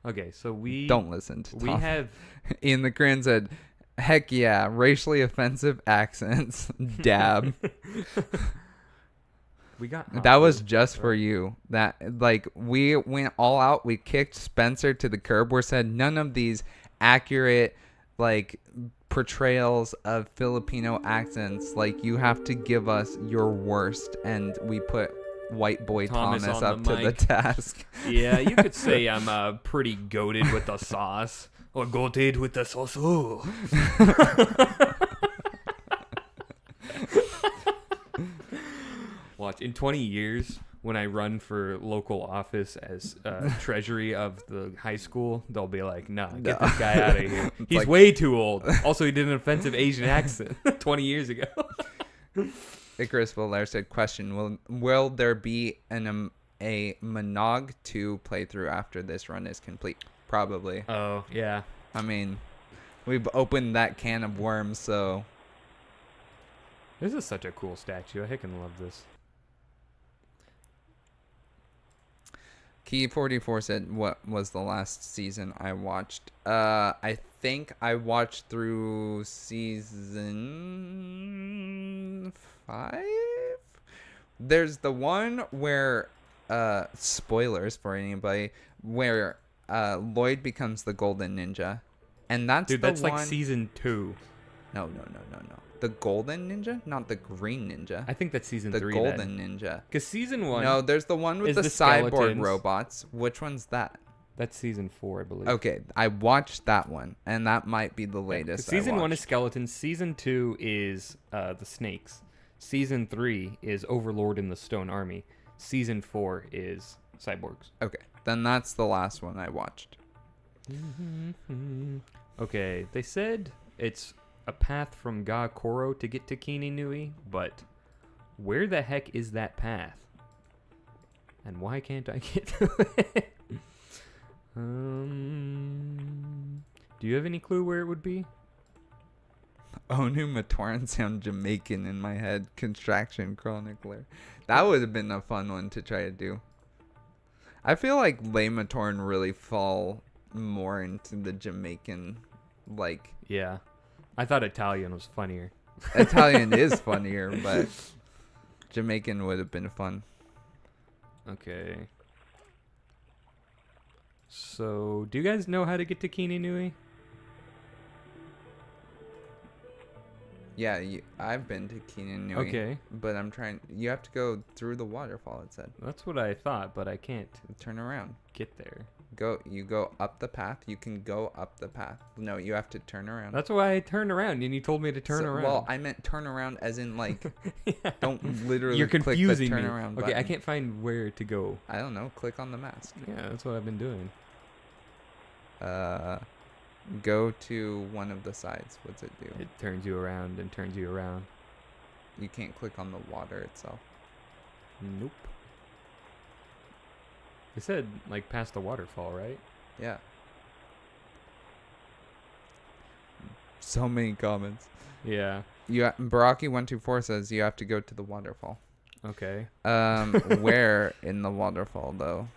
[SPEAKER 1] Okay, so we
[SPEAKER 2] don't listen to Tom.
[SPEAKER 1] We have
[SPEAKER 2] Ian the Grin said, heck yeah, racially offensive accents. Dab.
[SPEAKER 1] We got
[SPEAKER 2] that was just for you. That, like, we went all out. We kicked Spencer to the curb. We said none of these accurate, like, portrayals of Filipino accents. Like, you have to give us your worst, and we put white boy Thomas up to the task.
[SPEAKER 1] Yeah, you could say I'm pretty goated with the sauce.
[SPEAKER 3] Or goated with the sauce. Oh.
[SPEAKER 1] Watch, in 20 years, when I run for local office as treasury of the high school, they'll be like, nah, get this guy out of here. He's like, way too old. Also, he did an offensive Asian accent 20 years ago.
[SPEAKER 2] Icarus Valaire said, question, will there be a MNOG 2 playthrough after this run is complete? probably.
[SPEAKER 1] Oh, yeah.
[SPEAKER 2] I mean, we've opened that can of worms, so...
[SPEAKER 1] This is such a cool statue. I heckin' love this.
[SPEAKER 2] Key44 said, what was the last season I watched? I think I watched through season 5? There's the one where, spoilers for anybody, where Lloyd becomes the golden ninja. And that's
[SPEAKER 1] Dude,
[SPEAKER 2] the
[SPEAKER 1] that's
[SPEAKER 2] one...
[SPEAKER 1] like season 2.
[SPEAKER 2] No. The golden ninja? Not the green ninja.
[SPEAKER 1] I think that's season
[SPEAKER 2] the
[SPEAKER 1] 3.
[SPEAKER 2] golden ninja.
[SPEAKER 1] Because season 1...
[SPEAKER 2] No, there's the one with
[SPEAKER 1] is
[SPEAKER 2] the
[SPEAKER 1] the
[SPEAKER 2] cyborg
[SPEAKER 1] skeletons.
[SPEAKER 2] robots. Which one's that?
[SPEAKER 1] That's season 4, I believe.
[SPEAKER 2] Okay, I watched that one, and that might be the latest.
[SPEAKER 1] Season
[SPEAKER 2] I
[SPEAKER 1] 1 is
[SPEAKER 2] watched.
[SPEAKER 1] skeletons. Season 2 is the snakes. Season 3 is Overlord and the Stone Army. Season 4 is cyborgs.
[SPEAKER 2] Okay, then that's the last one I watched.
[SPEAKER 1] Okay, they said it's a path from Ga Koro to get to Kini Nui, but where the heck is that path? And why can't I get to it? Do you have any clue where it would be?
[SPEAKER 2] Onu Matoran sound Jamaican in my head. Construction Chronicler. That would have been a fun one to try to do. I feel like Lay Matoran really fall more into the Jamaican, like...
[SPEAKER 1] Yeah. I thought Italian was funnier.
[SPEAKER 2] Italian is funnier, but Jamaican would have been fun.
[SPEAKER 1] Okay. So, do you guys know how to get to Kini Nui?
[SPEAKER 2] Yeah, I've been to Keenan Nui.
[SPEAKER 1] Okay.
[SPEAKER 2] But I'm trying... You have to go through the waterfall, it said.
[SPEAKER 1] That's what I thought, but I can't
[SPEAKER 2] Turn around.
[SPEAKER 1] get there.
[SPEAKER 2] You go up the path. You can go up the path. No, you have to turn around.
[SPEAKER 1] That's why I turned around, and you told me to turn around.
[SPEAKER 2] Well, I meant turn around as in, like,
[SPEAKER 1] Yeah.
[SPEAKER 2] don't literally
[SPEAKER 1] You're
[SPEAKER 2] click the
[SPEAKER 1] confusing
[SPEAKER 2] turn
[SPEAKER 1] me.
[SPEAKER 2] around
[SPEAKER 1] Okay, I
[SPEAKER 2] button.
[SPEAKER 1] can't find where to go.
[SPEAKER 2] I don't know. Click on the mask.
[SPEAKER 1] Yeah, that's what I've been doing.
[SPEAKER 2] Go to one of the sides. What's it do?
[SPEAKER 1] It turns you around and turns you around.
[SPEAKER 2] You can't click on the water itself.
[SPEAKER 1] Nope. It said, like, past the waterfall, right?
[SPEAKER 2] Yeah. So many comments.
[SPEAKER 1] Yeah.
[SPEAKER 2] Barraki124 says you have to go to the waterfall.
[SPEAKER 1] Okay.
[SPEAKER 2] Where in the waterfall though?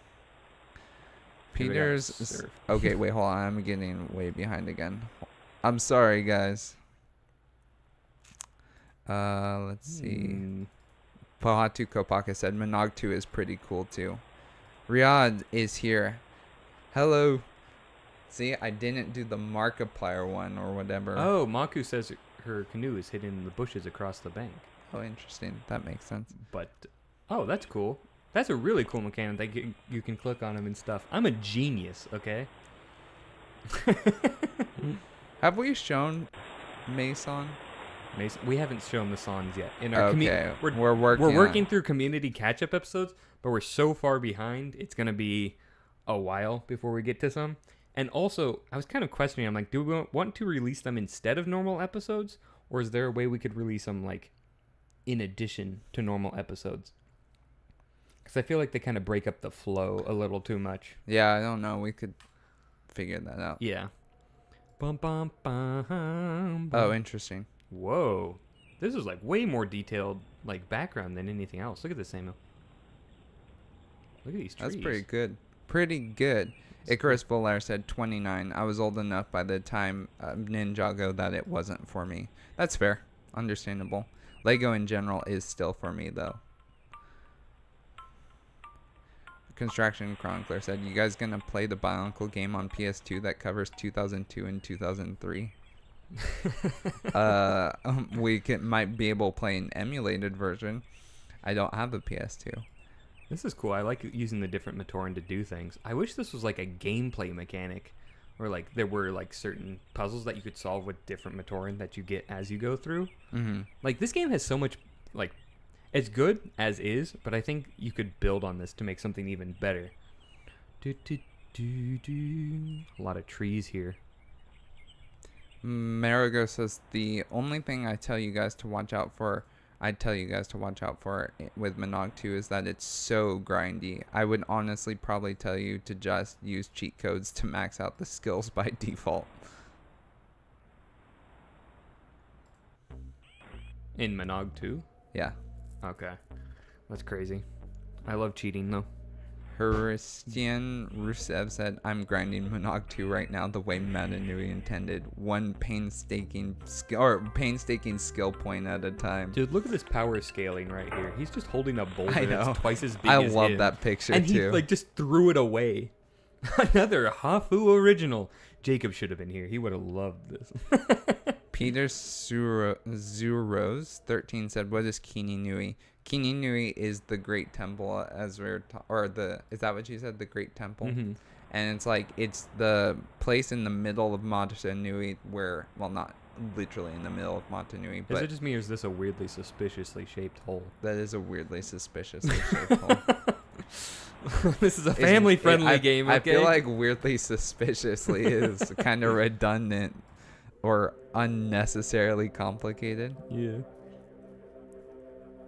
[SPEAKER 1] Maybe I gotta
[SPEAKER 2] Peter's.
[SPEAKER 1] surf.
[SPEAKER 2] Okay, wait, hold on. I'm getting way behind again. I'm sorry, guys. Let's see. Pohatu Kopaka said MNOG 2 is pretty cool too. Riyadh is here. Hello. See, I didn't do the Markiplier one or whatever.
[SPEAKER 1] Oh, Maku says her canoe is hidden in the bushes across the bank.
[SPEAKER 2] Oh, interesting. That makes sense.
[SPEAKER 1] But, oh, that's cool. That's a really cool mechanic that you can click on them and stuff. I'm a genius, okay?
[SPEAKER 2] Have we shown Mason?
[SPEAKER 1] Mason, we haven't shown the songs yet. In our
[SPEAKER 2] Okay,
[SPEAKER 1] we're
[SPEAKER 2] working.
[SPEAKER 1] We're
[SPEAKER 2] on
[SPEAKER 1] working
[SPEAKER 2] it.
[SPEAKER 1] through community catch-up episodes, but we're so far behind, it's going to be a while before we get to some. And also, I was kind of questioning, I'm like, do we want to release them instead of normal episodes? Or is there a way we could release them, like, in addition to normal episodes? Because I feel like they kind of break up the flow a little too much.
[SPEAKER 2] Yeah, I don't know. We could figure that out.
[SPEAKER 1] Yeah. Bum, bum, bum, bum.
[SPEAKER 2] Oh, interesting.
[SPEAKER 1] Whoa. This is, like, way more detailed, like, background than anything else. Look at this, Samuel. Look at these trees.
[SPEAKER 2] That's pretty good. Pretty good. Icarus Bolaire said 29. I was old enough by the time Ninjago that it wasn't for me. That's fair. Understandable. Lego in general is still for me, though. Construction Chronicler said, you guys gonna play the BioNicle game on PS2 that covers 2002 and 2003? We might be able to play an emulated version. I don't have a PS2.
[SPEAKER 1] This is cool. I like using the different Matoran to do things. I wish this was like a gameplay mechanic, where like there were like certain puzzles that you could solve with different Matoran that you get as you go through.
[SPEAKER 2] Mm-hmm.
[SPEAKER 1] Like this game has so much, like, it's good as is, but I think you could build on this to make something even better. A lot of trees here.
[SPEAKER 2] Marigo says the only thing I tell you guys to watch out for I'd tell you guys to watch out for with MNOG 2 is that it's so grindy. I would honestly probably tell you to just use cheat codes to max out the skills by default.
[SPEAKER 1] In MNOG 2?
[SPEAKER 2] Yeah.
[SPEAKER 1] Okay. That's crazy. I love cheating, though.
[SPEAKER 2] Hristian Rusev said, I'm grinding MNOG 2 right now the way Matanui intended. One painstaking skill point at a time.
[SPEAKER 1] Dude, look at this power scaling right here. He's just holding a boulder
[SPEAKER 2] I know.
[SPEAKER 1] that's twice as big
[SPEAKER 2] I
[SPEAKER 1] as
[SPEAKER 2] love
[SPEAKER 1] him.
[SPEAKER 2] that picture
[SPEAKER 1] and
[SPEAKER 2] too.
[SPEAKER 1] he like just threw it away. Another Hafu original. Jacob should have been here. He would have loved this.
[SPEAKER 2] Peter Zuros 13 said, what is Kini Nui? Kini Nui is the Great Temple, as we're is that what you said? The Great Temple?
[SPEAKER 1] Mm-hmm.
[SPEAKER 2] And it's like, it's the place in the middle of Mata Nui where, well, not literally in the middle of Mata Nui, but
[SPEAKER 1] Is it just me or is this a weirdly suspiciously shaped hole?
[SPEAKER 2] that is a weirdly suspiciously shaped hole.
[SPEAKER 1] This is a family-friendly game, okay?
[SPEAKER 2] I feel like weirdly suspiciously is kind of redundant or unnecessarily complicated.
[SPEAKER 1] Yeah.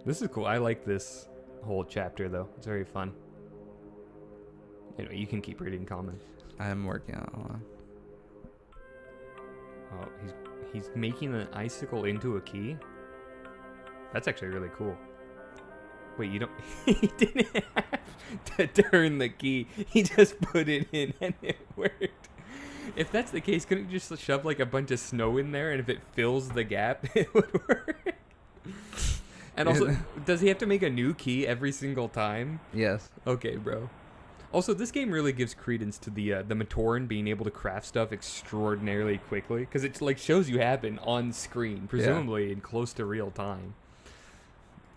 [SPEAKER 1] This is cool. I like this whole chapter, though. It's very fun. Anyway, you can keep reading comments.
[SPEAKER 2] I'm working on
[SPEAKER 1] Oh, he's making an icicle into a key? That's actually really cool. Wait, you don't... He didn't have to turn the key. He just put it in and it worked. If that's the case, couldn't you just shove like a bunch of snow in there and if it fills the gap, it would work? And also, does he have to make a new key every single time?
[SPEAKER 2] Yes.
[SPEAKER 1] Okay, bro. Also, this game really gives credence to the Matoran being able to craft stuff extraordinarily quickly, because it like shows you happen on screen, presumably in close to real time.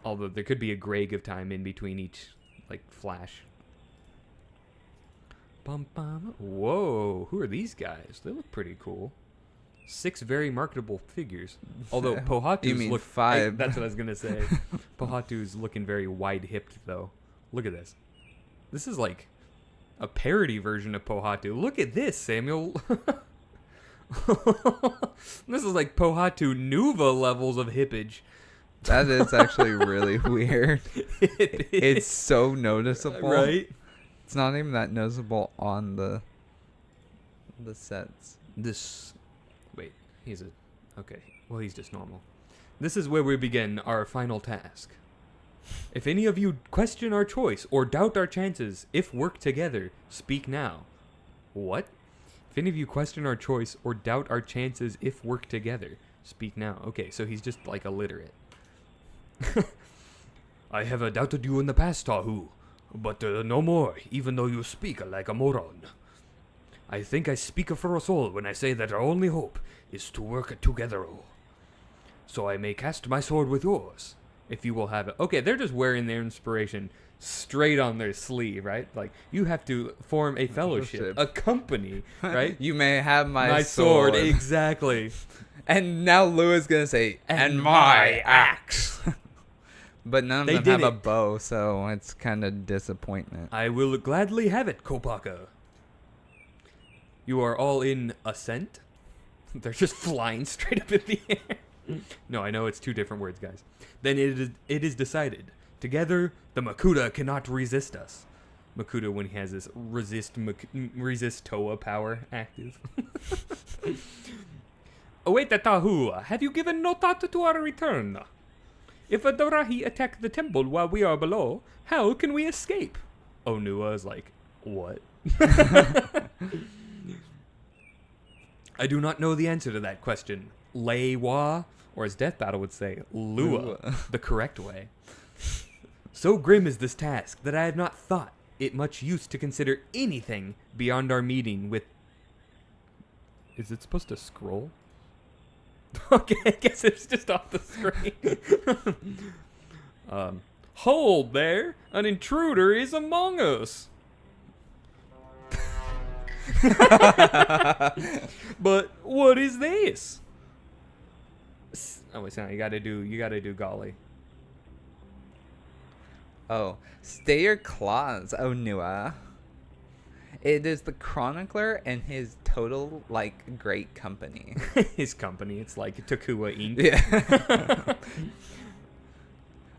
[SPEAKER 1] Although there could be a greg of time in between each like flash. Bum, bum. Whoa, who are these guys? They look pretty cool. 6 very marketable figures. Although Pohatu's
[SPEAKER 2] You mean
[SPEAKER 1] look
[SPEAKER 2] 5.
[SPEAKER 1] that's what I was gonna say. Pohatu's looking very wide-hipped though. Look at this. This is like a parody version of Pohatu. Look at this, Samuel. This is like Pohatu Nuva levels of hippage.
[SPEAKER 2] That is actually really weird. It's so noticeable.
[SPEAKER 1] Right?
[SPEAKER 2] It's not even that noticeable on the sets.
[SPEAKER 1] This... Wait, he's a... Okay, well, he's just normal. This is where we begin our final task. If any of you question our choice or doubt our chances if work together, speak now. What? If any of you question our choice or doubt our chances if work together, speak now. Okay, so he's just like illiterate.
[SPEAKER 3] I have doubted you in the past, Tahu, but no more, even though you speak like a moron. I think I speak for us all when I say that our only hope is to work together. So I may cast my sword with yours, if you will have it. Okay, they're just wearing their inspiration straight on their sleeve, right? Like, you have to form a fellowship, a company, right?
[SPEAKER 2] You may have my sword.
[SPEAKER 1] Exactly.
[SPEAKER 2] And now Lou is going to say, and my axe. But none of
[SPEAKER 1] They
[SPEAKER 2] them
[SPEAKER 1] did
[SPEAKER 2] have a
[SPEAKER 1] it.
[SPEAKER 2] bow, so it's kind of disappointment.
[SPEAKER 1] I will gladly have it, Kopaka. You are all in ascent? They're just flying straight up in the air. No, I know it's 2 different words, guys. Then it is decided. Together, the Makuta cannot resist us. Makuta, when he has this resist Toa power active. Await the Tahu. Have you given no thought to our return? If a Dorahi attack the temple while we are below, how can we escape? Onua is like, what? I do not know the answer to that question. Leiwa, or as Death Battle would say, Lua, the correct way. So grim is this task that I have not thought it much use to consider anything beyond our meeting with... Is it supposed to scroll? Okay, I guess it's just off the screen. Hold there! An intruder is among us! But what is this? Oh wait, no, you gotta do golly.
[SPEAKER 2] Oh, stay your claws, Onua. It is the chronicler and his total, like, great company.
[SPEAKER 1] His company, it's like Takua Inc.
[SPEAKER 2] Yeah.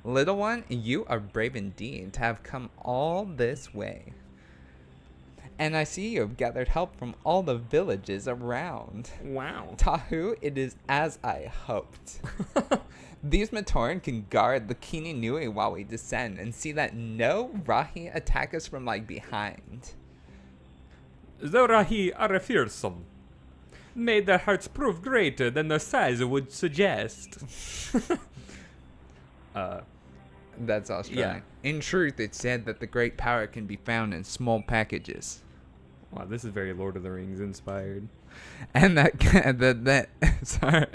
[SPEAKER 2] Little one, you are brave indeed to have come all this way. And I see you have gathered help from all the villages around.
[SPEAKER 1] Wow.
[SPEAKER 2] Tahu, it is as I hoped. These Matoran can guard the Kini Nui while we descend and see that no Rahi attack us from like behind.
[SPEAKER 1] The Rahi are fearsome. May their hearts prove greater than their size would suggest.
[SPEAKER 2] That's Australian. In truth, it's said that the great power can be found in small packages.
[SPEAKER 1] Wow, this is very Lord of the Rings inspired.
[SPEAKER 2] And that sorry.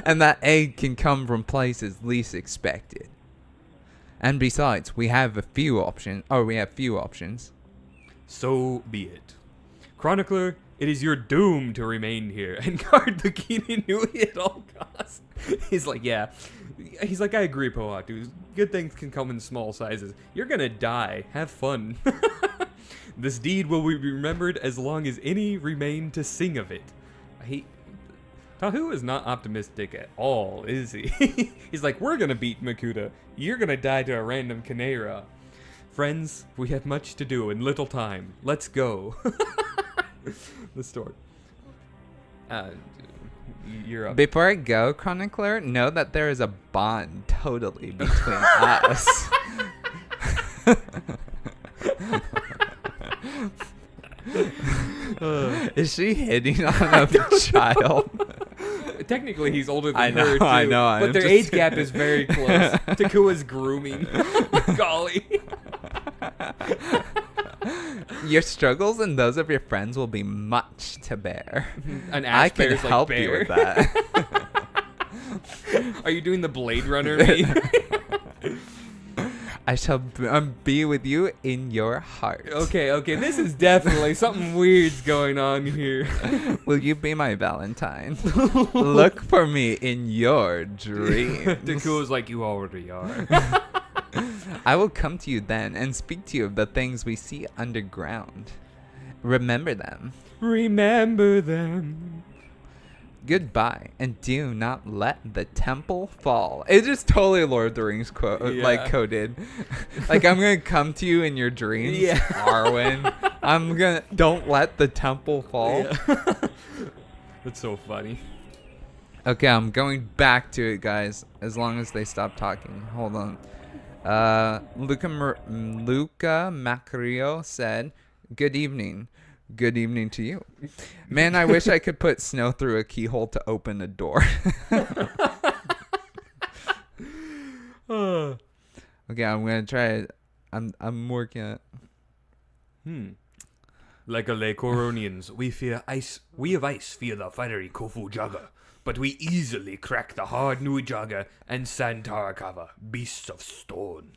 [SPEAKER 2] And that aid can come from places least expected. And besides, we have few options.
[SPEAKER 1] So be it. Chronicler, it is your doom to remain here and guard the Kini Nui at all costs. He's like, yeah. He's like, I agree, Poatu. Good things can come in small sizes. You're gonna die. Have fun. This deed will be remembered as long as any remain to sing of it. Tahu is not optimistic at all, is he? He's like, we're gonna beat Makuta. You're gonna die to a random Canera. Friends, we have much to do and little time. Let's go. The story. You're up.
[SPEAKER 2] Before I go, Chronicler, know that there is a bond totally between us. Is she hitting on a child?
[SPEAKER 1] Technically, he's older than her, too.
[SPEAKER 2] I know.
[SPEAKER 1] But their age gap is very close. Takua's grooming. Golly.
[SPEAKER 2] Your struggles and those of your friends will be much to bear.
[SPEAKER 1] An
[SPEAKER 2] I can
[SPEAKER 1] bear's
[SPEAKER 2] help
[SPEAKER 1] like
[SPEAKER 2] you
[SPEAKER 1] bear.
[SPEAKER 2] with that.
[SPEAKER 1] Are you doing the Blade Runner meme?
[SPEAKER 2] I shall be with you in your heart.
[SPEAKER 1] Okay. This is definitely something weird's going on here.
[SPEAKER 2] Will you be my Valentine? Look for me in your dreams.
[SPEAKER 1] Takua's like, you already are.
[SPEAKER 2] I will come to you then and speak to you of the things we see underground. Remember them.
[SPEAKER 1] Remember them.
[SPEAKER 2] Goodbye, and do not let the temple fall. It's just totally Lord of the Rings quote, like coded. Like, I'm gonna come to you in your dreams, Arwen. Don't let the temple fall.
[SPEAKER 1] Yeah. That's so funny.
[SPEAKER 2] Okay, I'm going back to it, guys, as long as they stop talking. Hold on. Luca Macrio said, "Good evening." Good evening to you. Man, I wish I could put snow through a keyhole to open a door. Okay, I'm gonna try it. I'm working on it.
[SPEAKER 3] Like a Le Coronians, we of ice fear the fiery Kofu Jaga, but we easily crack the hard Nui Jaga and Santarakava, beasts of stone.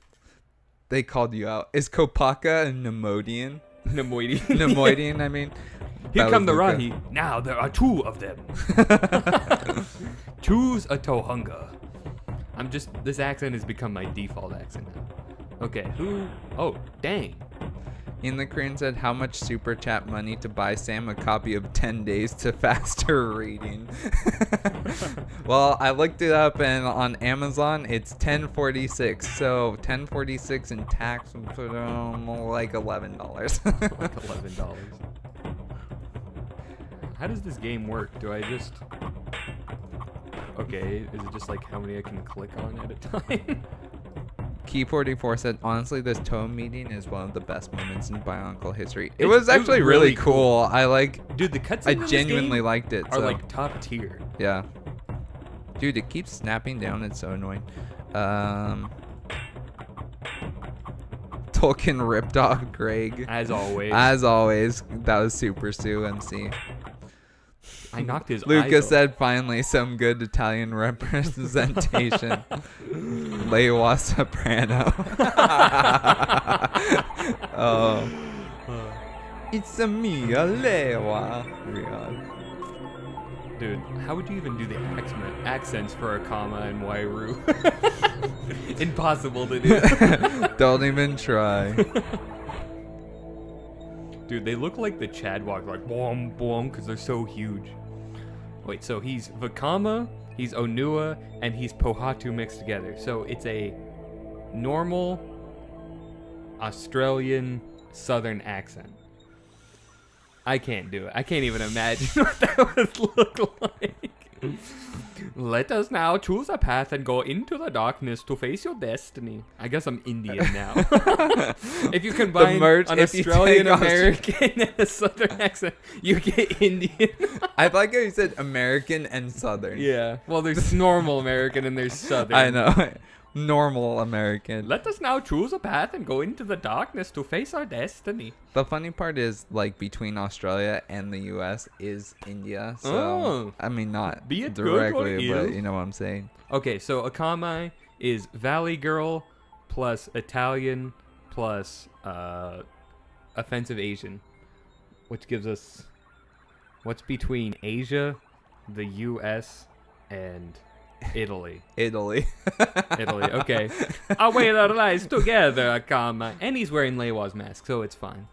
[SPEAKER 2] They called you out. Is Kopaka a Nemodian?
[SPEAKER 1] Nemoidian.
[SPEAKER 2] I mean.
[SPEAKER 1] Here come the Rahi.
[SPEAKER 3] Now there are two of them.
[SPEAKER 1] Choose a Tohunga. This accent has become my default accent now. Okay, who? Oh, dang.
[SPEAKER 2] In the Korean said, how much super chat money to buy Sam a copy of 10 Days to Faster Reading? Well, I looked it up, and on Amazon, it's $10.46. So $10.46 in tax would put like $11.
[SPEAKER 1] Like $11. How does this game work? Do I just... Okay, is it just like how many I can click on at a time?
[SPEAKER 2] Key44 said, honestly, this tone meeting is one of the best moments in BIONICLE history. It was actually really cool.
[SPEAKER 1] Dude, the cutscenes
[SPEAKER 2] I genuinely liked it.
[SPEAKER 1] Are like top tier.
[SPEAKER 2] Yeah. Dude, it keeps snapping down. It's so annoying. Tolkien ripped off Greg.
[SPEAKER 1] As always.
[SPEAKER 2] As always. That was Super Sue MC.
[SPEAKER 1] I knocked his
[SPEAKER 2] Luca
[SPEAKER 1] eyes
[SPEAKER 2] said, finally, some good Italian representation. Lewa Soprano. Oh. It's a Mia Lewa.
[SPEAKER 1] Dude, how would you even do the accents for a comma and Wairu? Impossible to do.
[SPEAKER 2] Don't even try.
[SPEAKER 1] Dude, they look like the Chadwalk, like boom, boom, because they're so huge. Wait, so he's Vakama, He's Onua, and he's Pohatu mixed together. So it's a normal Australian Southern accent. I can't do it. I can't even imagine what that would look like. Let us now choose a path and go into the darkness to face your destiny. I guess I'm Indian now. If you combine an Australian American and a Southern accent, you get Indian.
[SPEAKER 2] I like how you said American and Southern.
[SPEAKER 1] Yeah. Well, there's normal American and there's Southern.
[SPEAKER 2] I know. Normal American.
[SPEAKER 1] Let us now choose a path and go into the darkness to face our destiny.
[SPEAKER 2] The funny part is, like, between Australia and the U.S. is India. So, I mean, not
[SPEAKER 1] Be it
[SPEAKER 2] directly,
[SPEAKER 1] good or
[SPEAKER 2] but
[SPEAKER 1] ill.
[SPEAKER 2] you know what I'm saying.
[SPEAKER 1] Okay, so Akamai is Valley Girl plus Italian plus offensive Asian, which gives us what's between Asia, the U.S., and Italy.
[SPEAKER 2] Italy.
[SPEAKER 1] Italy, okay. Away our lives together, Akama. And he's wearing Leiwa's mask, so it's fine.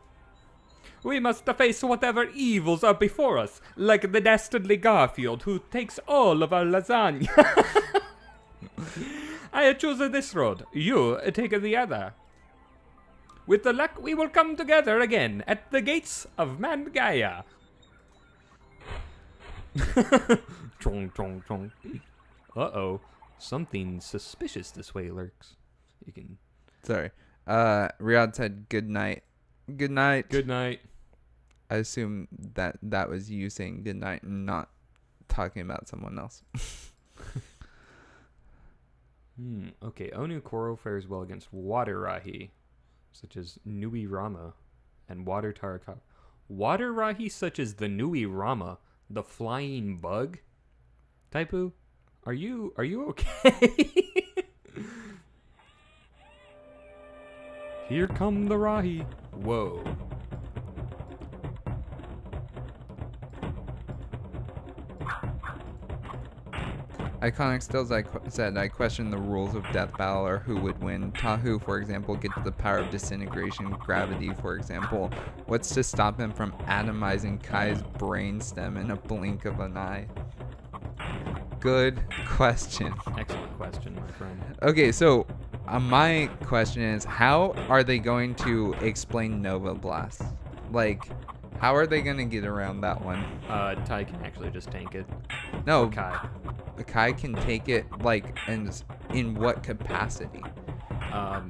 [SPEAKER 1] We must face whatever evils are before us, like the dastardly Garfield who takes all of our lasagna. I choose this road. You take the other. With the luck, we will come together again at the gates of Mangaya. Chong, chong, chong. Uh-oh. Something suspicious this way lurks. You can...
[SPEAKER 2] Sorry. Riyadh said good night. Good night.
[SPEAKER 1] Good night.
[SPEAKER 2] I assume that was you saying good night and not talking about someone else.
[SPEAKER 1] Okay. Onu Koro fares well against Water Rahi, such as Nui Rama, and Water Tarakap. Water Rahi such as the Nui Rama, the flying bug? Taipu? Are you okay? Here come the Rahi. Whoa.
[SPEAKER 2] Iconic Stills said, I question the rules of death battle or who would win. Tahu, for example, gets the power of disintegration. Gravity, for example. What's to stop him from atomizing Kai's brainstem in a blink of an eye? Good question.
[SPEAKER 1] Excellent question, my friend.
[SPEAKER 2] Okay, so my question is, how are they going to explain Nova Blast? Like, how are they going to get around that one?
[SPEAKER 1] Tai can actually just tank it.
[SPEAKER 2] No,
[SPEAKER 1] Kai.
[SPEAKER 2] Kai can take it, like, in what capacity?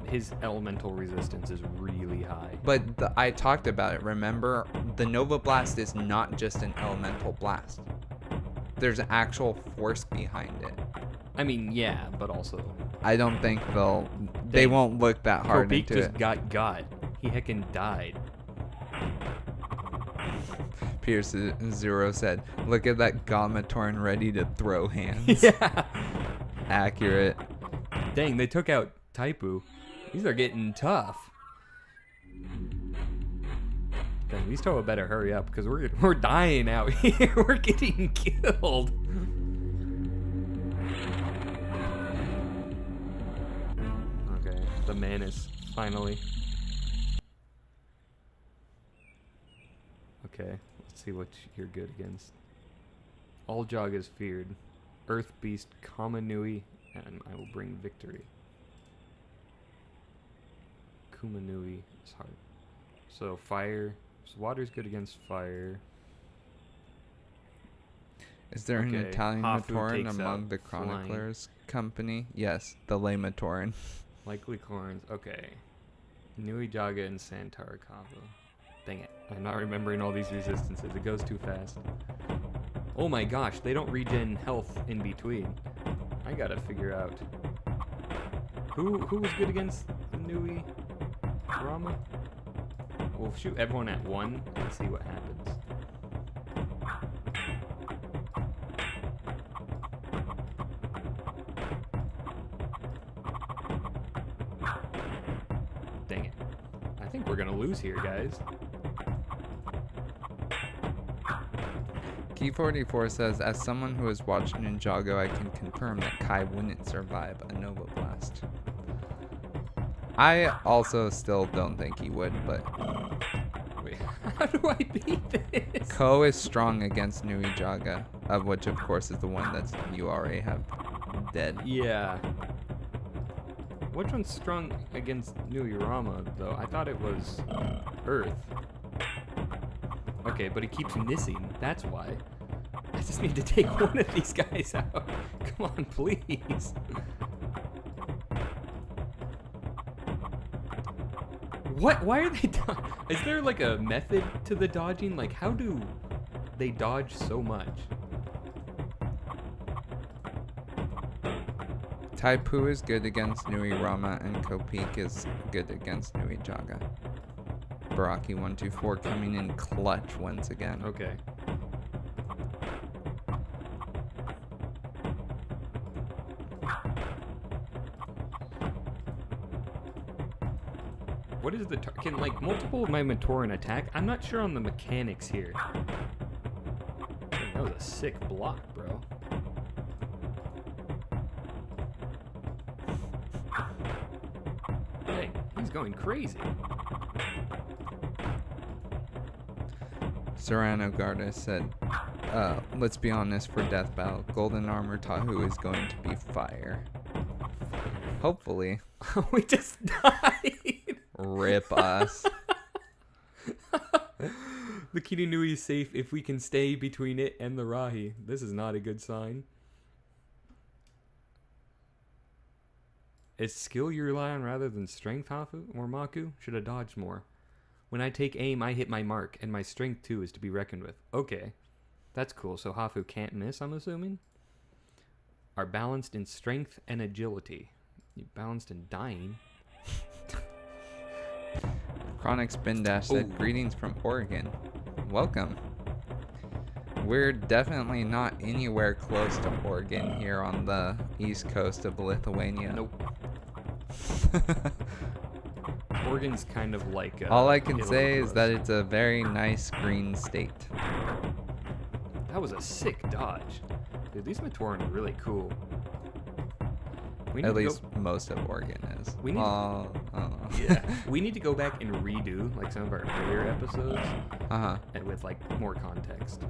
[SPEAKER 1] His elemental resistance is really high.
[SPEAKER 2] But I talked about it, remember? The Nova Blast is not just an elemental blast. There's actual force behind it.
[SPEAKER 1] I mean, yeah, but also...
[SPEAKER 2] I don't think they won't look that hard
[SPEAKER 1] Kobik
[SPEAKER 2] into
[SPEAKER 1] just
[SPEAKER 2] it.
[SPEAKER 1] got. He heckin' died.
[SPEAKER 2] Pierce Zero said, look at that Gamatoran ready to throw hands.
[SPEAKER 1] Yeah.
[SPEAKER 2] Accurate.
[SPEAKER 1] Dang, they took out Taipu. These are getting tough. Dang, these Toa better hurry up because we're dying out here. We're getting killed. Okay, the Manus finally. Okay, let's see what you're good against. All Jog is feared. Earth Beast, Kamanui, and I will bring victory. Kumanui is hard. So fire. So water's good against fire.
[SPEAKER 2] Is there an
[SPEAKER 1] Okay,
[SPEAKER 2] Italian
[SPEAKER 1] Hafu
[SPEAKER 2] Matoran
[SPEAKER 1] takes
[SPEAKER 2] among
[SPEAKER 1] out
[SPEAKER 2] the
[SPEAKER 1] flying.
[SPEAKER 2] Chroniclers company? Yes, the Lay Matoran.
[SPEAKER 1] Likely corns. Okay. Nui Jaga and Santarakava. Dang it. I'm not remembering all these resistances. It goes too fast. Oh my gosh, they don't regen health in between. I gotta figure out. Who was good against Nui Rama? We'll shoot everyone at one and see what happens. Dang it. I think we're gonna lose here, guys.
[SPEAKER 2] Key44 says, as someone who has watched Ninjago, I can confirm that Kai wouldn't survive a Nova Blast. I also still don't think he would, but...
[SPEAKER 1] Wait, how do I beat this?
[SPEAKER 2] Ko is strong against Nui Jaga. Of which, of course, is the one that's you already have dead.
[SPEAKER 1] Yeah. Which one's strong against Nuyurama, though? I thought it was Earth. Okay, but he keeps missing. That's why. I just need to take one of these guys out. Come on, please. What? Why are they is there like a method to the dodging? Like, how do they dodge so much?
[SPEAKER 2] Taipu is good against Nui Rama, and Kopik is good against Nui Jaga. Barraki 124 coming in clutch once again.
[SPEAKER 1] Okay. What is the can like multiple of my Matoran attack? I'm not sure on the mechanics here. Dang, that was a sick block, bro. Dang, he's going crazy.
[SPEAKER 2] Serrano Garda said, let's be honest, for Death Battle, Golden Armor Tahu is going to be fire. Hopefully.
[SPEAKER 1] We just died.
[SPEAKER 2] Rip us.
[SPEAKER 1] The Kirinui is safe if we can stay between it and the Rahi. This is not a good sign. Is skill you rely on rather than strength, Hafu or Maku? Should have dodged more. When I take aim, I hit my mark, and my strength too is to be reckoned with. Okay. That's cool. So Hafu can't miss, I'm assuming? Are balanced in strength and agility. You balanced in dying.
[SPEAKER 2] Chronic Spin Dash said, greetings from Oregon. Welcome. We're definitely not anywhere close to Oregon here on the east coast of Lithuania.
[SPEAKER 1] Nope. Oregon's kind of like
[SPEAKER 2] all I can
[SPEAKER 1] Italy
[SPEAKER 2] say
[SPEAKER 1] to
[SPEAKER 2] is
[SPEAKER 1] us.
[SPEAKER 2] that it's a very nice green state.
[SPEAKER 1] That was a sick dodge. Dude, these Matoran are really cool. We
[SPEAKER 2] At
[SPEAKER 1] need to
[SPEAKER 2] least most of Oregon is.
[SPEAKER 1] We need yeah. We need to go back and redo like some of our earlier episodes and with like more context.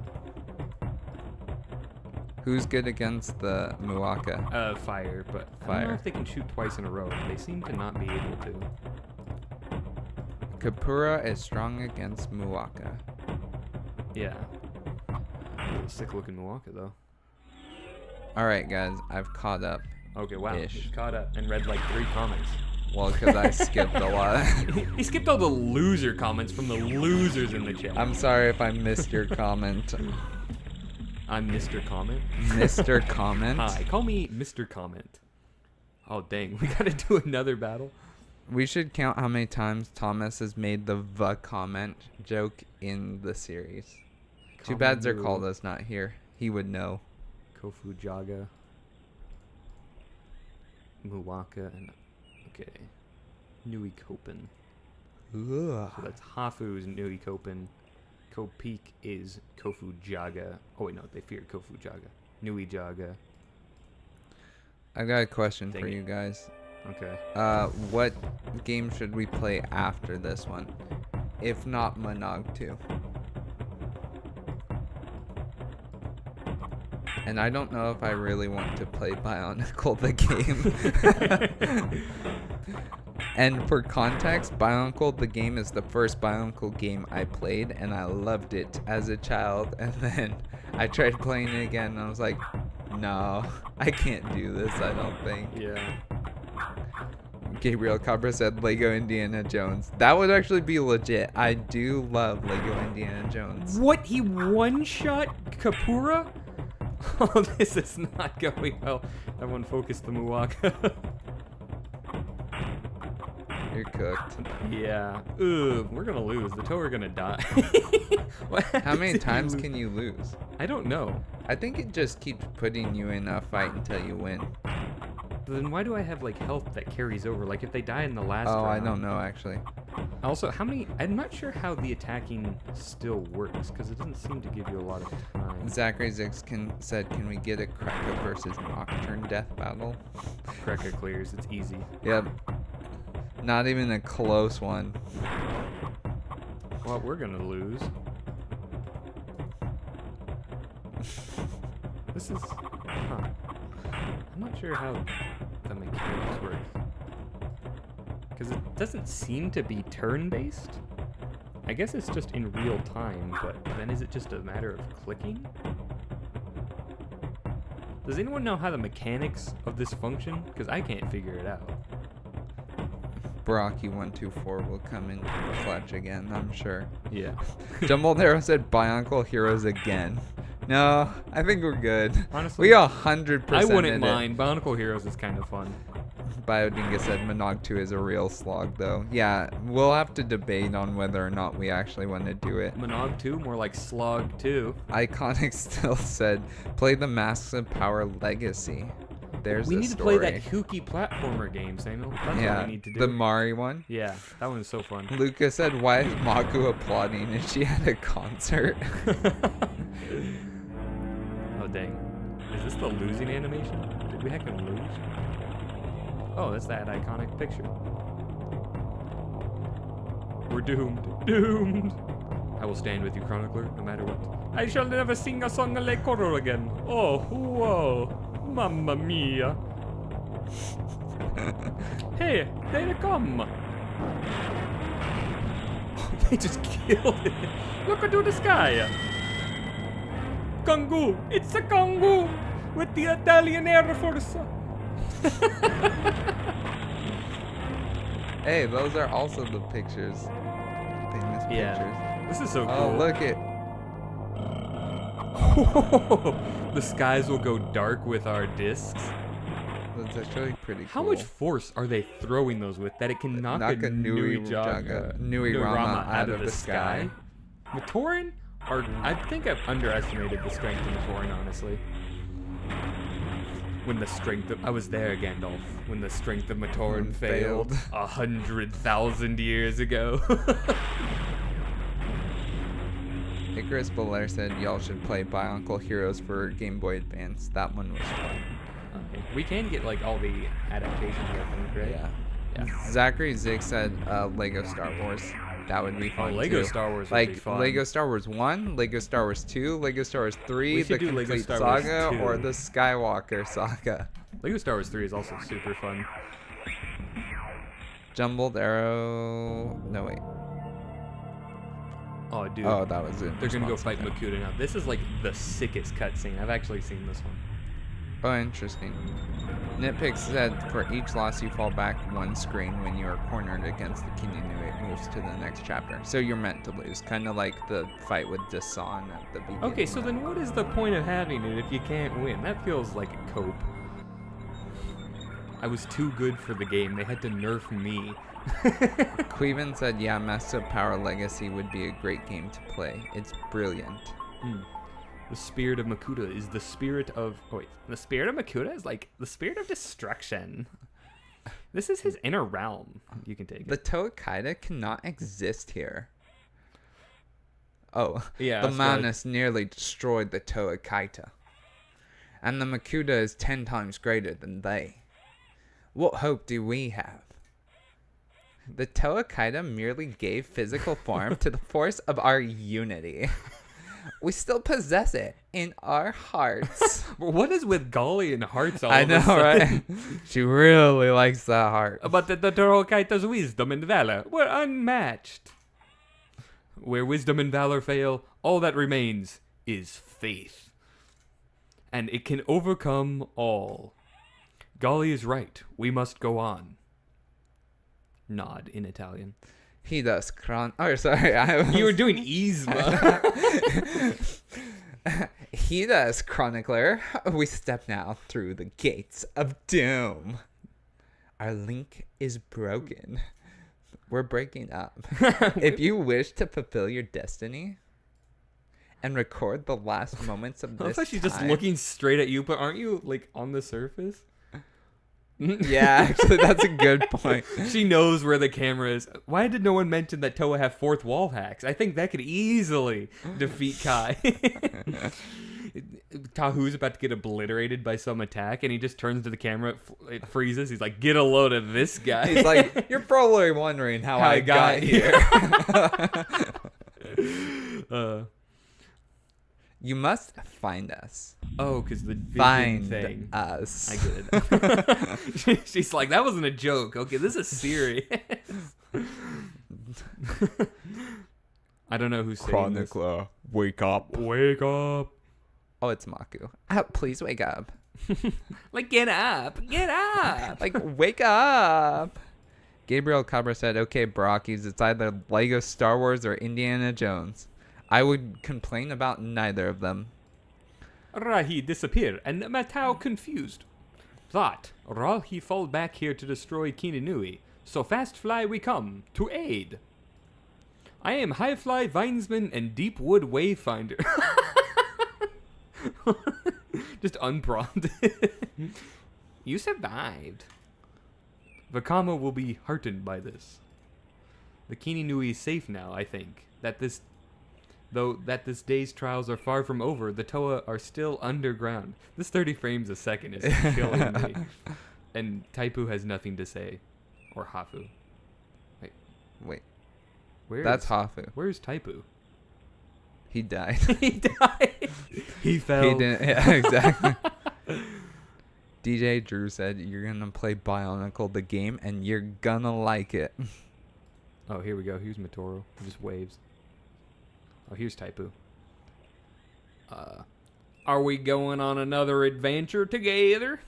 [SPEAKER 2] Who's good against the Muaka?
[SPEAKER 1] Fire, but I don't
[SPEAKER 2] Fire.
[SPEAKER 1] know if they can shoot twice in a row. They seem to not be able to.
[SPEAKER 2] Kapura is strong against Muaka.
[SPEAKER 1] Yeah. Sick looking Milwaukee though.
[SPEAKER 2] Alright guys, I've caught up.
[SPEAKER 1] Okay, wow.
[SPEAKER 2] Ish.
[SPEAKER 1] He's caught up and read like 3 comments.
[SPEAKER 2] Well, because I skipped a lot.
[SPEAKER 1] He skipped all the loser comments from the losers in the chat.
[SPEAKER 2] I'm sorry if I missed your comment.
[SPEAKER 1] I'm Mr. Comment.
[SPEAKER 2] Mr. Comment?
[SPEAKER 1] Hi, call me Mr. Comment. Oh, dang. We gotta do another battle.
[SPEAKER 2] We should count how many times Thomas has made the comment joke in the series. Too bad Zerkalda's not here. He would know.
[SPEAKER 1] Kofu Jaga. Muwaka and okay. Nui Kopen.
[SPEAKER 2] Ugh.
[SPEAKER 1] So that's Hafu's Nui Kopen. Kopik is Kofu Jaga. Oh wait, no, they fear Kofu Jaga. Nui Jaga.
[SPEAKER 2] I've got a question
[SPEAKER 1] Dang
[SPEAKER 2] for
[SPEAKER 1] it.
[SPEAKER 2] you guys.
[SPEAKER 1] Okay.
[SPEAKER 2] What game should we play after this one? If not MNOG 2. And I don't know if I really want to play Bionicle the game. And for context, Bionicle the game is the first Bionicle game I played, and I loved it as a child. And then I tried playing it again, and I was like, no, I can't do this, I don't think.
[SPEAKER 1] Yeah.
[SPEAKER 2] Gabriel Cabra said Lego Indiana Jones. That would actually be legit. I do love Lego Indiana Jones.
[SPEAKER 1] What? He one-shot Kapura? Oh, this is not going well. Everyone focus the Muwaka.
[SPEAKER 2] You're cooked.
[SPEAKER 1] Yeah. Ugh, we're gonna lose. The Toe are gonna die. What
[SPEAKER 2] How many
[SPEAKER 1] happens if
[SPEAKER 2] times
[SPEAKER 1] lose?
[SPEAKER 2] can you lose?
[SPEAKER 1] I don't know.
[SPEAKER 2] I think it just keeps putting you in a fight until you win.
[SPEAKER 1] But then why do I have like health that carries over? Like if they die in the last
[SPEAKER 2] Oh, I
[SPEAKER 1] round.
[SPEAKER 2] don't know actually.
[SPEAKER 1] Also, how many? I'm not sure how the attacking still works because it doesn't seem to give you a lot of time.
[SPEAKER 2] Zachary Zix said, can we get a Kraka versus Nocturne death battle?
[SPEAKER 1] Kreka clears. It's easy.
[SPEAKER 2] Yep. Not even a close one.
[SPEAKER 1] Well, we're gonna lose. This is... Huh. I'm not sure how the mechanics work. Because it doesn't seem to be turn-based. I guess it's just in real time, but then is it just a matter of clicking? Does anyone know how the mechanics of this function? Because I can't figure it out.
[SPEAKER 2] Barraki 124 will come in clutch again, I'm sure.
[SPEAKER 1] Yeah.
[SPEAKER 2] Jumbled Arrow said Bionicle Heroes again. No, I think we're good.
[SPEAKER 1] Honestly,
[SPEAKER 2] We 100%.
[SPEAKER 1] I wouldn't mind. Bionicle Heroes is kind of fun.
[SPEAKER 2] Biodinga said MNOG 2 is a real slog, though. Yeah, we'll have to debate on whether or not we actually want to do it.
[SPEAKER 1] MNOG 2, more like Slog 2.
[SPEAKER 2] Iconic still said, play the Masks of Power Legacy. There's
[SPEAKER 1] We
[SPEAKER 2] a
[SPEAKER 1] need
[SPEAKER 2] story.
[SPEAKER 1] to play that Hooky platformer game, Samuel. That's
[SPEAKER 2] Yeah,
[SPEAKER 1] what we need to do.
[SPEAKER 2] the Mari one.
[SPEAKER 1] Yeah, that one is so fun.
[SPEAKER 2] Lucas said, why is Maku applauding if she had a concert?
[SPEAKER 1] Oh, dang. Is this the losing animation? Did we heckin' lose? Oh, that's that iconic picture. We're doomed. Doomed! I will stand with you, Chronicler, no matter what. I shall never sing a song like Koro again. Oh, whoa. Mamma mia. Hey, there they come. They just killed it. Look into the sky. Kongu! It's a Kongu! With the Italian Air Force!
[SPEAKER 2] Hey, those are also the pictures. Famous pictures.
[SPEAKER 1] This is so cool.
[SPEAKER 2] Oh, look it.
[SPEAKER 1] The skies will go dark with our discs.
[SPEAKER 2] That's actually pretty cool.
[SPEAKER 1] How much force are they throwing those with that it can knock a Nui Rama out of the sky? Matoran? I think I've underestimated the strength of Matoran, honestly. When the strength of... I was there, Gandalf. When the strength of Matoran failed 100,000 years ago.
[SPEAKER 2] Icarus Belair said y'all should play Bionicle Heroes for Game Boy Advance. That one was fun.
[SPEAKER 1] Okay. We can get like all the adaptations, I think, right?
[SPEAKER 2] Yeah. Zachary Zig said Lego Star Wars. That would be fun.
[SPEAKER 1] Lego
[SPEAKER 2] too.
[SPEAKER 1] Star Wars would
[SPEAKER 2] like
[SPEAKER 1] be fun.
[SPEAKER 2] Lego Star Wars 1, Lego Star Wars 2, Lego Star Wars 3,
[SPEAKER 1] We
[SPEAKER 2] the
[SPEAKER 1] should do Lego
[SPEAKER 2] complete
[SPEAKER 1] Star Wars
[SPEAKER 2] saga,
[SPEAKER 1] 2.
[SPEAKER 2] or the Skywalker saga.
[SPEAKER 1] Lego Star Wars 3 is also super fun.
[SPEAKER 2] Jumbled Arrow. No wait.
[SPEAKER 1] Oh, dude.
[SPEAKER 2] Oh, that was it.
[SPEAKER 1] They're gonna go fight Makuta now. This is like the sickest cutscene. I've actually seen this one.
[SPEAKER 2] Oh, interesting. Nitpick said for each loss you fall back one screen when you are cornered against the King Inu. It moves to the next chapter. So you're meant to lose, kind of like the fight with Dasan at the beginning.
[SPEAKER 1] Okay, so then what is the point of having it if you can't win? That feels like a cope. I was too good for the game. They had to nerf me.
[SPEAKER 2] Queven said, yeah, Masks of Power Legacy would be a great game to play. It's brilliant.
[SPEAKER 1] The spirit of Makuta is the spirit of... Oh, wait. The spirit of Makuta is like the spirit of destruction. This is his inner realm. You can take
[SPEAKER 2] The
[SPEAKER 1] it.
[SPEAKER 2] Toakaida cannot exist here. Oh,
[SPEAKER 1] Yeah,
[SPEAKER 2] the
[SPEAKER 1] that's good.
[SPEAKER 2] Manus nearly destroyed the Toakaita. And the Makuta is 10 times greater than they. What hope do we have? The Toakaida merely gave physical form to the force of our unity. We still possess it in our hearts.
[SPEAKER 1] What is with Golly and hearts all
[SPEAKER 2] I
[SPEAKER 1] of a
[SPEAKER 2] know,
[SPEAKER 1] sudden?
[SPEAKER 2] right? She really likes that heart.
[SPEAKER 1] But the Torokaita's wisdom and valor were unmatched. Where wisdom and valor fail, all that remains is faith. And it can overcome all. Golly is right. We must go on. Nod in Italian.
[SPEAKER 2] He does Oh, sorry.
[SPEAKER 1] You were doing Yzma.
[SPEAKER 2] He does, Chronicler. We step now through the gates of doom. Our link is broken. We're breaking up. If you wish to fulfill your destiny and record the last moments of
[SPEAKER 1] I
[SPEAKER 2] this
[SPEAKER 1] thought she's just
[SPEAKER 2] time-
[SPEAKER 1] looking straight at you, but aren't you like on the surface?
[SPEAKER 2] Yeah, actually, that's a good point.
[SPEAKER 1] She knows where the camera is. Why did no one mention that Toa have fourth wall hacks? I think that could easily defeat Kai. Tahu's about to get obliterated by some attack, and he just turns to the camera, it freezes. He's like, get a load of this guy.
[SPEAKER 2] He's like, you're probably wondering how I got here. You must find us.
[SPEAKER 1] Oh, because the vision
[SPEAKER 2] Find
[SPEAKER 1] thing.
[SPEAKER 2] us.
[SPEAKER 1] I get it. She's like, that wasn't a joke. Okay, this is serious. I don't know who's saying this.
[SPEAKER 2] Chronicler, wake up.
[SPEAKER 1] Wake up.
[SPEAKER 2] Oh, it's Maku. Please wake up.
[SPEAKER 1] Like, get up. Get up.
[SPEAKER 2] Like, wake up. Gabriel Cabra said, okay, Barrakis, it's either Lego Star Wars or Indiana Jones. I would complain about neither of them.
[SPEAKER 1] Rahi disappeared, and Matau confused. Thought, Rahi fall back here to destroy Kinanui, so fast fly we come, to aid. I am High Fly Vinesman and Deep Wood Wayfinder. Just unprompted. You survived. Vakama will be heartened by this. The Kinanui is safe now, I think. Though this day's trials are far from over, the Toa are still underground. This 30 frames a second is killing me. And Taipu has nothing to say. Or Hafu.
[SPEAKER 2] Wait.
[SPEAKER 1] Where
[SPEAKER 2] That's
[SPEAKER 1] is,
[SPEAKER 2] Hafu.
[SPEAKER 1] Where's Taipu?
[SPEAKER 2] He died.
[SPEAKER 1] He died. He fell.
[SPEAKER 2] He didn't. Yeah, exactly. DJ Drew said, you're going to play Bionicle the game, and you're going to like it.
[SPEAKER 1] Oh, here we go. Here's Matoro. He just waves. Oh, here's Taipu. Are we going on another adventure together?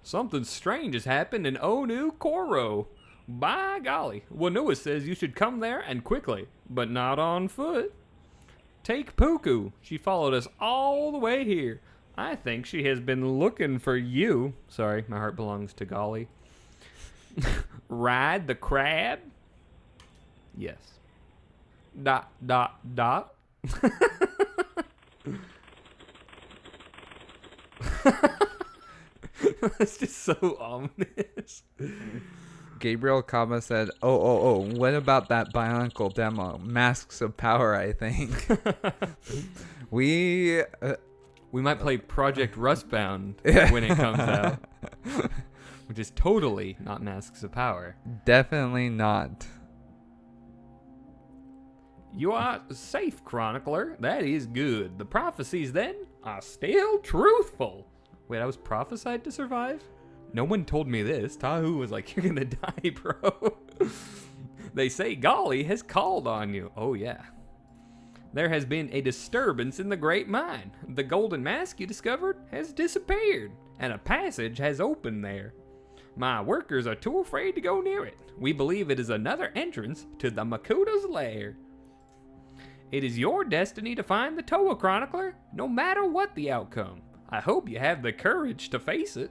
[SPEAKER 1] Something strange has happened in Onu Koro. By golly. Wanua says you should come there and quickly, but not on foot. Take Puku. She followed us all the way here. I think she has been looking for you. Sorry, my heart belongs to Golly. Ride the crab? Yes. ... That's just so ominous.
[SPEAKER 2] Gabriel Kama said, oh, what about that Bionicle demo? Masks of Power, I think. We
[SPEAKER 1] might play Project Rustbound when it comes out. Which is totally not Masks of Power.
[SPEAKER 2] Definitely not.
[SPEAKER 1] You are safe, Chronicler. That is good. The prophecies, then, are still truthful. Wait, I was prophesied to survive? No one told me this. Tahu was like, you're gonna die, bro. They say Golly has called on you. Oh, yeah. There has been a disturbance in the Great Mine. The golden mask you discovered has disappeared, and a passage has opened there. My workers are too afraid to go near it. We believe it is another entrance to the Makuda's lair. It is your destiny to find the Toa Chronicler, no matter what the outcome. I hope you have the courage to face it. ...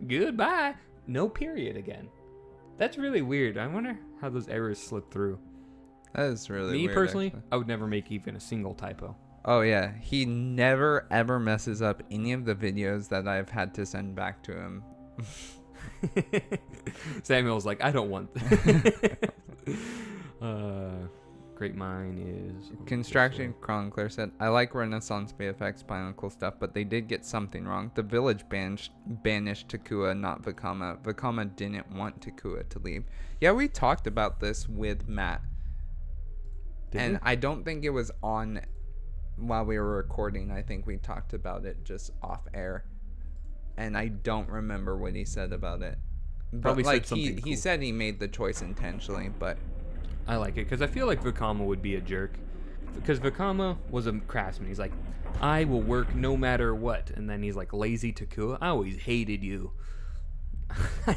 [SPEAKER 1] Goodbye. No period again. That's really weird. I wonder how those errors slip through.
[SPEAKER 2] That is really
[SPEAKER 1] Me
[SPEAKER 2] weird,
[SPEAKER 1] personally,
[SPEAKER 2] actually.
[SPEAKER 1] I would never make even a single typo.
[SPEAKER 2] Oh, yeah. He never, ever messes up any of the videos that I've had to send back to him.
[SPEAKER 1] Samuel's like, I don't want that. Great Mine is...
[SPEAKER 2] Construction Chronicler said, I like Renaissance VFX Bionicle stuff, but they did get something wrong. The village banished Takua, not Vakama. Vakama didn't want Takua to leave. Yeah, we talked about this with Matt. And I don't think it was on while we were recording. I think we talked about it just off air. And I don't remember what he said about it.
[SPEAKER 1] Probably
[SPEAKER 2] but like
[SPEAKER 1] said something
[SPEAKER 2] he
[SPEAKER 1] cool.
[SPEAKER 2] said he made the choice intentionally, but
[SPEAKER 1] I like it because I feel like Vakama would be a jerk. Because Vakama was a craftsman. He's like, I will work no matter what. And then he's like, lazy Takua, I always hated you.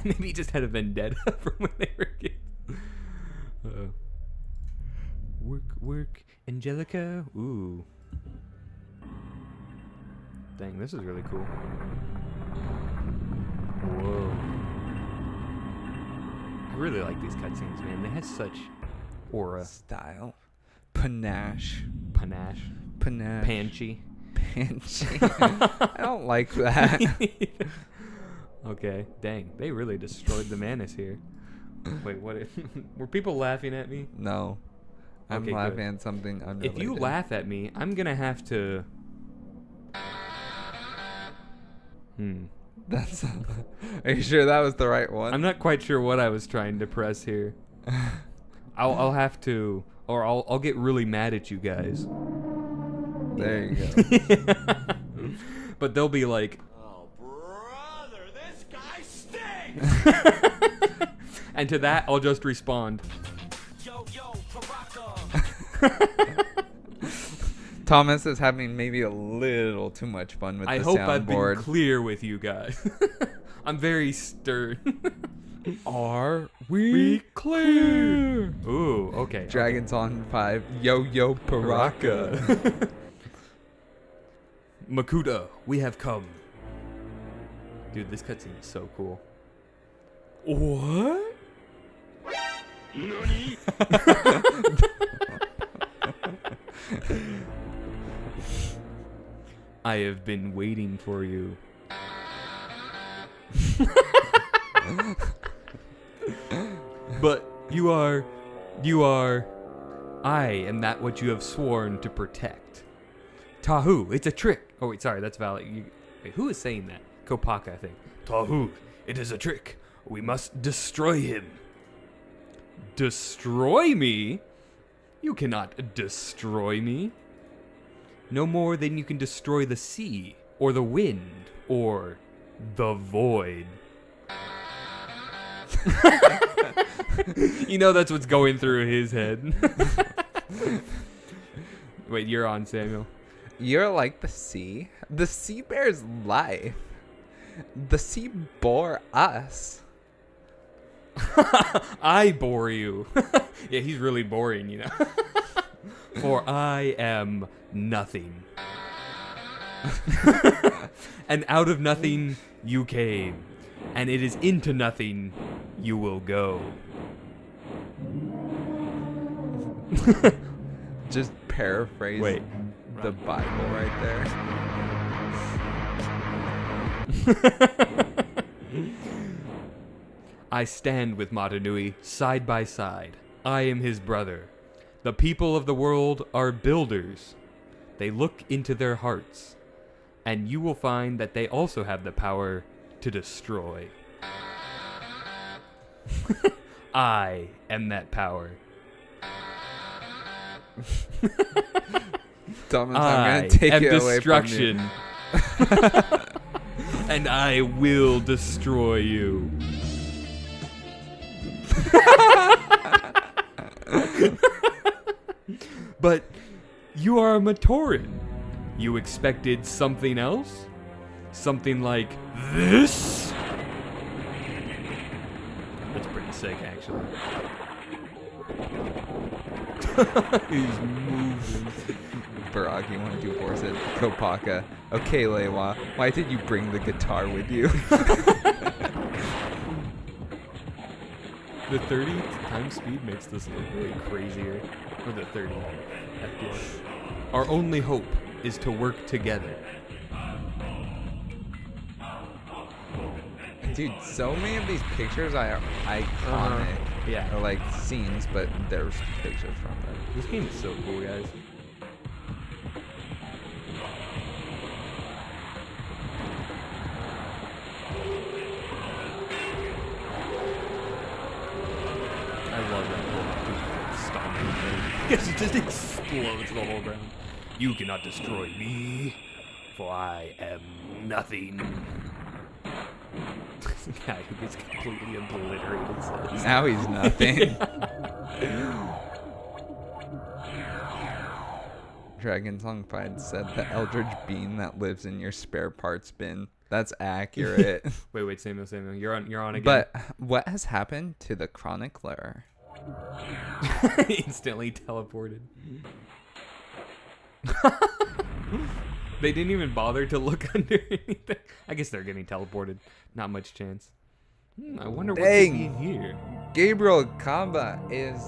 [SPEAKER 1] Maybe he just had a vendetta from when they were kids. Work, Angelica. Ooh. Dang, this is really cool. Whoa. I really like these cutscenes, man. They have such aura.
[SPEAKER 2] style. Panache.
[SPEAKER 1] Panache.
[SPEAKER 2] Panache.
[SPEAKER 1] Panchy.
[SPEAKER 2] I don't like that.
[SPEAKER 1] Okay, dang. They really destroyed the Manus here. Wait, what? Were people laughing at me?
[SPEAKER 2] No. I'm
[SPEAKER 1] Okay,
[SPEAKER 2] laughing
[SPEAKER 1] good.
[SPEAKER 2] at something unrelated.
[SPEAKER 1] If you laugh at me, I'm gonna have to...
[SPEAKER 2] That's. Are you sure that was the right one?
[SPEAKER 1] I'm not quite sure what I was trying to press here. I'll have to, or I'll get really mad at you guys.
[SPEAKER 2] There you go.
[SPEAKER 1] But they'll be like,
[SPEAKER 4] Oh, brother, this guy stinks!
[SPEAKER 1] and to that I'll just respond.
[SPEAKER 4] Yo, Barraki.
[SPEAKER 2] Thomas is having maybe a little too much fun with
[SPEAKER 1] I
[SPEAKER 2] the
[SPEAKER 1] hope I've been
[SPEAKER 2] soundboard.
[SPEAKER 1] clear with you guys. I'm very stern.
[SPEAKER 2] Are we clear?
[SPEAKER 1] Ooh, okay.
[SPEAKER 2] Dragons on 5. Yo, Baraka.
[SPEAKER 1] Makuta, we have come. Dude, this cutscene is so cool. What?
[SPEAKER 4] Nani?
[SPEAKER 1] I have been waiting for you. But you are. I am that what you have sworn to protect. Tahu, it's a trick. Oh wait, sorry, that's valid. Wait, who is saying that? Kopaka, I think.
[SPEAKER 3] Tahu, it is a trick. We must destroy him.
[SPEAKER 1] Destroy me? You cannot destroy me. No more than you can destroy the sea, or the wind, or the void. You know that's what's going through his head. Wait, you're on, Samuel.
[SPEAKER 2] You're like the sea. The sea bears life. The sea bore us.
[SPEAKER 1] I bore you. Yeah, he's really boring, you know. For I am nothing. And out of nothing you came, and it is into nothing you will go.
[SPEAKER 2] Just paraphrase
[SPEAKER 1] Wait.
[SPEAKER 2] the Bible right there.
[SPEAKER 1] I stand with Matanui side by side. I am his brother. The people of the world are builders. They look into their hearts, and you will find that they also have the power to destroy. I am that power.
[SPEAKER 2] Thomas,
[SPEAKER 1] I
[SPEAKER 2] I'm gonna take
[SPEAKER 1] am
[SPEAKER 2] it away
[SPEAKER 1] destruction. And I will destroy you. But you are a Matoran. You expected something else? Something like this? That's pretty sick, actually. He's moving.
[SPEAKER 2] from you. Barraki 124 said, Kopaka. Okay, Lewa, why did you bring the guitar with you?
[SPEAKER 1] The 30 times speed makes this look way crazier. Or the 30 FPS. Our only hope is to work together.
[SPEAKER 2] Dude, so many of these pictures are iconic.
[SPEAKER 1] Yeah.
[SPEAKER 2] Or like scenes, but there's pictures from them.
[SPEAKER 1] This game is so cool, guys. I love that little stomping thing. Because it just explodes the whole ground.
[SPEAKER 3] You cannot destroy me, for I am nothing.
[SPEAKER 1] Yeah, he gets completely obliterated. So
[SPEAKER 2] Now he's nothing. Dragon Song Fight said the Eldritch Beam that lives in your spare parts bin. That's accurate.
[SPEAKER 1] Wait, Samuel, you're on again.
[SPEAKER 2] But what has happened to the Chronicler?
[SPEAKER 1] Instantly teleported. They didn't even bother to look under anything. I guess they're getting teleported. Not much chance. I wonder what could be in here.
[SPEAKER 2] Gabriel Kaba is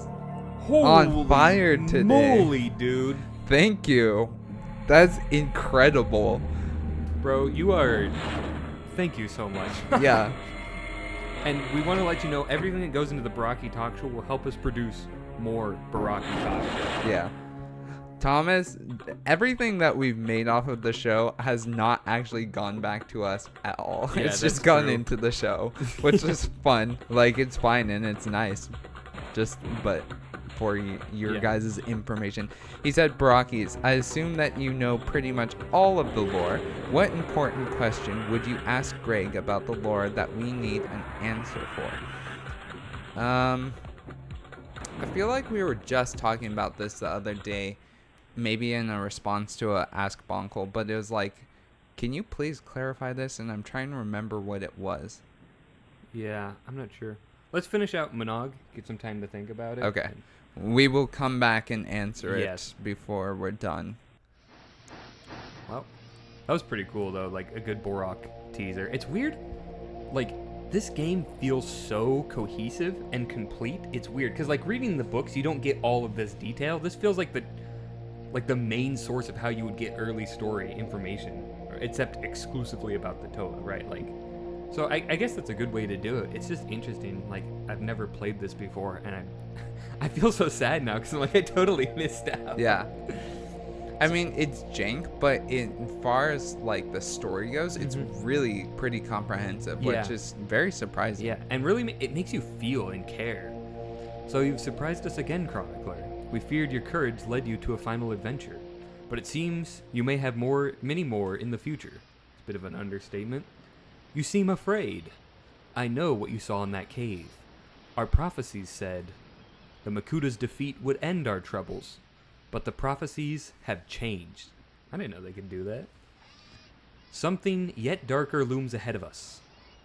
[SPEAKER 2] on fire today.
[SPEAKER 1] Moly, dude.
[SPEAKER 2] Thank you. That's incredible.
[SPEAKER 1] Bro, you are... Thank you so much.
[SPEAKER 2] Yeah.
[SPEAKER 1] And we want to let you know everything that goes into the Barraki Talk Show will help us produce more Barraki Talk Show.
[SPEAKER 2] Yeah. Thomas, everything that we've made off of the show has not actually gone back to us at all.
[SPEAKER 1] Yeah,
[SPEAKER 2] It's just
[SPEAKER 1] that's
[SPEAKER 2] gone
[SPEAKER 1] true.
[SPEAKER 2] into the show, which is fun. Like, it's fine and it's nice. but for your
[SPEAKER 1] Yeah.
[SPEAKER 2] guys' information. He said, Barrakis, I assume that you know pretty much all of the lore. What important question would you ask Greg about the lore that we need an answer for? I feel like we were just talking about this the other day, maybe in a response to a Ask Bonkle, but it was like, can you please clarify this? And I'm trying to remember what it was.
[SPEAKER 1] Yeah, I'm not sure. Let's finish out MNOG. Get some time to think about it.
[SPEAKER 2] Okay. We will come back and answer
[SPEAKER 1] Yes.
[SPEAKER 2] it before we're done.
[SPEAKER 1] Well, that was pretty cool though. Like a good Borok teaser. It's weird. Like this game feels so cohesive and complete. It's weird because like reading the books, you don't get all of this detail. This feels like the main source of how you would get early story information, except exclusively about the Toa, right? Like, so I guess that's a good way to do it. It's just interesting. Like I've never played this before, and I feel so sad now because I'm like I totally missed out.
[SPEAKER 2] Yeah. I mean, it's jank, but in far as like the story goes, it's really pretty comprehensive,
[SPEAKER 1] Yeah.
[SPEAKER 2] which is very surprising.
[SPEAKER 1] Yeah, and really it makes you feel and care. So you've surprised us again, Chronicler. We feared your courage led you to a final adventure, but it seems you may have many more in the future. It's a bit of an understatement. You seem afraid. I know what you saw in that cave. Our prophecies said the Makuta's defeat would end our troubles, but the prophecies have changed. I didn't know they could do that. Something yet darker looms ahead of us.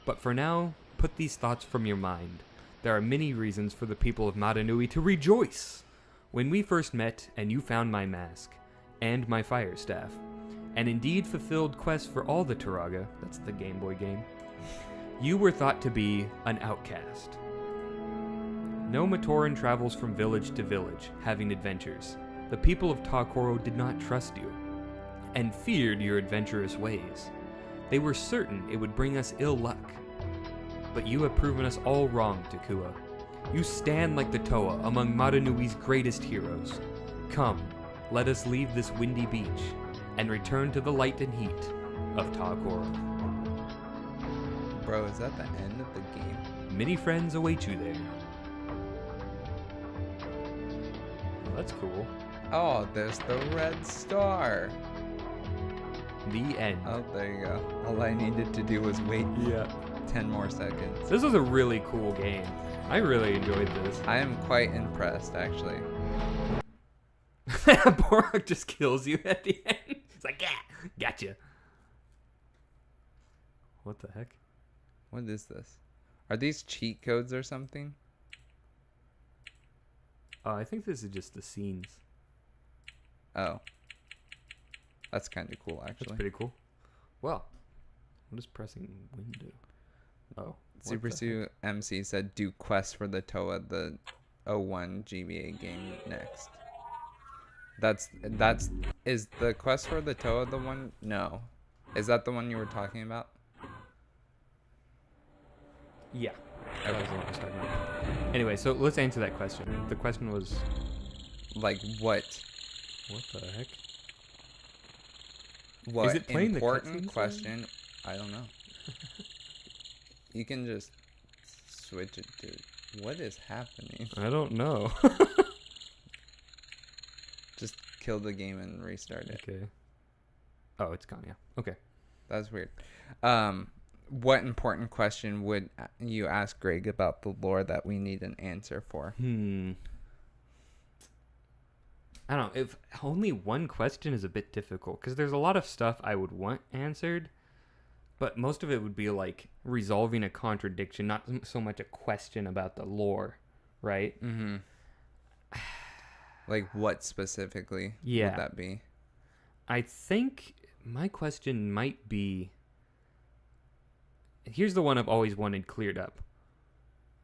[SPEAKER 1] But for now, put these thoughts from your mind. There are many reasons for the people of Madanui to rejoice. When we first met and you found my mask and my fire staff, and indeed fulfilled quests for all the Turaga, that's the Game Boy game, you were thought to be an outcast. No Matoran travels from village to village, having adventures. The people of Takoro did not trust you, and feared your adventurous ways. They were certain it would bring us ill luck. But you have proven us all wrong, Takua. You stand like the Toa among Madanui's greatest heroes. Come, let us leave this windy beach, and return to the light and heat of Takoro.
[SPEAKER 2] Bro, is that the end of the game?
[SPEAKER 1] Many friends await you there. Well, that's cool.
[SPEAKER 2] Oh, there's the red star.
[SPEAKER 1] The end.
[SPEAKER 2] Oh, there you go. All I needed to do was wait
[SPEAKER 1] Yeah.
[SPEAKER 2] 10 more seconds.
[SPEAKER 1] This was a really cool game. I really enjoyed this.
[SPEAKER 2] I am quite impressed, actually.
[SPEAKER 1] Borok just kills you at the end. It's like, yeah, gotcha. What the heck?
[SPEAKER 2] What is this? Are these cheat codes or something?
[SPEAKER 1] I think this is just the scenes.
[SPEAKER 2] Oh. That's kind of cool,
[SPEAKER 1] That's
[SPEAKER 2] actually.
[SPEAKER 1] pretty cool. Well, I'm just pressing window. Oh.
[SPEAKER 2] Super Sue MC said do quests for the Toa, the 01 GBA game next. Is the quest for the Toa the one? No. Is that the one you were talking about?
[SPEAKER 1] Yeah. That was what I was talking about. Anyway, so let's answer that question. The question was,
[SPEAKER 2] Like what?
[SPEAKER 1] what the heck?
[SPEAKER 2] What
[SPEAKER 1] Is it playing the
[SPEAKER 2] important
[SPEAKER 1] cutscenes
[SPEAKER 2] question? I don't know. You can just switch it to what is happening?
[SPEAKER 1] I don't know.
[SPEAKER 2] Just kill the game and restart it.
[SPEAKER 1] Okay. Oh, it's gone, yeah. Okay.
[SPEAKER 2] That's weird. What important question would you ask Greg about the lore that we need an answer for?
[SPEAKER 1] I don't know. If only one question is a bit difficult, because there's a lot of stuff I would want answered, but most of it would be like resolving a contradiction, not so much a question about the lore, right?
[SPEAKER 2] Mm-hmm. Like what specifically
[SPEAKER 1] Yeah.
[SPEAKER 2] would that be?
[SPEAKER 1] I think my question might be, here's the one I've always wanted cleared up.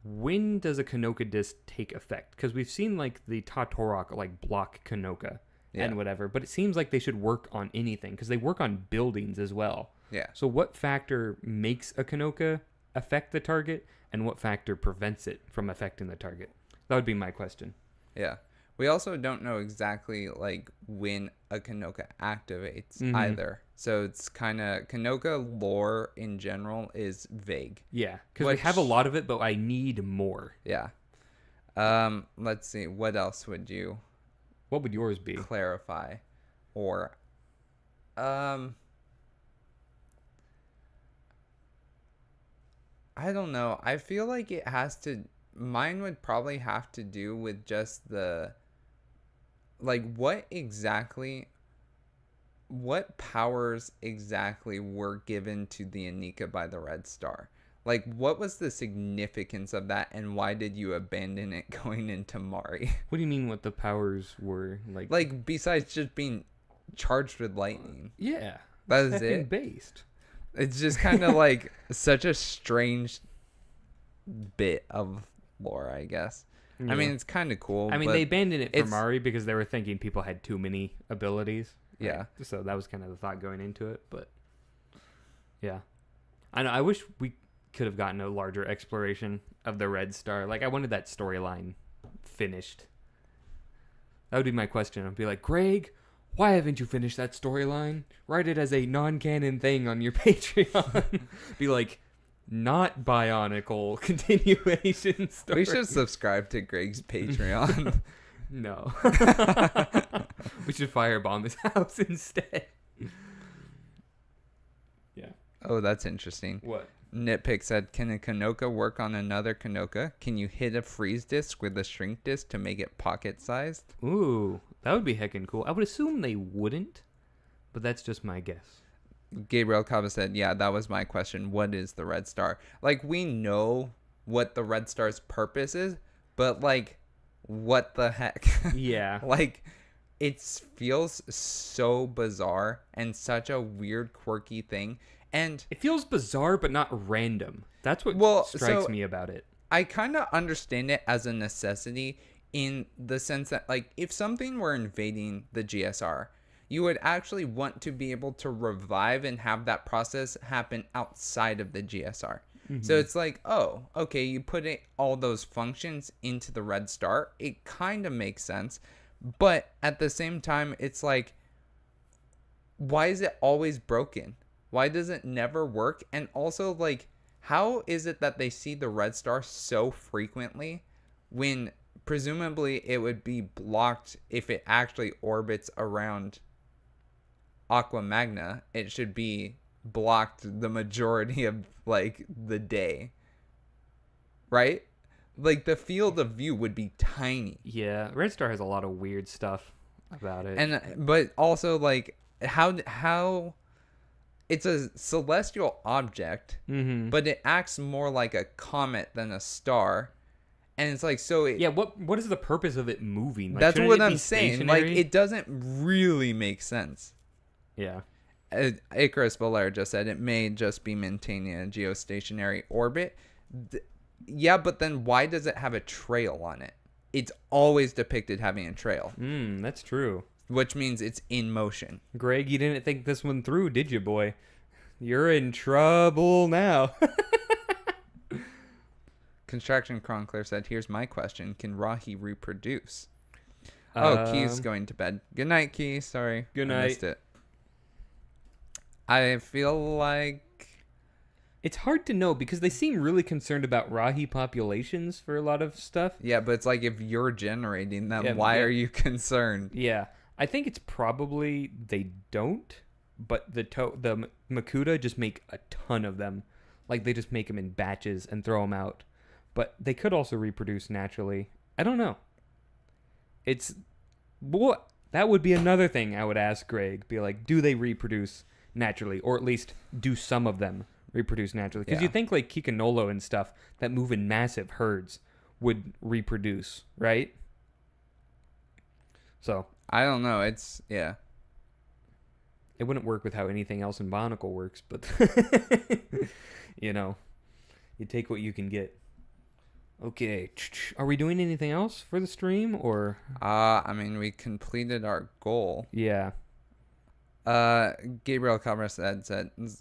[SPEAKER 1] When does a Kanoka disc take effect? Because we've seen like the Tatorok like block Kanoka and whatever, but it seems like they should work on anything because they work on buildings as well.
[SPEAKER 2] Yeah.
[SPEAKER 1] So what factor makes a Kanoka affect the target, and what factor prevents it from affecting the target? That would be my question.
[SPEAKER 2] Yeah. We also don't know exactly like when a Kanoka activates
[SPEAKER 1] Mhm.
[SPEAKER 2] either. So it's kind of Kanoka lore in general is vague.
[SPEAKER 1] Yeah, because we have a lot of it, but I need more.
[SPEAKER 2] Yeah. Let's see. What else would you
[SPEAKER 1] What would yours be?
[SPEAKER 2] clarify? Or, I don't know. I feel like it has to. Mine would probably have to do with just the. Like, what powers exactly were given to the Anika by the Red Star? Like, what was the significance of that, and why did you abandon it going into Mari?
[SPEAKER 1] What do you mean what the powers were?
[SPEAKER 2] Like, besides just being charged with lightning.
[SPEAKER 1] Yeah.
[SPEAKER 2] That is
[SPEAKER 1] Second
[SPEAKER 2] it?
[SPEAKER 1] based.
[SPEAKER 2] It's just kind of like such a strange bit of lore, I guess.
[SPEAKER 1] Yeah.
[SPEAKER 2] I mean, it's kind of cool.
[SPEAKER 1] I mean,
[SPEAKER 2] but
[SPEAKER 1] they abandoned it for
[SPEAKER 2] it's-
[SPEAKER 1] Mari because they were thinking people had too many abilities.
[SPEAKER 2] Yeah.
[SPEAKER 1] So that was kind of the thought going into it. But yeah. I know. I wish we could have gotten a larger exploration of the Red Star. Like, I wanted that storyline finished. That would be my question. I'd be like, Greg, why haven't you finished that storyline? Write it as a non-canon thing on your Patreon. Be like, not Bionicle continuation story.
[SPEAKER 2] We should subscribe to Greg's Patreon.
[SPEAKER 1] No. We should firebomb his house instead. Yeah.
[SPEAKER 2] Oh, that's interesting.
[SPEAKER 1] What?
[SPEAKER 2] Nitpick said, can a Kanoka work on another Kanoka? Can you hit a freeze disc with a shrink disc to make it pocket-sized?
[SPEAKER 1] Ooh, that would be heckin' cool. I would assume they wouldn't, but that's just my guess.
[SPEAKER 2] Gabriel Cava said, yeah, that was my question. What is the Red Star? Like, we know what the Red Star's purpose is, but, like, what the heck?
[SPEAKER 1] Yeah.
[SPEAKER 2] Like, it feels so bizarre and such a weird, quirky thing. And
[SPEAKER 1] It feels bizarre, but not random. That's what strikes
[SPEAKER 2] so
[SPEAKER 1] me about it.
[SPEAKER 2] I kind of understand it as a necessity in the sense that, like, if something were invading the GSR, you would actually want to be able to revive and have that process happen outside of the GSR. So it's like, oh, okay, you put all those functions into the Red Star. It kind of makes sense. But at the same time, it's like, why is it always broken? Why does it never work? And also, like, how is it that they see the Red Star so frequently when presumably it would be blocked if it actually orbits around Aqua Magna? It should be blocked the majority of, like, the day. Right? Like, the field of view would be tiny.
[SPEAKER 1] Yeah, Red Star has a lot of weird stuff about it.
[SPEAKER 2] And but also, like, how it's a celestial object, but it acts more like a comet than a star. And it's like, so it,
[SPEAKER 1] yeah, what is the purpose of it moving? Like,
[SPEAKER 2] that's
[SPEAKER 1] shouldn't
[SPEAKER 2] what
[SPEAKER 1] it be
[SPEAKER 2] I'm saying. Like,
[SPEAKER 1] stationary?
[SPEAKER 2] it doesn't really make sense.
[SPEAKER 1] Yeah.
[SPEAKER 2] Icarus Valera just said it may just be maintaining a geostationary orbit. Yeah, but then why does it have a trail on it? It's always depicted having a trail,
[SPEAKER 1] That's true.
[SPEAKER 2] which means it's in motion.
[SPEAKER 1] Greg, you didn't think this one through, did you, boy? You're in trouble now.
[SPEAKER 2] Construction Chronicler said, here's my question. Can Rahi reproduce? Oh, Key's going to bed. Good night, Key. Sorry.
[SPEAKER 1] Good
[SPEAKER 2] I
[SPEAKER 1] night.
[SPEAKER 2] missed it. I feel like...
[SPEAKER 1] It's hard to know because they seem really concerned about Rahi populations for a lot of stuff.
[SPEAKER 2] Yeah, but it's like if you're generating them,
[SPEAKER 1] Yeah,
[SPEAKER 2] why
[SPEAKER 1] yeah.
[SPEAKER 2] are you concerned?
[SPEAKER 1] Yeah, I think it's probably they don't, but the Makuta just make a ton of them. Like, they just make them in batches and throw them out. But they could also reproduce naturally. I don't know. That would be another thing I would ask Greg. Be like, do they reproduce naturally? Or at least do some of them reproduce naturally? Because you think like Kikanolo and stuff that move in massive herds would reproduce, right? So
[SPEAKER 2] I don't know. It's, yeah.
[SPEAKER 1] it wouldn't work with how anything else in Bionicle works, but you know, you take what you can get. Okay, are we doing anything else for the stream, or?
[SPEAKER 2] I mean, we completed our goal.
[SPEAKER 1] Yeah.
[SPEAKER 2] Gabriel Cabra said,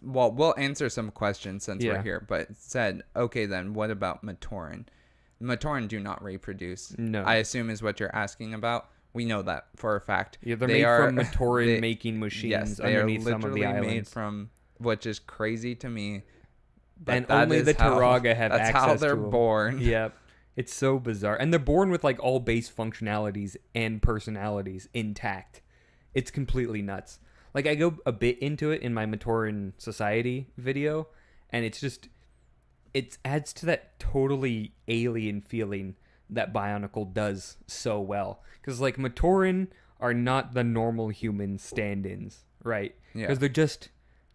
[SPEAKER 2] well, we'll answer some questions since we're here, but said, okay, then what about Matoran? Matoran do not reproduce.
[SPEAKER 1] No.
[SPEAKER 2] I assume is what you're asking about. We know that for a fact.
[SPEAKER 1] Yeah, they're made from Matoran making machines
[SPEAKER 2] yes, they are
[SPEAKER 1] underneath some of the
[SPEAKER 2] literally
[SPEAKER 1] islands.
[SPEAKER 2] made from, which is crazy to me. But
[SPEAKER 1] And
[SPEAKER 2] that
[SPEAKER 1] only
[SPEAKER 2] is
[SPEAKER 1] the
[SPEAKER 2] how-
[SPEAKER 1] Taraga have
[SPEAKER 2] that's
[SPEAKER 1] access
[SPEAKER 2] how they're
[SPEAKER 1] to 'em.
[SPEAKER 2] born.
[SPEAKER 1] Yep. It's so bizarre. And they're born with like all base functionalities and personalities intact. It's completely nuts. Like I go a bit into it in my Matoran Society video, and it's just, it adds to that totally alien feeling that Bionicle does so well. Because like Matoran are not the normal human stand-ins, right?
[SPEAKER 2] Yeah.
[SPEAKER 1] Because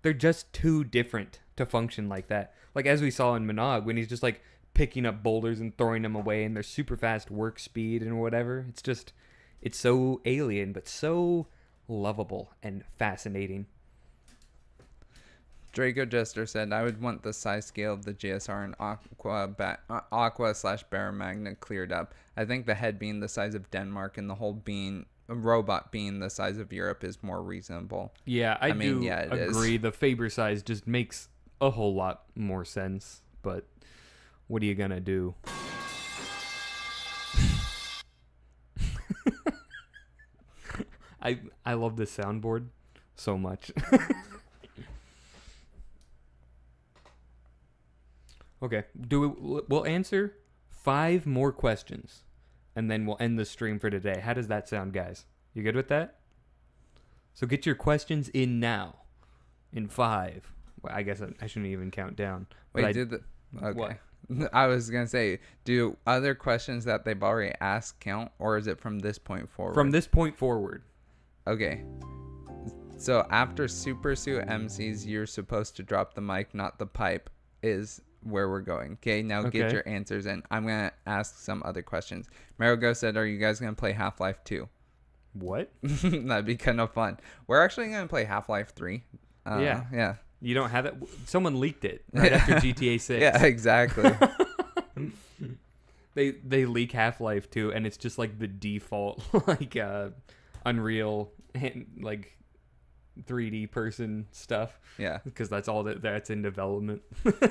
[SPEAKER 1] they're just too different to function like that. Like as we saw in MNOG, when he's just like picking up boulders and throwing them away, and their super fast work speed and whatever. It's just, it's so alien, but so lovable and fascinating.
[SPEAKER 2] Draco Jester said, I would want the size scale of the GSR and Aqua/Barra Magna cleared up. I think the head being the size of Denmark and the whole being a robot being the size of Europe is more reasonable.
[SPEAKER 1] Yeah, I
[SPEAKER 2] mean,
[SPEAKER 1] do
[SPEAKER 2] yeah, it
[SPEAKER 1] agree.
[SPEAKER 2] is.
[SPEAKER 1] The Faber size just makes a whole lot more sense, but what are you gonna do? I love this soundboard so much. Okay, we'll answer 5 more questions, and then we'll end the stream for today. How does that sound, guys? You good with that? So get your questions in now. In 5. Well, I guess I shouldn't even count down.
[SPEAKER 2] Wait, okay.
[SPEAKER 1] What?
[SPEAKER 2] I was going to say, do other questions that they've already asked count, or is it from this point forward?
[SPEAKER 1] From this point forward.
[SPEAKER 2] Okay. So after Super Suit MCs, you're supposed to drop the mic, not the pipe, is where we're going. Okay, now get
[SPEAKER 1] Okay.
[SPEAKER 2] your answers in. I'm going to ask some other questions. Marigo said, are you guys going to play Half-Life 2?
[SPEAKER 1] What?
[SPEAKER 2] That'd be kind of fun. We're actually going to play Half-Life 3.
[SPEAKER 1] Yeah.
[SPEAKER 2] Yeah.
[SPEAKER 1] You don't have it? Someone leaked it right after GTA 6.
[SPEAKER 2] Yeah, exactly.
[SPEAKER 1] They leak Half-Life 2, and it's just like the default like Unreal like 3D person stuff,
[SPEAKER 2] Yeah.
[SPEAKER 1] because that's all that's in development.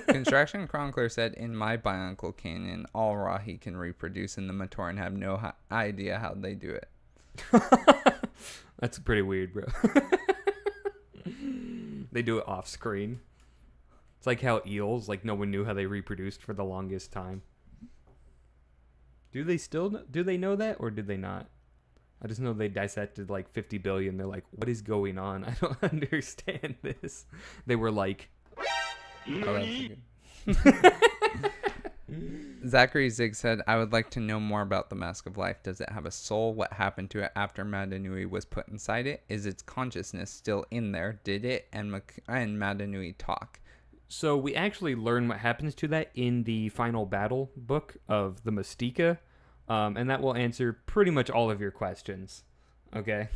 [SPEAKER 2] Construction Chronicler said, in my Bionicle Canyon, all raw he can reproduce in the Matoran have no idea how they do it.
[SPEAKER 1] That's pretty weird, bro. They do it off screen. It's like how eels, like no one knew how they reproduced for the longest time. Do they know that, or did they not? I just know they dissected like 50 billion. They're like, what is going on? I don't understand this. They were like,
[SPEAKER 2] Oh, that's good. Zachary Zig said, I would like to know more about the Mask of Life. Does it have a soul? What happened to it after Madanui was put inside it? Is its consciousness still in there? Did it and Madanui talk?
[SPEAKER 1] so we actually learn what happens to that in the final battle book of the Mystica. And that will answer pretty much all of your questions. Okay?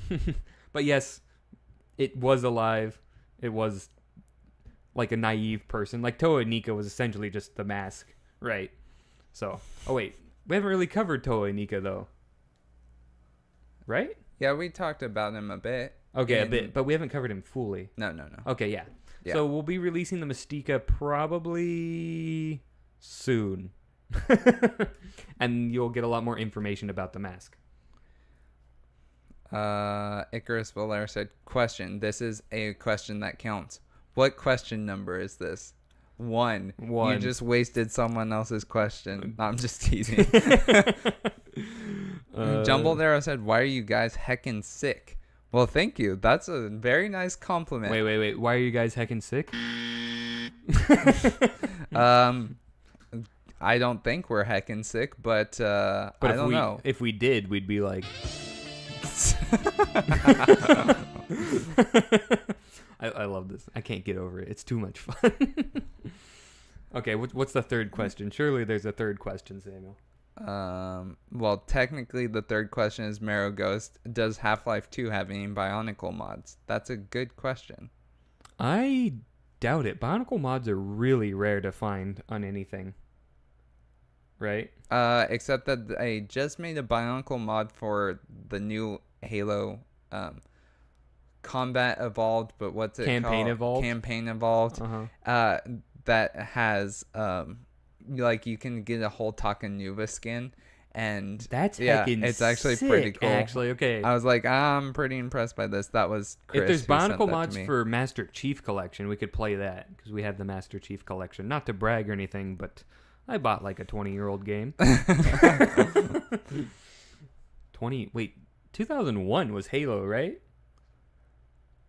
[SPEAKER 1] But yes, it was alive. It was like a naive person. Like Toa Nika was essentially just the mask. Right. So, oh wait. We haven't really covered Toa Nika though. Right?
[SPEAKER 2] Yeah, we talked about him a bit.
[SPEAKER 1] Okay, a bit. But we haven't covered him fully.
[SPEAKER 2] No.
[SPEAKER 1] Okay, yeah.
[SPEAKER 2] Yeah.
[SPEAKER 1] So we'll be releasing the Mystica probably soon. And you'll get a lot more information about the mask.
[SPEAKER 2] Icarus Valera said, question. This is a question that counts. What question number is this? 1. You just wasted someone else's question. No, I'm just teasing. Jumbled Arrow said, why are you guys heckin' sick? Well, thank you. That's a very nice compliment.
[SPEAKER 1] Wait. Why are you guys heckin' sick?
[SPEAKER 2] I don't think we're heckin' sick, but I don't know.
[SPEAKER 1] If we did, we'd be like... I love this. I can't get over it. It's too much fun. Okay, what's the third question? Surely there's a third question, Samuel.
[SPEAKER 2] Well, technically the third question is Marrow Ghost. Does Half-Life 2 have any Bionicle mods? That's a good question.
[SPEAKER 1] I doubt it. Bionicle mods are really rare to find on anything. Right?
[SPEAKER 2] Except that I just made a Bionicle mod for the new Halo Combat Evolved, but what's it
[SPEAKER 1] Campaign
[SPEAKER 2] called?
[SPEAKER 1] Evolved?
[SPEAKER 2] Campaign Evolved.
[SPEAKER 1] Uh-huh.
[SPEAKER 2] That has like you can get a whole Takanuva skin, and
[SPEAKER 1] That's
[SPEAKER 2] yeah,
[SPEAKER 1] heckin'
[SPEAKER 2] it's actually
[SPEAKER 1] sick,
[SPEAKER 2] pretty cool.
[SPEAKER 1] Actually, okay.
[SPEAKER 2] I was like, I'm pretty impressed by this. That was Chris
[SPEAKER 1] If there's
[SPEAKER 2] who sent
[SPEAKER 1] Bionicle
[SPEAKER 2] that
[SPEAKER 1] mods
[SPEAKER 2] to me.
[SPEAKER 1] for Master Chief Collection, we could play that because we have the Master Chief Collection. Not to brag or anything, but I bought like a 20-year-old game. 2001 was Halo, right?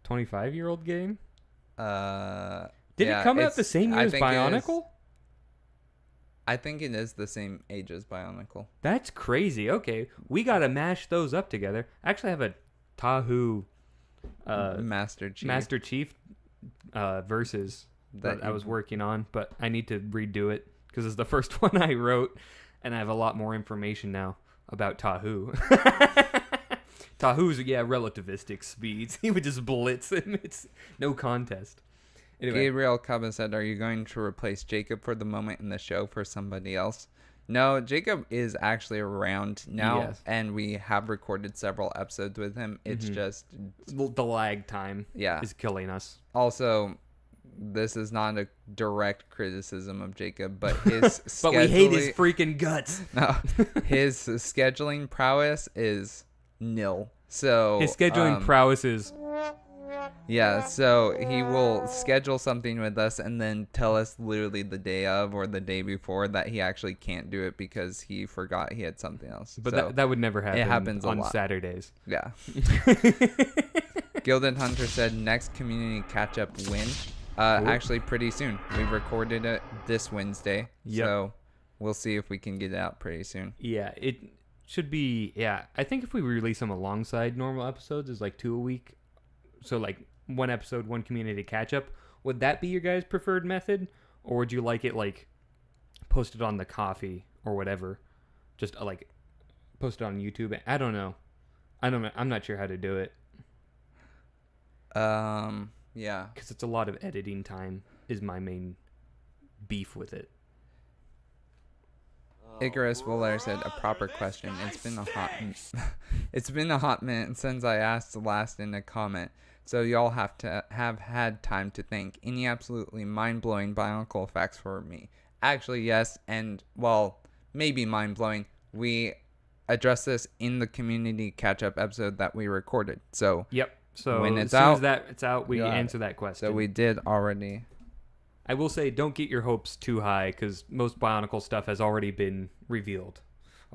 [SPEAKER 1] 25-year-old game? Did it come out the same year as Bionicle?
[SPEAKER 2] I think it is the same age as Bionicle.
[SPEAKER 1] That's crazy. Okay, we gotta mash those up together. I actually have a Tahu
[SPEAKER 2] Master Chief
[SPEAKER 1] versus that I was
[SPEAKER 2] you-
[SPEAKER 1] working on, but I need to redo it because it's the first one I wrote, and I have a lot more information now about Tahu. Tahu's relativistic speeds. He would just blitz him. It's no contest. Anyway.
[SPEAKER 2] Gabriel Caba said, "Are you going to replace Jacob for the moment in the show for somebody else?" No, Jacob is actually around now,
[SPEAKER 1] Yes.
[SPEAKER 2] and we have recorded several episodes with him. It's just
[SPEAKER 1] The lag time is killing us.
[SPEAKER 2] also, this is not a direct criticism of Jacob, but his
[SPEAKER 1] But we hate his
[SPEAKER 2] scheduling-
[SPEAKER 1] freaking guts.
[SPEAKER 2] no, his scheduling prowess is nil. So
[SPEAKER 1] His scheduling prowess is
[SPEAKER 2] yeah, so he will schedule something with us and then tell us literally the day of or the day before that he actually can't do it because he forgot he had something else.
[SPEAKER 1] But
[SPEAKER 2] So,
[SPEAKER 1] that would never happen
[SPEAKER 2] happens a
[SPEAKER 1] on
[SPEAKER 2] lot.
[SPEAKER 1] Saturdays.
[SPEAKER 2] yeah. Gilded Hunter said next community catch up win. Actually pretty soon. We recorded it this Wednesday.
[SPEAKER 1] Yep.
[SPEAKER 2] So we'll see if we can get it out pretty soon.
[SPEAKER 1] Yeah, it should be. Yeah, I think if we release them alongside normal episodes, is like 2 a week. So like one episode, one community catch up. Would that be your guys' preferred method, or would you like it like posted on the coffee or whatever? Just like posted on YouTube. I don't know. I'm not sure how to do it
[SPEAKER 2] Yeah.
[SPEAKER 1] because it's a lot of editing time. Is my main beef with it.
[SPEAKER 2] Icarus Woller said a proper question. It's been a hot minute since I asked the last in a comment, so y'all have to have had time to think. Any absolutely mind-blowing Bionicle facts for me? Actually, yes, and well, maybe mind-blowing. We addressed this in the community catch-up episode that we recorded. So
[SPEAKER 1] Yep. So
[SPEAKER 2] when
[SPEAKER 1] as
[SPEAKER 2] it's
[SPEAKER 1] soon
[SPEAKER 2] out,
[SPEAKER 1] as it's out, we
[SPEAKER 2] got it.
[SPEAKER 1] answer that question.
[SPEAKER 2] So we did already.
[SPEAKER 1] I will say, don't get your hopes too high because most Bionicle stuff has already been revealed.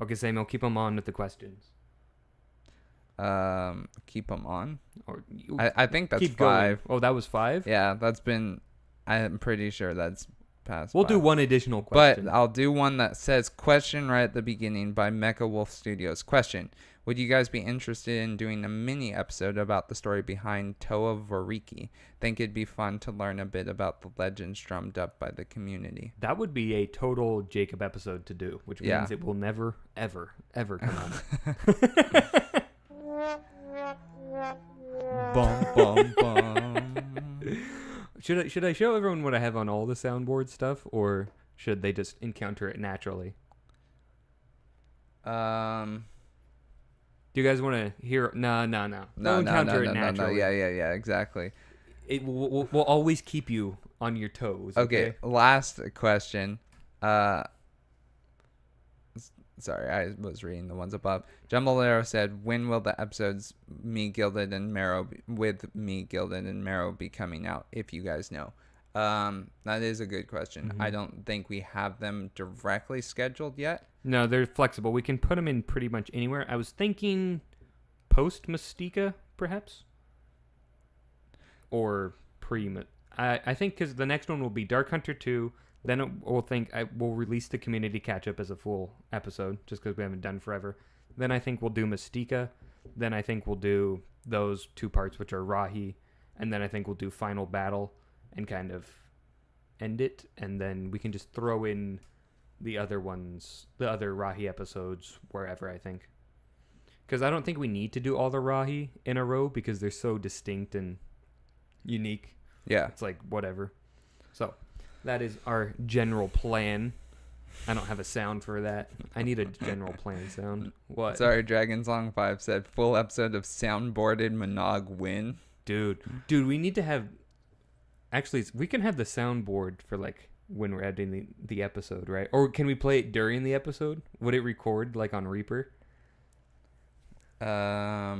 [SPEAKER 1] Okay, Samuel, keep them on with the questions.
[SPEAKER 2] Keep them on.
[SPEAKER 1] Or
[SPEAKER 2] I think that's
[SPEAKER 1] keep
[SPEAKER 2] 5.
[SPEAKER 1] going. Oh, that was 5?
[SPEAKER 2] Yeah, that's been. I'm pretty sure that's past.
[SPEAKER 1] We'll
[SPEAKER 2] 5.
[SPEAKER 1] do one additional question.
[SPEAKER 2] But I'll do one that says question right at the beginning by Mecha Wolf Studios. Question: would you guys be interested in doing a mini episode about the story behind Toa Barraki? Think it'd be fun to learn a bit about the legends drummed up by the community.
[SPEAKER 1] That would be a total Jacob episode to do, which
[SPEAKER 2] Yeah.
[SPEAKER 1] means it will never, ever, ever come out.
[SPEAKER 2] Bum bum bum.
[SPEAKER 1] Should I show everyone what I have on all the soundboard stuff, or should they just encounter it naturally? Do you guys want to hear? No.
[SPEAKER 2] No,
[SPEAKER 1] encounter it
[SPEAKER 2] no.
[SPEAKER 1] naturally.
[SPEAKER 2] Yeah, exactly.
[SPEAKER 1] It will always keep you on your toes.
[SPEAKER 2] Okay, last question. Sorry, I was reading the ones above. Jumbolero said, when will the episodes with me, Gilded, and Marrow be coming out, if you guys know? That is a good question.
[SPEAKER 1] Mm-hmm.
[SPEAKER 2] I don't think we have them directly scheduled yet.
[SPEAKER 1] No, they're flexible. We can put them in pretty much anywhere. I was thinking post Mystica, perhaps, or pre. I think because the next one will be Dark Hunter 2. Then we'll release the community catch up as a full episode, just because we haven't done forever. Then I think we'll do Mystica. Then I think we'll do those 2 parts, which are Rahi, and then I think we'll do Final Battle and kind of end it, and then we can just throw in the other ones, the other Rahi episodes, wherever, I think. Because I don't think we need to do all the Rahi in a row because they're so distinct and unique.
[SPEAKER 2] Yeah.
[SPEAKER 1] It's like, whatever. So, that is our general plan. I don't have a sound for that. I need a general plan sound. What?
[SPEAKER 2] Sorry, Dragon Song 5 said, full episode of soundboarded MNOG win.
[SPEAKER 1] Dude, we need to have... Actually, we can have the soundboard for, like, when we're editing the episode, right? Or can we play it during the episode? Would it record, like, on Reaper?
[SPEAKER 2] Because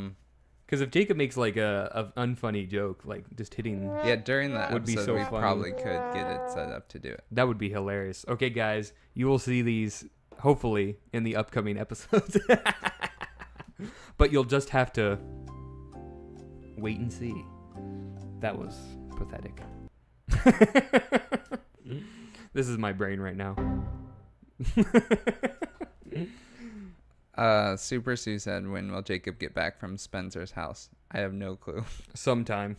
[SPEAKER 1] Because if Jacob makes like a unfunny joke, like just hitting,
[SPEAKER 2] Yeah, during that
[SPEAKER 1] Would be
[SPEAKER 2] episode,
[SPEAKER 1] so
[SPEAKER 2] we
[SPEAKER 1] funny.
[SPEAKER 2] probably could get it set up to do it.
[SPEAKER 1] that would be hilarious. Okay, guys, you will see these hopefully in the upcoming episodes. But you'll just have to wait and see. That was pathetic. This is my brain right now.
[SPEAKER 2] Super Sue said, when will Jacob get back from Spencer's house? I have no clue.
[SPEAKER 1] Sometime.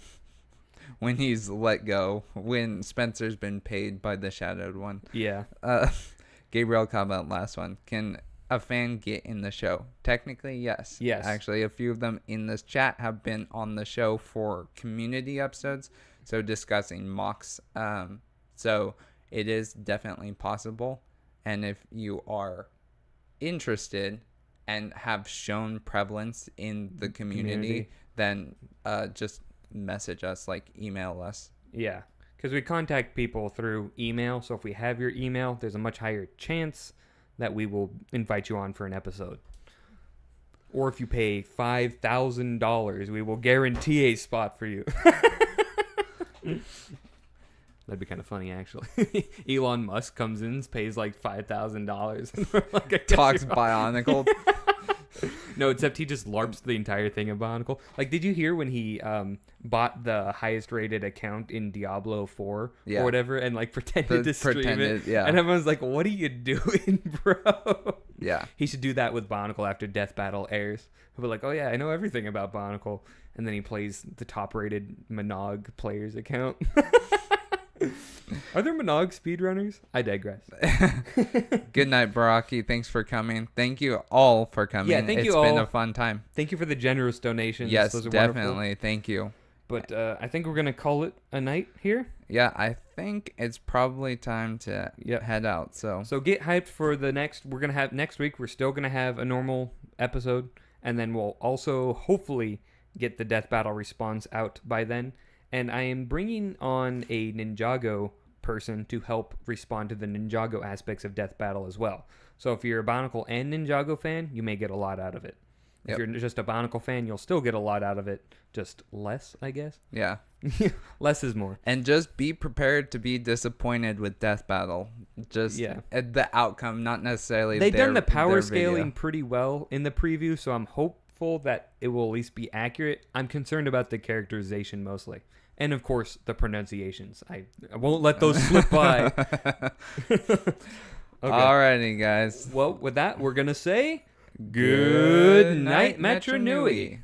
[SPEAKER 2] When he's let go, when Spencer's been paid by the Shadowed One.
[SPEAKER 1] Yeah.
[SPEAKER 2] Gabriel comment, last one. Can a fan get in the show? Technically, yes.
[SPEAKER 1] Yes.
[SPEAKER 2] Actually, a few of them in this chat have been on the show for community episodes, so discussing mocks. So it is definitely possible. And if you are interested and have shown prevalence in the community, then just message us, like email us.
[SPEAKER 1] Yeah. Because we contact people through email. So if we have your email, there's a much higher chance that we will invite you on for an episode. Or if you pay $5,000, we will guarantee a spot for you. That'd be kind of funny, actually. Elon Musk comes in, pays like $5,000, and we're like, I guess
[SPEAKER 2] Talks
[SPEAKER 1] you're on.
[SPEAKER 2] Bionicle.
[SPEAKER 1] No, except he just LARPs the entire thing of Bionicle. Like, did you hear when he bought the highest rated account in Diablo 4
[SPEAKER 2] Yeah.
[SPEAKER 1] or whatever, and like pretended to stream
[SPEAKER 2] Pretended,
[SPEAKER 1] it?
[SPEAKER 2] yeah.
[SPEAKER 1] And everyone's like, "What are you doing, bro?"
[SPEAKER 2] Yeah.
[SPEAKER 1] He should do that with Bionicle after Death Battle airs. He'll be like, "Oh yeah, I know everything about Bionicle," and then he plays the top rated MNOG players account. Are there MNOG speedrunners? I digress.
[SPEAKER 2] Good night, Barraki. Thanks for coming. Thank you all for coming.
[SPEAKER 1] Yeah, thank you
[SPEAKER 2] It's been
[SPEAKER 1] all.
[SPEAKER 2] a fun time.
[SPEAKER 1] Thank you for the generous donations.
[SPEAKER 2] Yes,
[SPEAKER 1] Those are wonderful.
[SPEAKER 2] definitely. Thank you.
[SPEAKER 1] But I think we're gonna call it a night here.
[SPEAKER 2] Yeah, I think it's probably time to
[SPEAKER 1] Yep.
[SPEAKER 2] head out. So
[SPEAKER 1] So get hyped for the next. We're gonna have next week. We're still gonna have a normal episode, and then we'll also hopefully get the Death Battle response out by then. And I am bringing on a Ninjago person to help respond to the Ninjago aspects of Death Battle as well. So if you're a Bionicle and Ninjago fan, you may get a lot out of it. If
[SPEAKER 2] Yep.
[SPEAKER 1] you're just a Bionicle fan, you'll still get a lot out of it. Just less, I guess.
[SPEAKER 2] yeah.
[SPEAKER 1] Less is more.
[SPEAKER 2] And just be prepared to be disappointed with Death Battle. Just
[SPEAKER 1] Yeah.
[SPEAKER 2] the outcome, not necessarily
[SPEAKER 1] They've done the
[SPEAKER 2] their
[SPEAKER 1] power
[SPEAKER 2] video.
[SPEAKER 1] scaling pretty well in the preview, so I'm hopeful that it will at least be accurate. I'm concerned about the characterization mostly. And of course, the pronunciations. I won't let those slip by. Okay.
[SPEAKER 2] Alrighty, guys.
[SPEAKER 1] Well, with that, we're going to say good night, Metro Nui.